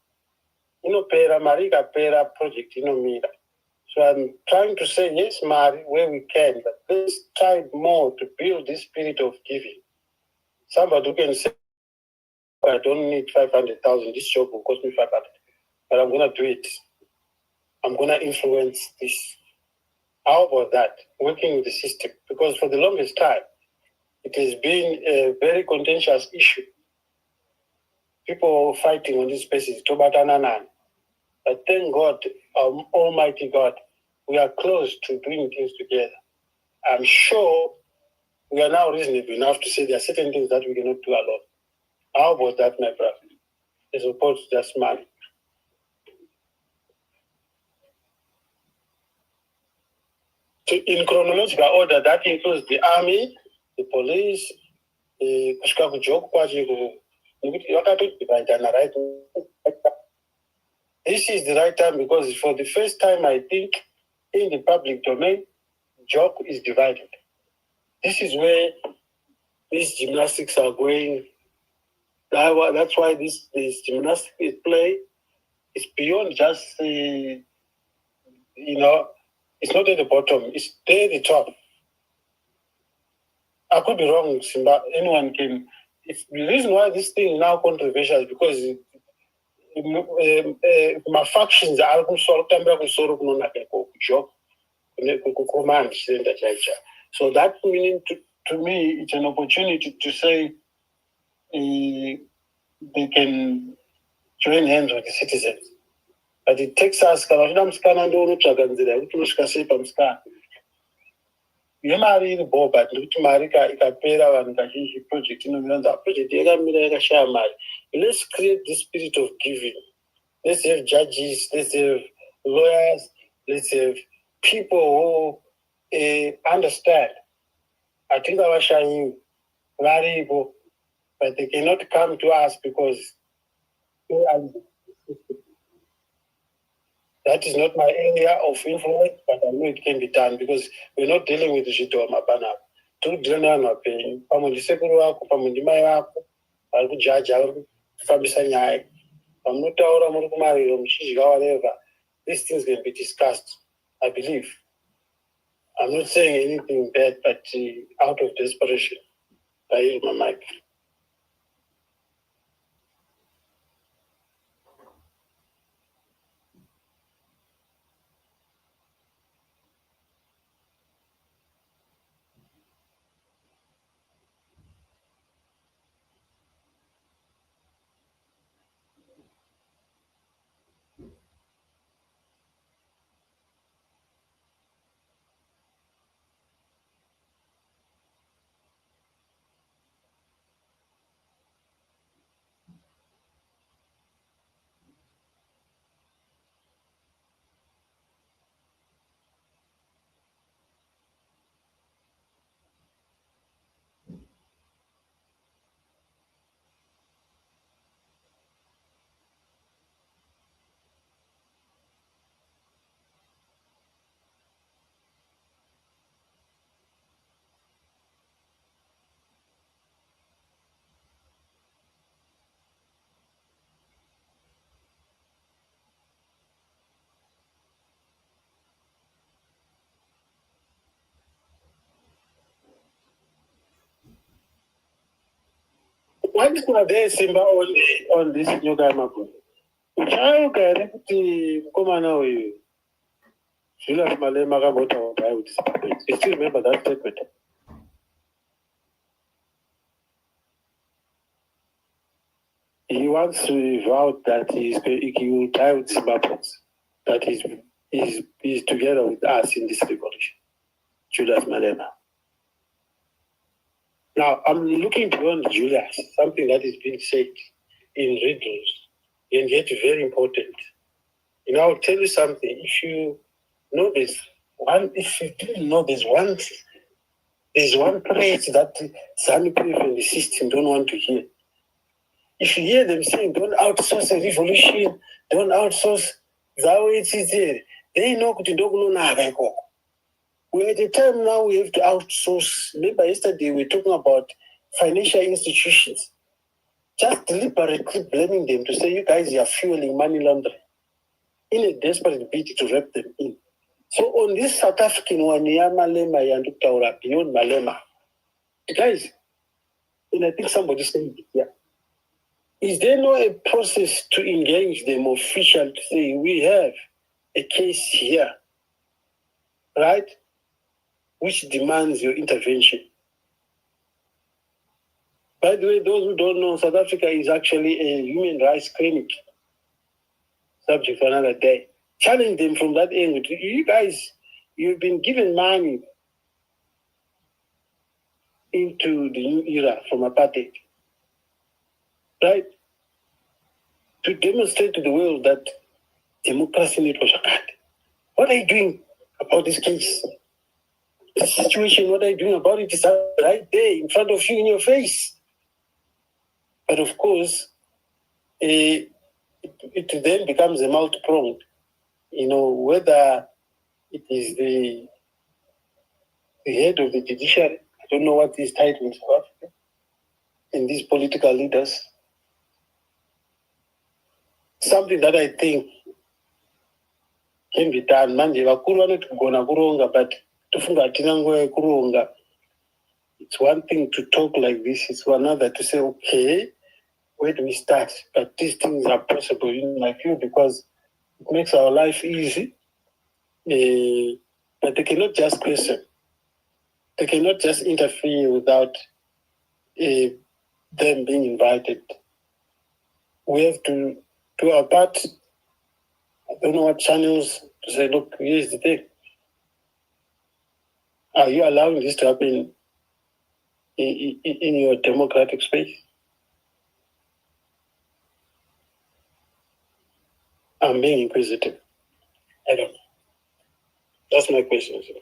inopera mari ikapera project inomira. So I'm trying to say yes, Mari, where we can, but let's try more to build this spirit of giving. Somebody who can say, I don't need 500,000, this job will cost me 500, but I'm going to do it. I'm going to influence this. How about that? Working with the system, because for the longest time, it has been a very contentious issue. People fighting on this basis, Tobatananan. But thank God, Almighty God, we are close to doing things together. I'm sure we are now reasonable enough to say there are certain things that we cannot do alone. How about that, my brother? As opposed to just money. In chronological order, that includes the army, the police, kusvika kujoku kwacho nekuti vakatodivaidana right. This is the right time, because for the first time, I think, in the public domain, job is divided. This is where these gymnastics are going. That's why this gymnastics play is beyond just it's not at the bottom, it's there at the top. I could be wrong, Simba. Anyone can. If the reason why this thing is now controversial is because my factions are command center. So that meaning to me, it's an opportunity to say they can join hands with the citizens. But it takes us yemari iri boba nekuti mari ikapera vanhu kazhinji project inomira project yakamira yakashaya mari. Let's create the spirit of giving. Let's have judges, let's have lawyers, let's have people who understand. I think our sharing variable, but they cannot come to us because that is not my area of influence, but I know it can be done because we're not dealing with the Shito Mapana. To Drenana paying, Pamudisekuru, Pamudimai, Albujaja, Fabisanyai, Pamuta, Mukumari, whatever. These things can be discussed, I believe. I'm not saying anything bad, but out of desperation, I use my mic. Once you are there, Simba, on this Nyokayemabhunu, uchayogara kuti mukomana uyu Julius Malema akavota kuti I would disappoint. You still remember that statement? He wants to vow that he will die with Zimbabweans, that he's together with us in this revolution. Julius Malema. Now, I'm looking beyond Julius, something that is being said in riddles, and yet very important. You know, I'll tell you something. If you know this, if you didn't know there's one phrase that some people in the system don't want to hear. If you hear them saying, don't outsource a revolution, don't outsource that way it is there, they know what you don't know. We're at a time now we have to outsource. Remember yesterday we were talking about financial institutions. Just deliberately blaming them to say, you guys are fueling money laundering in a desperate bid to wrap them in. So on this South African one, Malema and beyond Malema, guys, and I think somebody said it here. Is there no a process to engage them officially to say, we have a case here, right, which demands your intervention? By the way, those who don't know, South Africa is actually a human rights clinic. Subject for another day. Challenge them from that angle. You guys, you've been given money into the new era from apartheid, right? To demonstrate to the world that democracy in it was a cut. What are you doing about this case? The situation, what are you doing about it is right there in front of you, in your face. But of course, it then becomes a multi-pronged. You know, whether it is the head of the judiciary, I don't know what his title in South Africa, and these political leaders, something that I think can be done. Manje vakuru vanotogona kuronga, but tofunga hatina nguva yekuronga. It's one thing to talk like this, it's another to say, okay, where do we start? But these things are possible in my view because it makes our life easy. But they cannot just question. They cannot just interfere without them being invited. We have to do our part. I don't know what channels to say, look, here's the thing. Are you allowing this to happen in your democratic space? I'm being inquisitive. I don't know. That's my question, sir.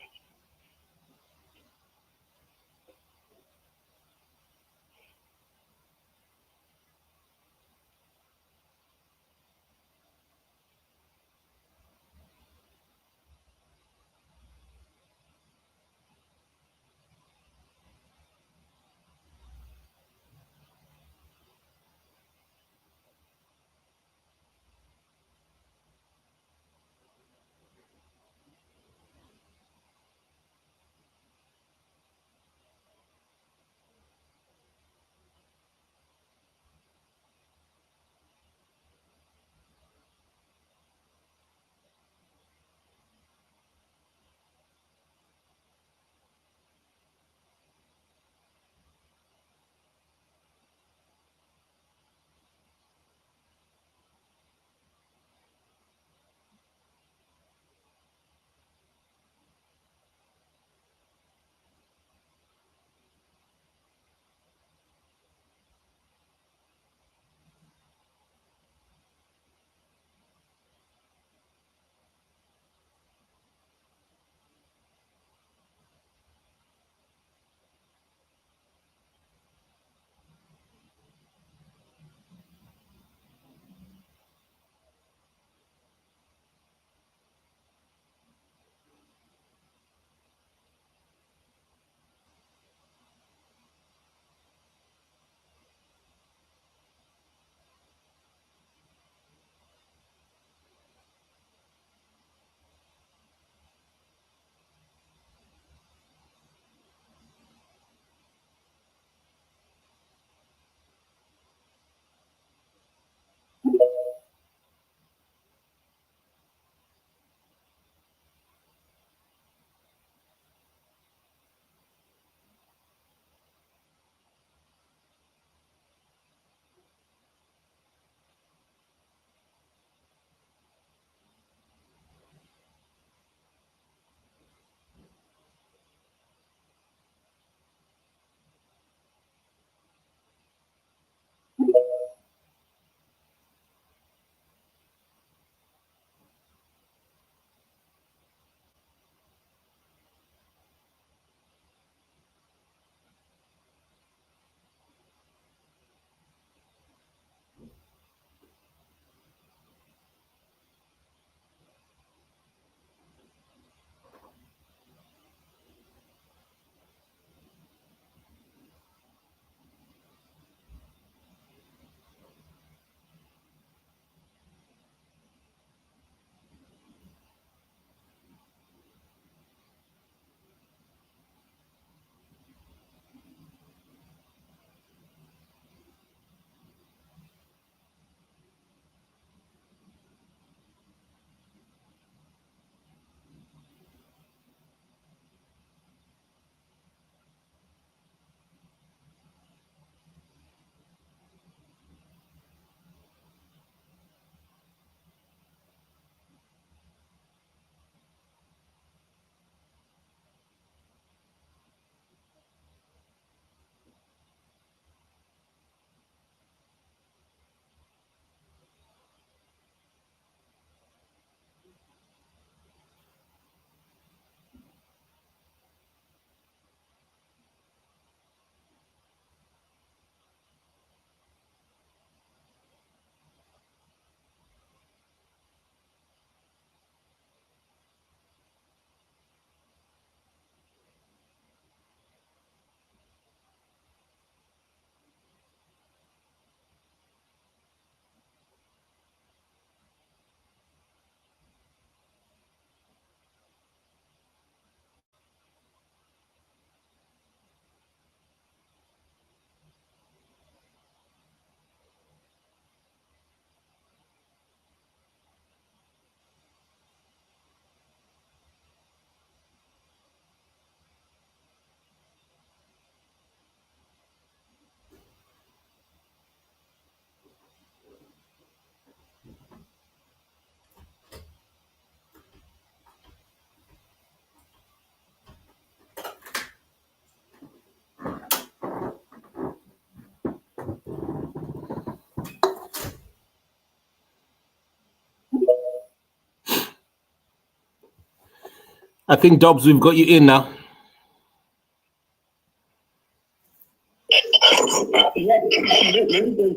I think, Dobbs, we've got you in now.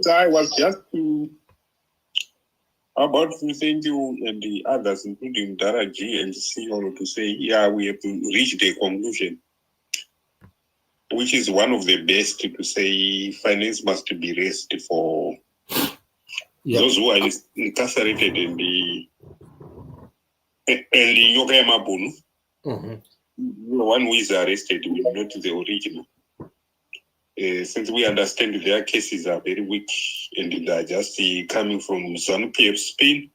I was just about to thank you and the others, including Daraji and CEO, to say, yeah, we have reached a conclusion, which is one of the best to say finance must be raised for those who are incarcerated in the Nyokayemabhunu. The one who is arrested, not the original. Since we understand their cases are very weak and they are just coming from some PF Spain,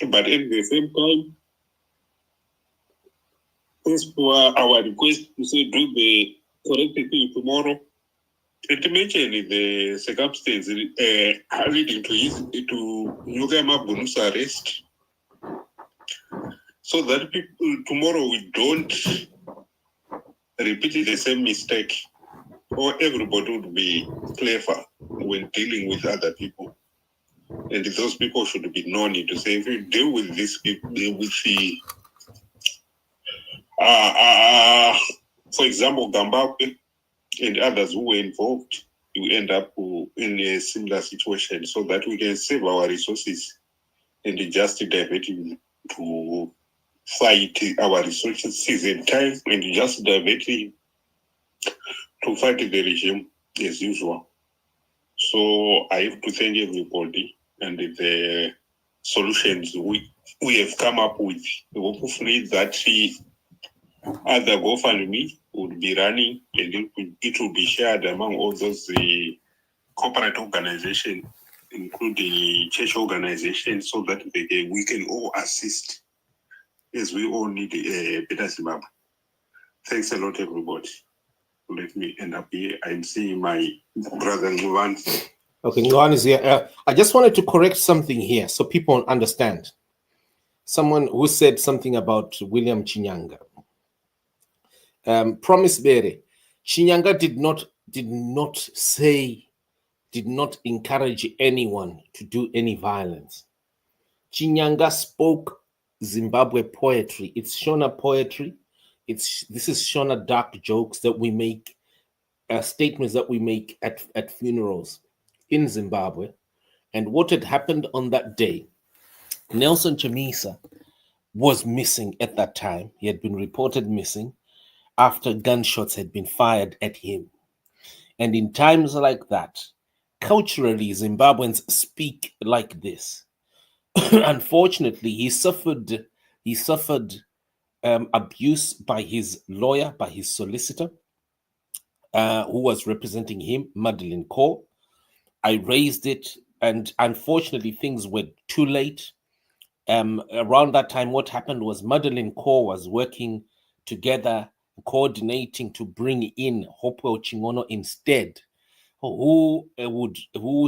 but at the same time, as for our request to say do the correct thing tomorrow, and to mention the circumstances leading to Nyokayemabhunu's arrest, so that people tomorrow we don't repeat the same mistake, or everybody would be clever when dealing with other people. And those people should be known to say, if you deal with these people, with the, for example, Gambakwe and others who were involved, you end up in a similar situation, so that we can save our resources and just divert it to fight our resources and time, and just divert it to fight the regime as usual. So I have to thank everybody and the solutions we have come up with. Hopefully that other GoFundMe would be running and it will be shared among all those corporate organizations, including church organizations, so that we can all assist, as we all need a better Zimbabwe. Thanks a lot, everybody. Let me end up here. I'm seeing my brother Nguwan. Okay, Nguwan is here. I just wanted to correct something here so people understand. Someone who said something about William Chinyanga. Promise Bere, Chinyanga did not encourage anyone to do any violence. Chinyanga spoke Zimbabwe poetry. It's Shona poetry. This is Shona dark jokes that we make, statements that we make at funerals in Zimbabwe. And what had happened on that day, Nelson Chamisa was missing at that time. He had been reported missing after gunshots had been fired at him. And in times like that, culturally, Zimbabweans speak like this. Unfortunately, he suffered abuse by his lawyer, by his solicitor, who was representing him, Madeleine Kaur. I raised it, and unfortunately, things were too late. Around that time, what happened was Madeleine Kaur was working together, coordinating to bring in Hopewell Chingono instead, who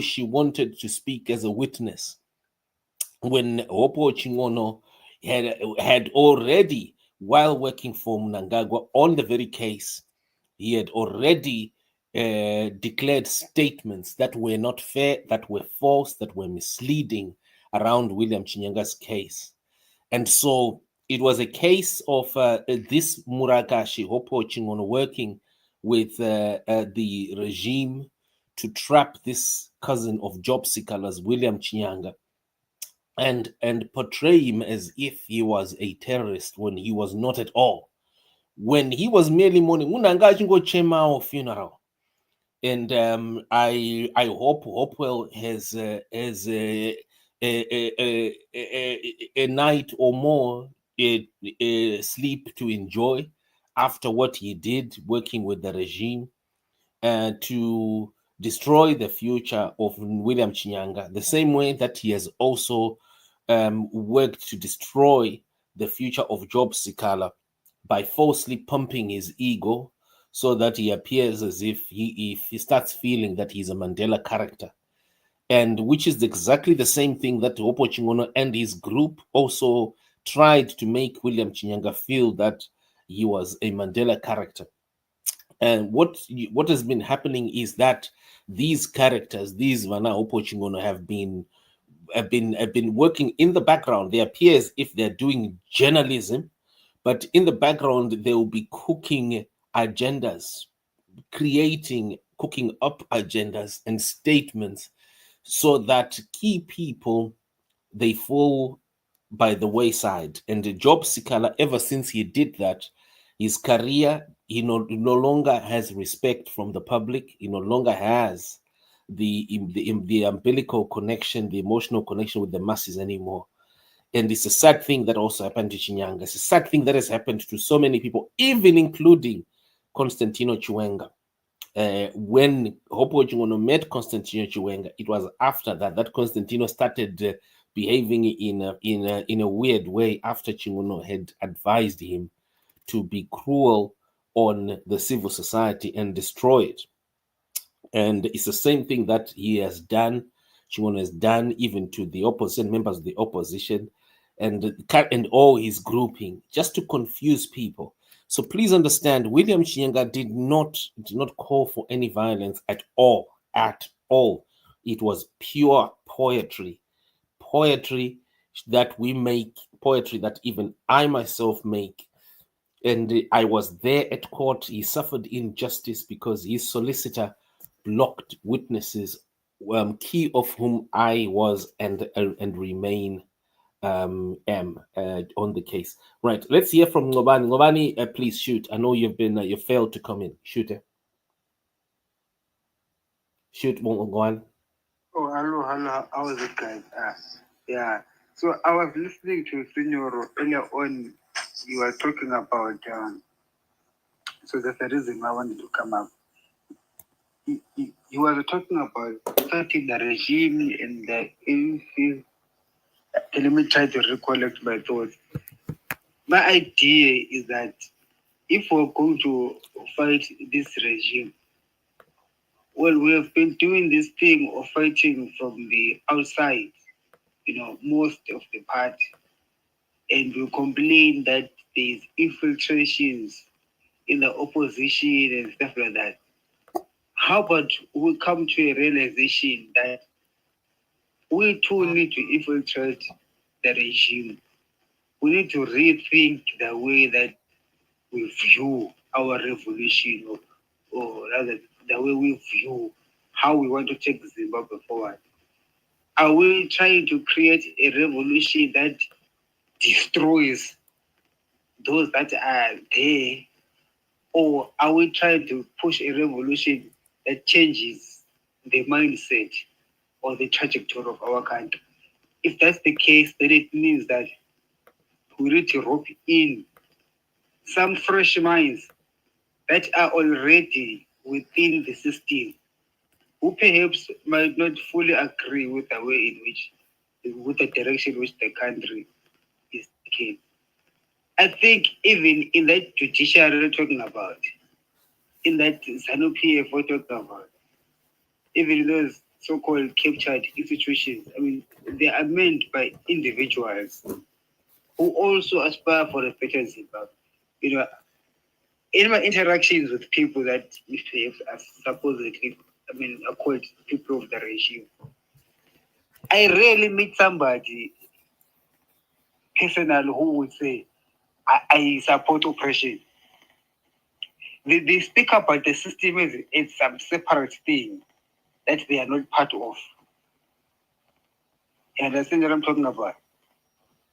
she wanted to speak as a witness. When Hopewell Chingono had already, while working for Mnangagwa on the very case, he had already declared statements that were not fair, that were false, that were misleading around William Chinyanga's case. And so it was a case of this Murakashi, Hopewell Chingono, working with the regime to trap this cousin of job seekers, William Chinyanga, and portray him as if he was a terrorist when he was not at all. When he was merely mourning, Chema funeral. And I hope Hopewell has a night or more sleep to enjoy after what he did working with the regime to destroy the future of William Chinyanga, the same way that he has also worked to destroy the future of Job Sikala by falsely pumping his ego so that he appears as if he starts feeling that he's a Mandela character. And which is exactly the same thing that Hopewell Chingono and his group also tried to make William Chinyanga feel, that he was a Mandela character. And what has been happening is that these characters, these Vana Hopewell Chingono, have been working in the background. They appear as if they're doing journalism, But in the background, they will be cooking agendas, cooking up agendas and statements so that key people, they fall by the wayside. And Job Sikala, ever since he did that, his career, he no longer has respect from the public. He no longer has the umbilical connection, the emotional connection with the masses anymore. And it's a sad thing that also happened to Chinyanga. It's a sad thing that has happened to so many people, even including Constantino Chiwenga. When Hopo Chingono met Constantino Chiwenga, it was after that Constantino started behaving in a weird way after Chingono had advised him to be cruel on the civil society and destroy it. And it's the same thing that he has done, Chingono has done even to the opposition, members of the opposition, and all his grouping, just to confuse people. So please understand, William Chinyanga did not call for any violence at all, It was pure poetry that we make, poetry that even I myself make. And I was there at court. He suffered injustice because his solicitor blocked witnesses, key of whom I was and remain am on the case. Right, let's hear from Ngobani. Ngobani, please shoot. I know you've been you failed to come in. Shoot. Shoot, Ngobani. Oh, hello. How is it, guys? Yeah. So I was listening to Senor earlier on. You were talking about. So that's the reason I wanted to come up. You were talking about starting the regime and the. Let me try to recollect my thoughts. My idea is that if we're going to fight this regime, well, we have been doing this thing of fighting from the outside, most of the part, and we complain that there's infiltrations in the opposition and stuff like that. How about we come to a realization that we too need to infiltrate the regime? We need to rethink the way that we view our revolution, or rather the way we view how we want to take Zimbabwe forward. Are we trying to create a revolution that destroys those that are there, or are we trying to push a revolution that changes the mindset or the trajectory of our country? If that's the case, then it means that we need to rope in some fresh minds that are already within the system, who perhaps might not fully agree with the way in which, with the direction which the country is taking. I think even in that judiciary we're talking about, in that ZANU-PF we're talking about, even those so-called captured institutions, I mean, they are meant by individuals who also aspire for a better Zimbabwe. In my interactions with people that are supposedly, are called people of the regime, I rarely meet somebody personal who would say, I support oppression. They speak about the system as some separate thing that they are not part of. You understand what I'm talking about?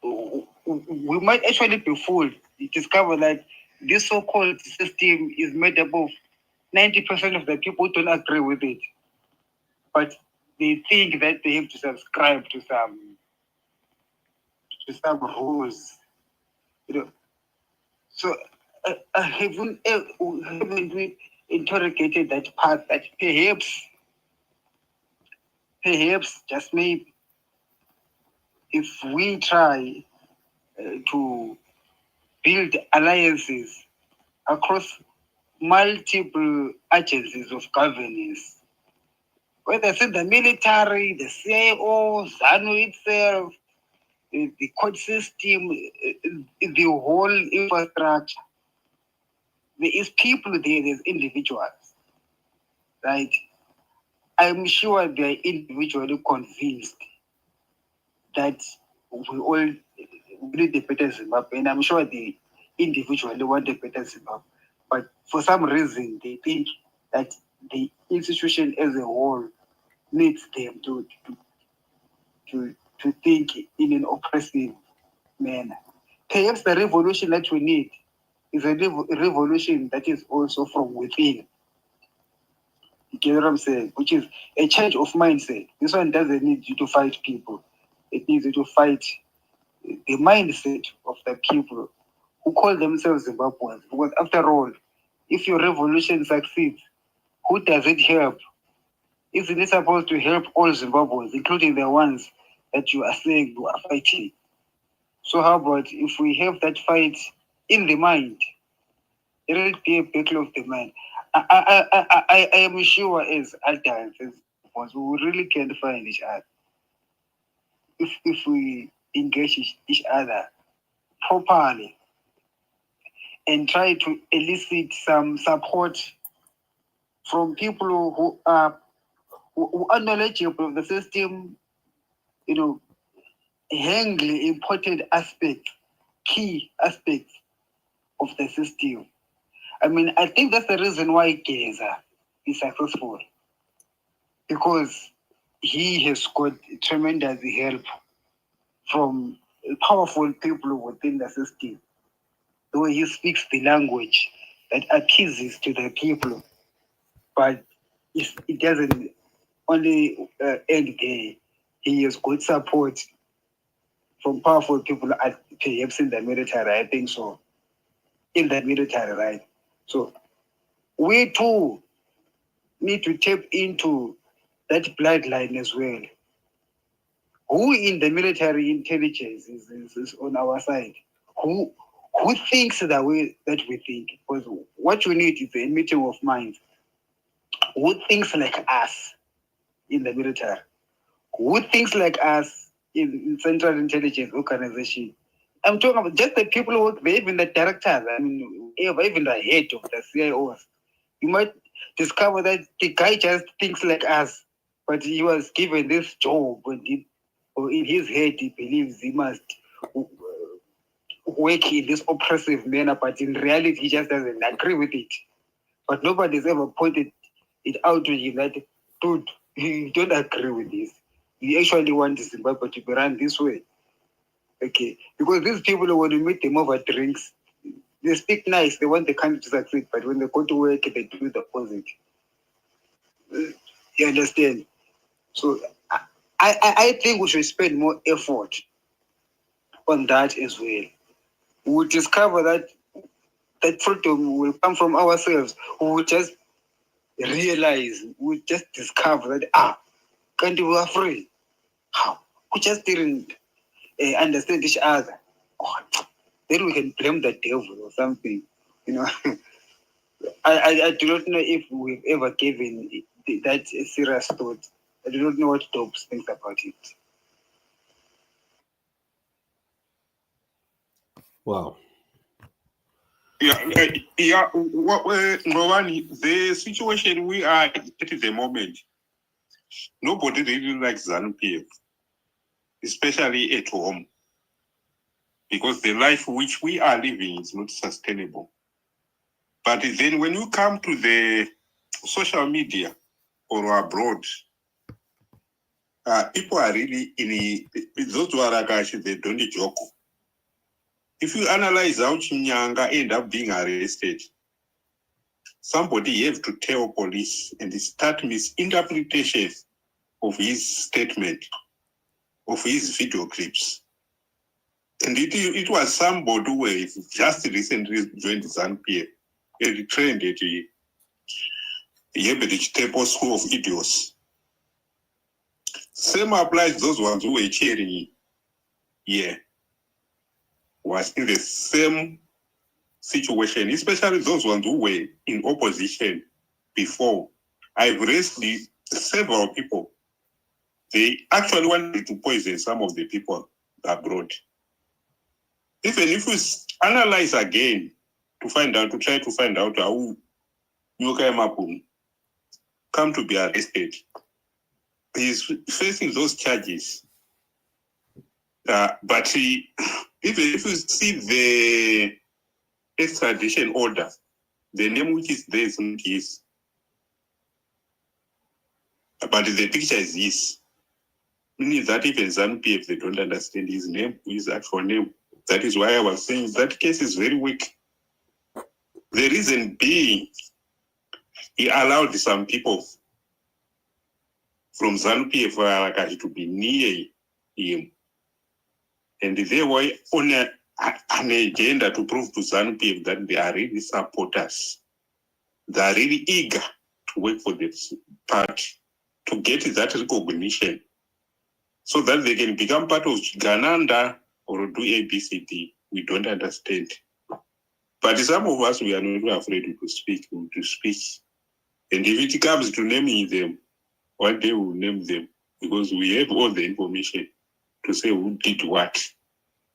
We might actually be fooled to discover that this so-called system is made up of 90% of the people who don't agree with it. But they think that they have to subscribe to some rules. So haven't we interrogated that part that perhaps just maybe if we try to build alliances across multiple agencies of governance, whether it's the military, the CIO, ZANU itself, the court system, the whole infrastructure. There is people there, there's individuals, right? I'm sure they're individually convinced that we all need the better Zimbabwe, and I'm sure they individually want a better Zimbabwe. But for some reason, they think that the institution as a whole needs them to think in an oppressive manner. Perhaps the revolution that we need is a revolution that is also from within. You get what I'm saying? Which is a change of mindset. This one doesn't need you to fight people. It needs you to fight the mindset of the people who call themselves Zimbabweans. Because after all, if your revolution succeeds, who does it help? Isn't it supposed to help all Zimbabweans, including the ones that you are saying you are fighting? So how about if we have that fight in the mind? It will be a battle of the mind. I am sure as adults, we really can find each other if we engage each other properly and try to elicit some support from people who are knowledgeable of the system, handling important aspects, key aspects of the system. I mean, I think that's the reason why Geza is successful, because he has got tremendous help from powerful people within the system. The way he speaks the language that appeases to the people, but it doesn't only end there. He has good support from powerful people, perhaps in the military, I think so. In the military, right? So we too need to tap into that bloodline as well. Who in the military intelligence is on our side? Who thinks the way that we think? Because what we need is a meeting of minds. Who thinks like us in the military? Who thinks like us in Central Intelligence Organization? I'm talking about just the people who work there, even the directors, I mean, even the head of the CIOs. You might discover that the guy just thinks like us, but he was given this job, or in his head he believes he must work in this oppressive manner, but in reality he just doesn't agree with it. But nobody's ever pointed it out to him that, dude, you don't agree with this. You actually want Zimbabwe to be run this way. Okay, because these people, when you meet them over drinks, they speak nice, they want the country to succeed, but when they go to work, they do the opposite. You understand? So I think we should spend more effort on that as well. We will discover that freedom will come from ourselves. We will just realize, we will just discover that, can't we are free? How? We just didn't understand each other. Then we can blame the devil or something. I do not know if we've ever given that serious thought. I do not know what Dobbs thinks about it. Wow. The situation we are at the moment, nobody really likes ZANU-PF, especially at home, because the life which we are living is not sustainable. But then when you come to the social media or abroad, people are really those who are like actually, they don't joke. If you analyze how Chinyanga ended up being arrested, somebody have to tell police and start misinterpretation of his statement, of his video clips. And it was somebody who just recently joined ZANU-PF and trained at the Temple School of Idiots. Same applies to those ones who were cheering here. Was in the same situation, especially those ones who were in opposition before. I've raised several people. They actually wanted to poison some of the people abroad. Even if we analyze again to try to find out how Nyokayemabhunu come to be arrested, he's facing those charges. But even if you see extradition order, the name which is there is not his. But the picture is his. Meaning that even ZANU-PF, they don't understand his name, his actual name. That is why I was saying that case is very weak. The reason being, he allowed some people from ZANU-PF to be near him. And they were on an agenda to prove to ZANU-PF that they are really supporters. They are really eager to work for this party, to get that recognition, so that they can become part of Gananda or do ABCD. We don't understand. But some of us, we are not afraid to speak. And if it comes to naming them, one day we'll name them, because we have all the information to say who did what.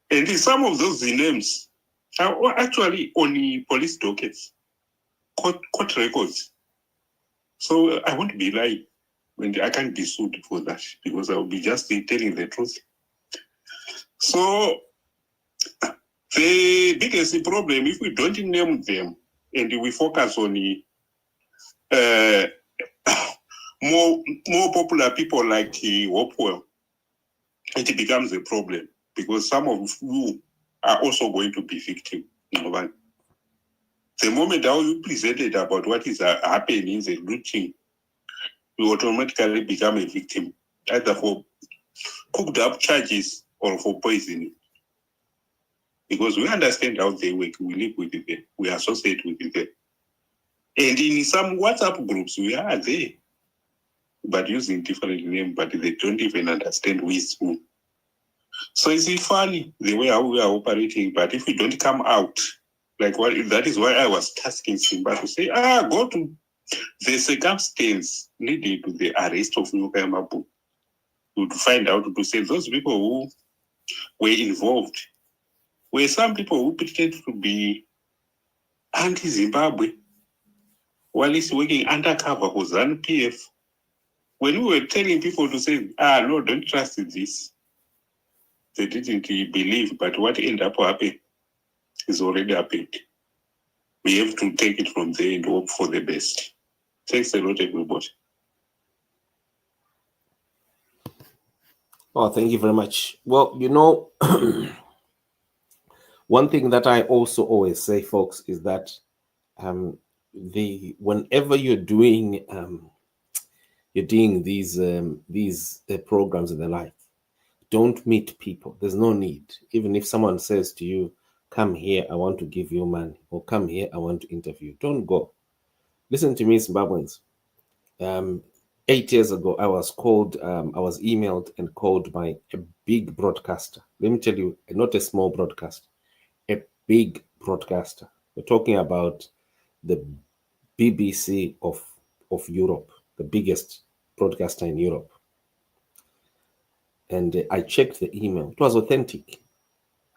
And some of those names are actually on the police dockets, court records. So I won't be lying. I can't be sued for that, because I will be just telling the truth. So the biggest problem, if we don't name them and we focus on the more popular people like Hopewell, it becomes a problem, because some of you are also going to be victims. The moment how you presented about what is happening in the looting, you automatically become a victim, either for cooked up charges or for poisoning. Because we understand how they work, we live with them, we associate with them. And in some WhatsApp groups, we are there, but using different names, but they don't even understand who is who. So it's funny the way how we are operating, but if we don't come out, that is why I was tasking Simba to say, go to the circumstance leading to the arrest of Nyokayemabhunu, to find out, to say those people who were involved were some people who pretended to be anti-Zimbabwe, while he's working undercover for ZANU-PF. When we were telling people to say, no, don't trust this, they didn't believe, but what ended up happening is already happened. We have to take it from there and hope for the best. Thanks a lot, everybody. Oh, thank you very much. Well, one thing that I also always say, folks, is that whenever you're doing these programs and the like, don't meet people. There's no need. Even if someone says to you, come here, I want to give you money, or come here, I want to interview, don't go. Listen to me, Zimbabweans. 8 years ago, I was emailed and called by a big broadcaster. Let me tell you, not a small broadcaster, a big broadcaster. We're talking about the BBC of Europe, the biggest broadcaster in Europe. And I checked the email. It was authentic.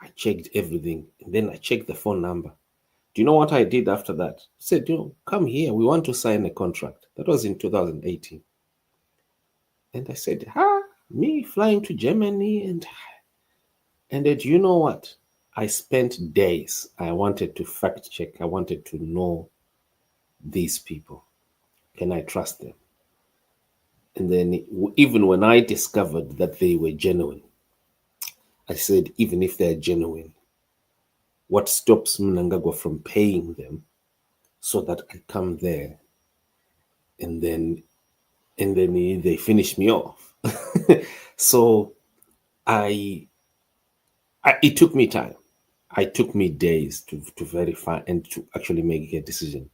I checked everything. And then I checked the phone number. Do you know what I did after that? I said, come here. We want to sign a contract. That was in 2018. And I said, me flying to Germany? And do you know what? I spent days. I wanted to fact check. I wanted to know these people. Can I trust them? And then even when I discovered that they were genuine, I said, even if they're genuine, what stops Mhlanga from paying them so that I come there and then they finish me off? So it took me time. It took me days to verify and to actually make a decision.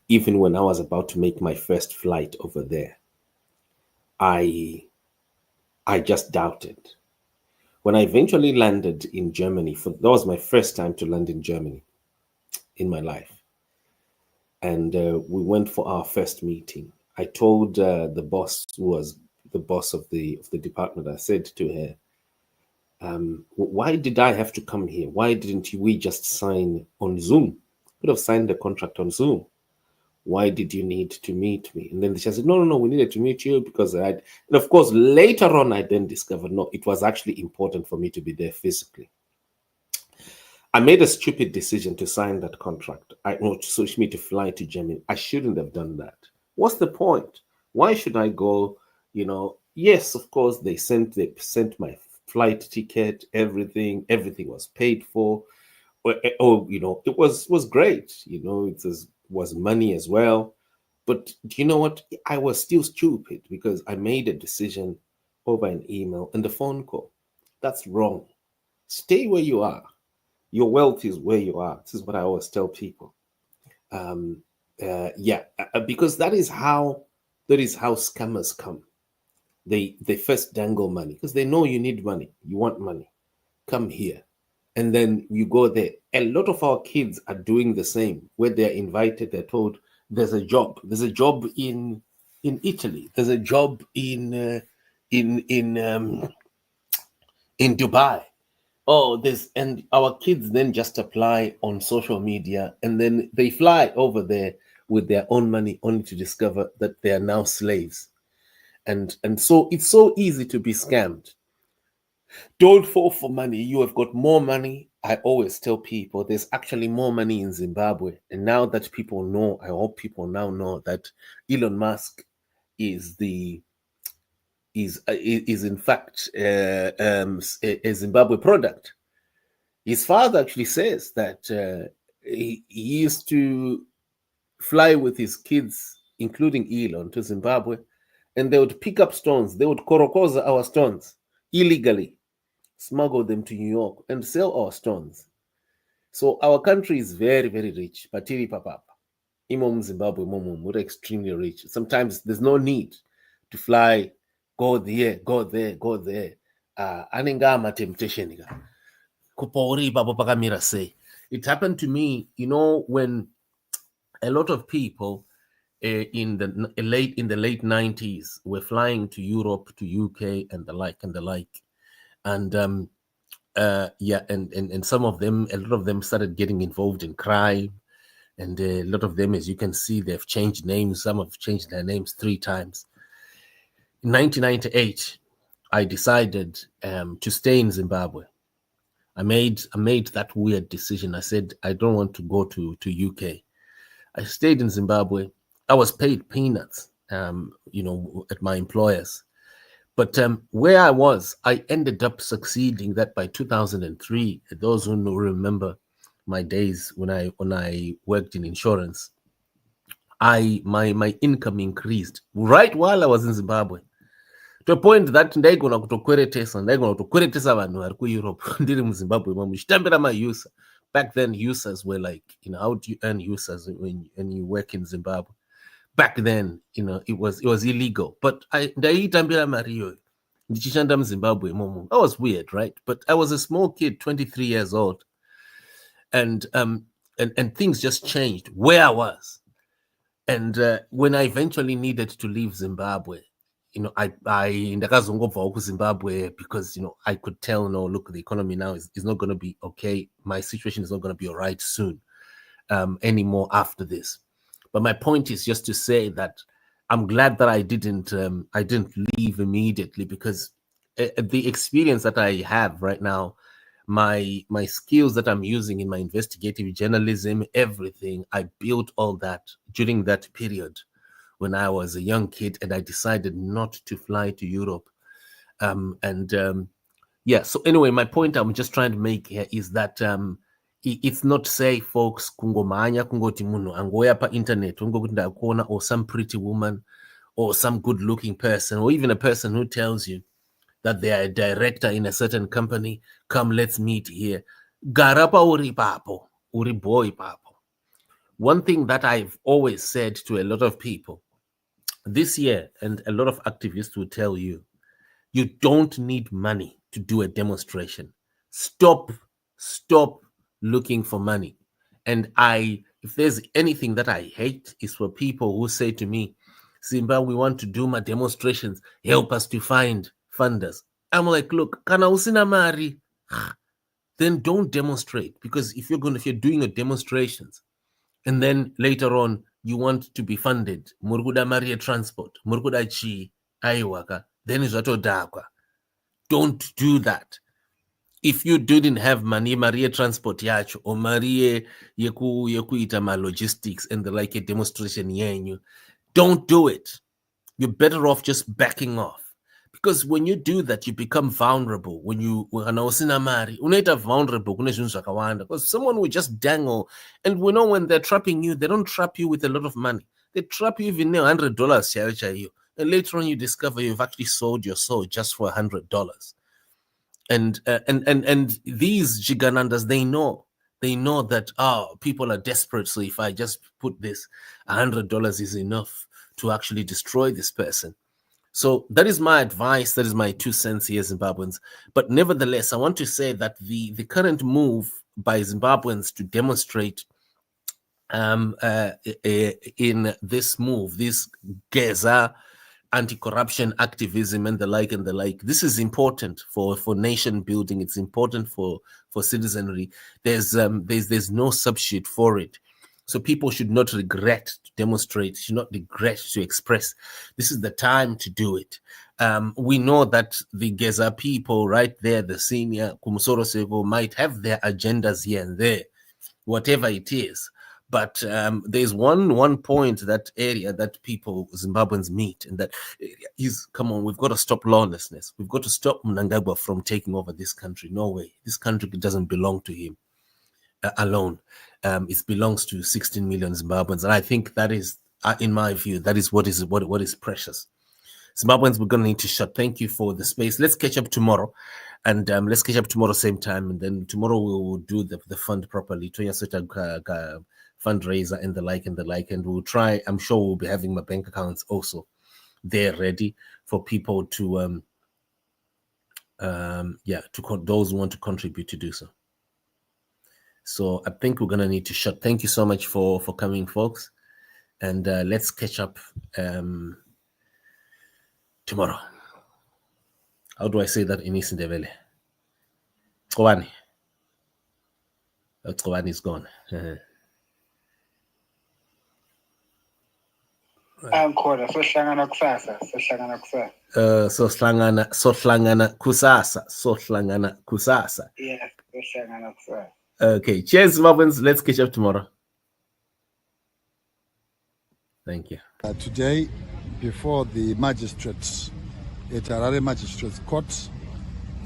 Even when I was about to make my first flight over there, I just doubted. When I eventually landed in Germany, that was my first time to land in Germany in my life. And we went for our first meeting. I told the boss, who was the boss of the department, I said to her, why did I have to come here? Why didn't we just sign on Zoom? Could have signed the contract on Zoom. Why did you need to meet me? And then she said, no, we needed to meet you because and of course, later on, I then discovered, no, it was actually important for me to be there physically. I made a stupid decision to sign that contract. I want to switch me to fly to Germany. I shouldn't have done that. What's the point? Why should I go? Yes, of course, they sent my flight ticket, everything was paid for. It was great. It was money as well. But you know what? I was still stupid because I made a decision over an email and a phone call. That's wrong. Stay where you are. Your wealth is where you are. This is what I always tell people. Because that is how scammers come. They first dangle money because they know you need money. You want money. Come here. And then you go there. A lot of our kids are doing the same. Where they're invited, they're told there's a job. There's a job in Italy. There's a job in Dubai. And our kids then just apply on social media, and then they fly over there with their own money, only to discover that they are now slaves. And so it's so easy to be scammed. Don't fall for money. You have got more money. I always tell people there's actually more money in Zimbabwe. And now that people know, I hope people now know that Elon Musk is in fact a Zimbabwe product. His father actually says that he used to fly with his kids, including Elon, to Zimbabwe, and they would pick up stones. They would korokoza our stones illegally, smuggle them to New York, and sell our stones. So our country is very, very rich. Patiri papapa. Imom Zimbabwe, we're extremely rich. Sometimes there's no need to fly, go there, go there, go there. Anengama temptation. It happened to me, when a lot of people in the late 90s were flying to Europe, to UK, and the like. And some of them, a lot of them started getting involved in crime. And a lot of them, as you can see, they've changed names. Some have changed their names 3 times. In 1998, I decided to stay in Zimbabwe. I made that weird decision. I said, I don't want to go to UK. I stayed in Zimbabwe. I was paid peanuts, at my employers. But where I was, I ended up succeeding that by 2003. Those who remember my days when I worked in insurance, my income increased right while I was in Zimbabwe, to a point that ndaigona kutokweretesa vanhu vari kuEurope ndiri muZimbabwe imomo ndichitambira mauser. Back then users were like, how do you earn users when you work in Zimbabwe? Back then, it was illegal, but ndaiitambira mari iyoyo ndichishanda muZimbabwe imomo. That was weird, right? But I was a small kid, 23 years old, and things just changed where I was. And when I eventually needed to leave Zimbabwe, I ndakazongobvawo kuZimbabwe because I could tell, no, look, the economy now is not going to be okay. My situation is not going to be all right soon anymore after this. But my point is just to say that I'm glad that I didn't leave immediately, because the experience that I have right now, my skills that I'm using in my investigative journalism, everything, I built all that during that period when I was a young kid and I decided not to fly to Europe. So anyway, my point I'm just trying to make here is that it's not safe, folks, kungomanya kungoti munhu angoya pa internet ungokuti ndakuona, or some pretty woman or some good-looking person, or even a person who tells you that they are a director in a certain company. Come, let's meet here. Garapa uri papo, uri boy papo. One thing that I've always said to a lot of people this year, and a lot of activists will tell you, you don't need money to do a demonstration. Stop looking for money. And if there's anything that I hate, is for people who say to me, Simba, we want to do my demonstrations, help us to find funders. I'm like, look, kana usina mari, then don't demonstrate. Because if you're doing your demonstrations, and then later on you want to be funded, murkuda maria transport, murkuda chi aiwaka, then is watodakwa. Don't do that. if you didn't have money, Maria transport yacho, or Maria yeku ma logistics and the like a demonstration yenyu, don't do it. You're better off just backing off. Because when you do that, you become vulnerable. When you unaita vulnerable, because someone will just dangle. And we know when they're trapping you, they don't trap you with a lot of money. They trap you even $100, and later on you discover you've actually sold your soul just for $100. And these Jiganandas, they know that people are desperate. So if I just put this, $100 is enough to actually destroy this person. So that is my advice. That is my 2 cents here, Zimbabweans. But nevertheless, I want to say that the current move by Zimbabweans to demonstrate in this move, this Geza anti-corruption activism and the like, this is important for nation building. It's important for citizenry. There's no substitute for it. So people should not regret to demonstrate, should not regret to express. This is the time to do it. We know that the Geza people right there, the senior Kumusoro Sego, might have their agendas here and there, whatever it is. But there's one point, that area that people, Zimbabweans, meet, and that is, come on, we've got to stop lawlessness. We've got to stop Mhlanga from taking over this country. No way. This country doesn't belong to him alone. It belongs to 16 million Zimbabweans. And I think that is, in my view, that is what is precious. Zimbabweans, we're going to need to shut. Thank you for the space. Let's catch up tomorrow. And let's catch up tomorrow same time. And then tomorrow we will do the fund properly. Fundraiser and the like. And we'll try, I'm sure we'll be having my bank accounts also there ready for people to, those who want to contribute to do so. So I think we're going to need to shut. Thank you so much for coming, folks. And let's catch up tomorrow. How do I say that in Isindebele? Kowani. Kowani is gone. Ankhona sohlangana kusasa. Yeah, sohlangana kusasa. Okay, cheers, Zimbabweans. Let's catch up tomorrow. Thank you. Today, before the magistrates at Harare Magistrates Court,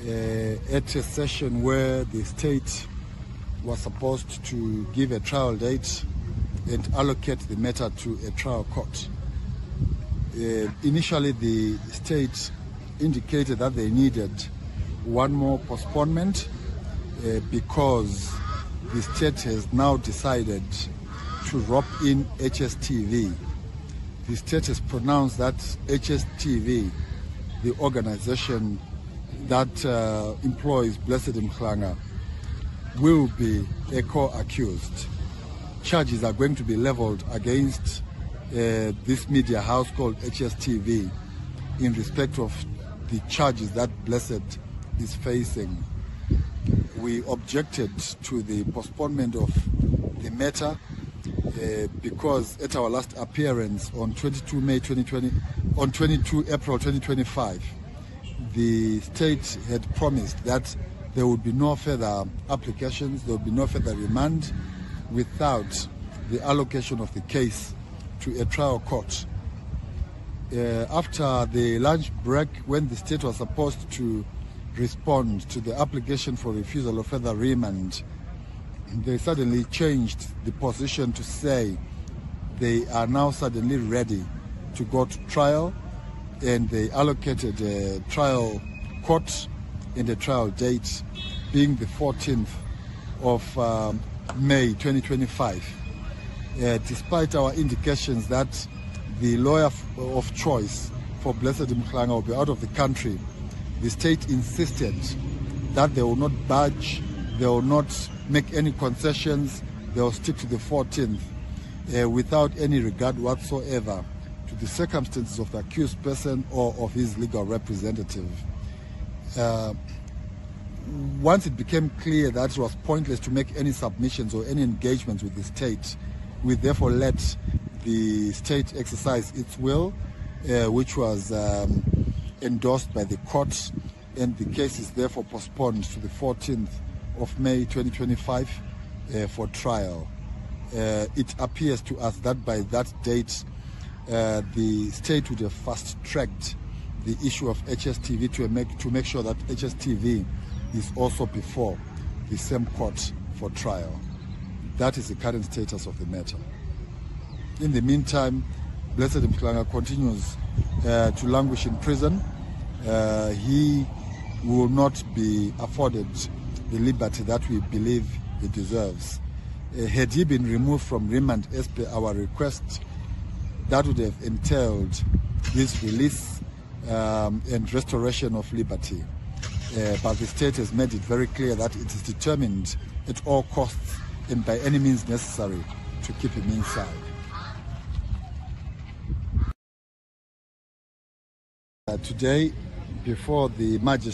at a session where the state was supposed to give a trial date and allocate the matter to a trial court. Initially, the state indicated that they needed one more postponement because the state has now decided to rope in HSTV. The state has pronounced that HSTV, the organization that employs Blessed Mhlanga, will be a co-accused. Charges are going to be leveled against this media house called HSTV in respect of the charges that Blessed is facing. We objected to the postponement of the matter because at our last appearance on 22 April 2025, the state had promised that there would be no further applications, there would be no further remand without the allocation of the case to a trial court. After the lunch break, when the state was supposed to respond to the application for refusal of further remand, they suddenly changed the position to say they are now suddenly ready to go to trial, and they allocated a trial court and a trial date being the 14th of May 2025. Despite our indications that the lawyer of choice for Blessed Mhlanga will be out of the country, the state insisted that they will not budge, they will not make any concessions, they will stick to the 14th without any regard whatsoever to the circumstances of the accused person or of his legal representative. Once it became clear that it was pointless to make any submissions or any engagements with the state, we therefore let the state exercise its will, which was endorsed by the court and the case is therefore postponed to the 14th of May 2025 for trial. It appears to us that by that date, the state would have fast-tracked the issue of HSTV to make sure that HSTV is also before the same court for trial. That is the current status of the matter. In the meantime, Blessed Mhlanga continues to languish in prison. He will not be afforded the liberty that we believe he deserves. Had he been removed from remand as per our request, that would have entailed his release and restoration of liberty. But the state has made it very clear that it is determined at all costs and by any means necessary to keep him inside. Today, before the magistrate,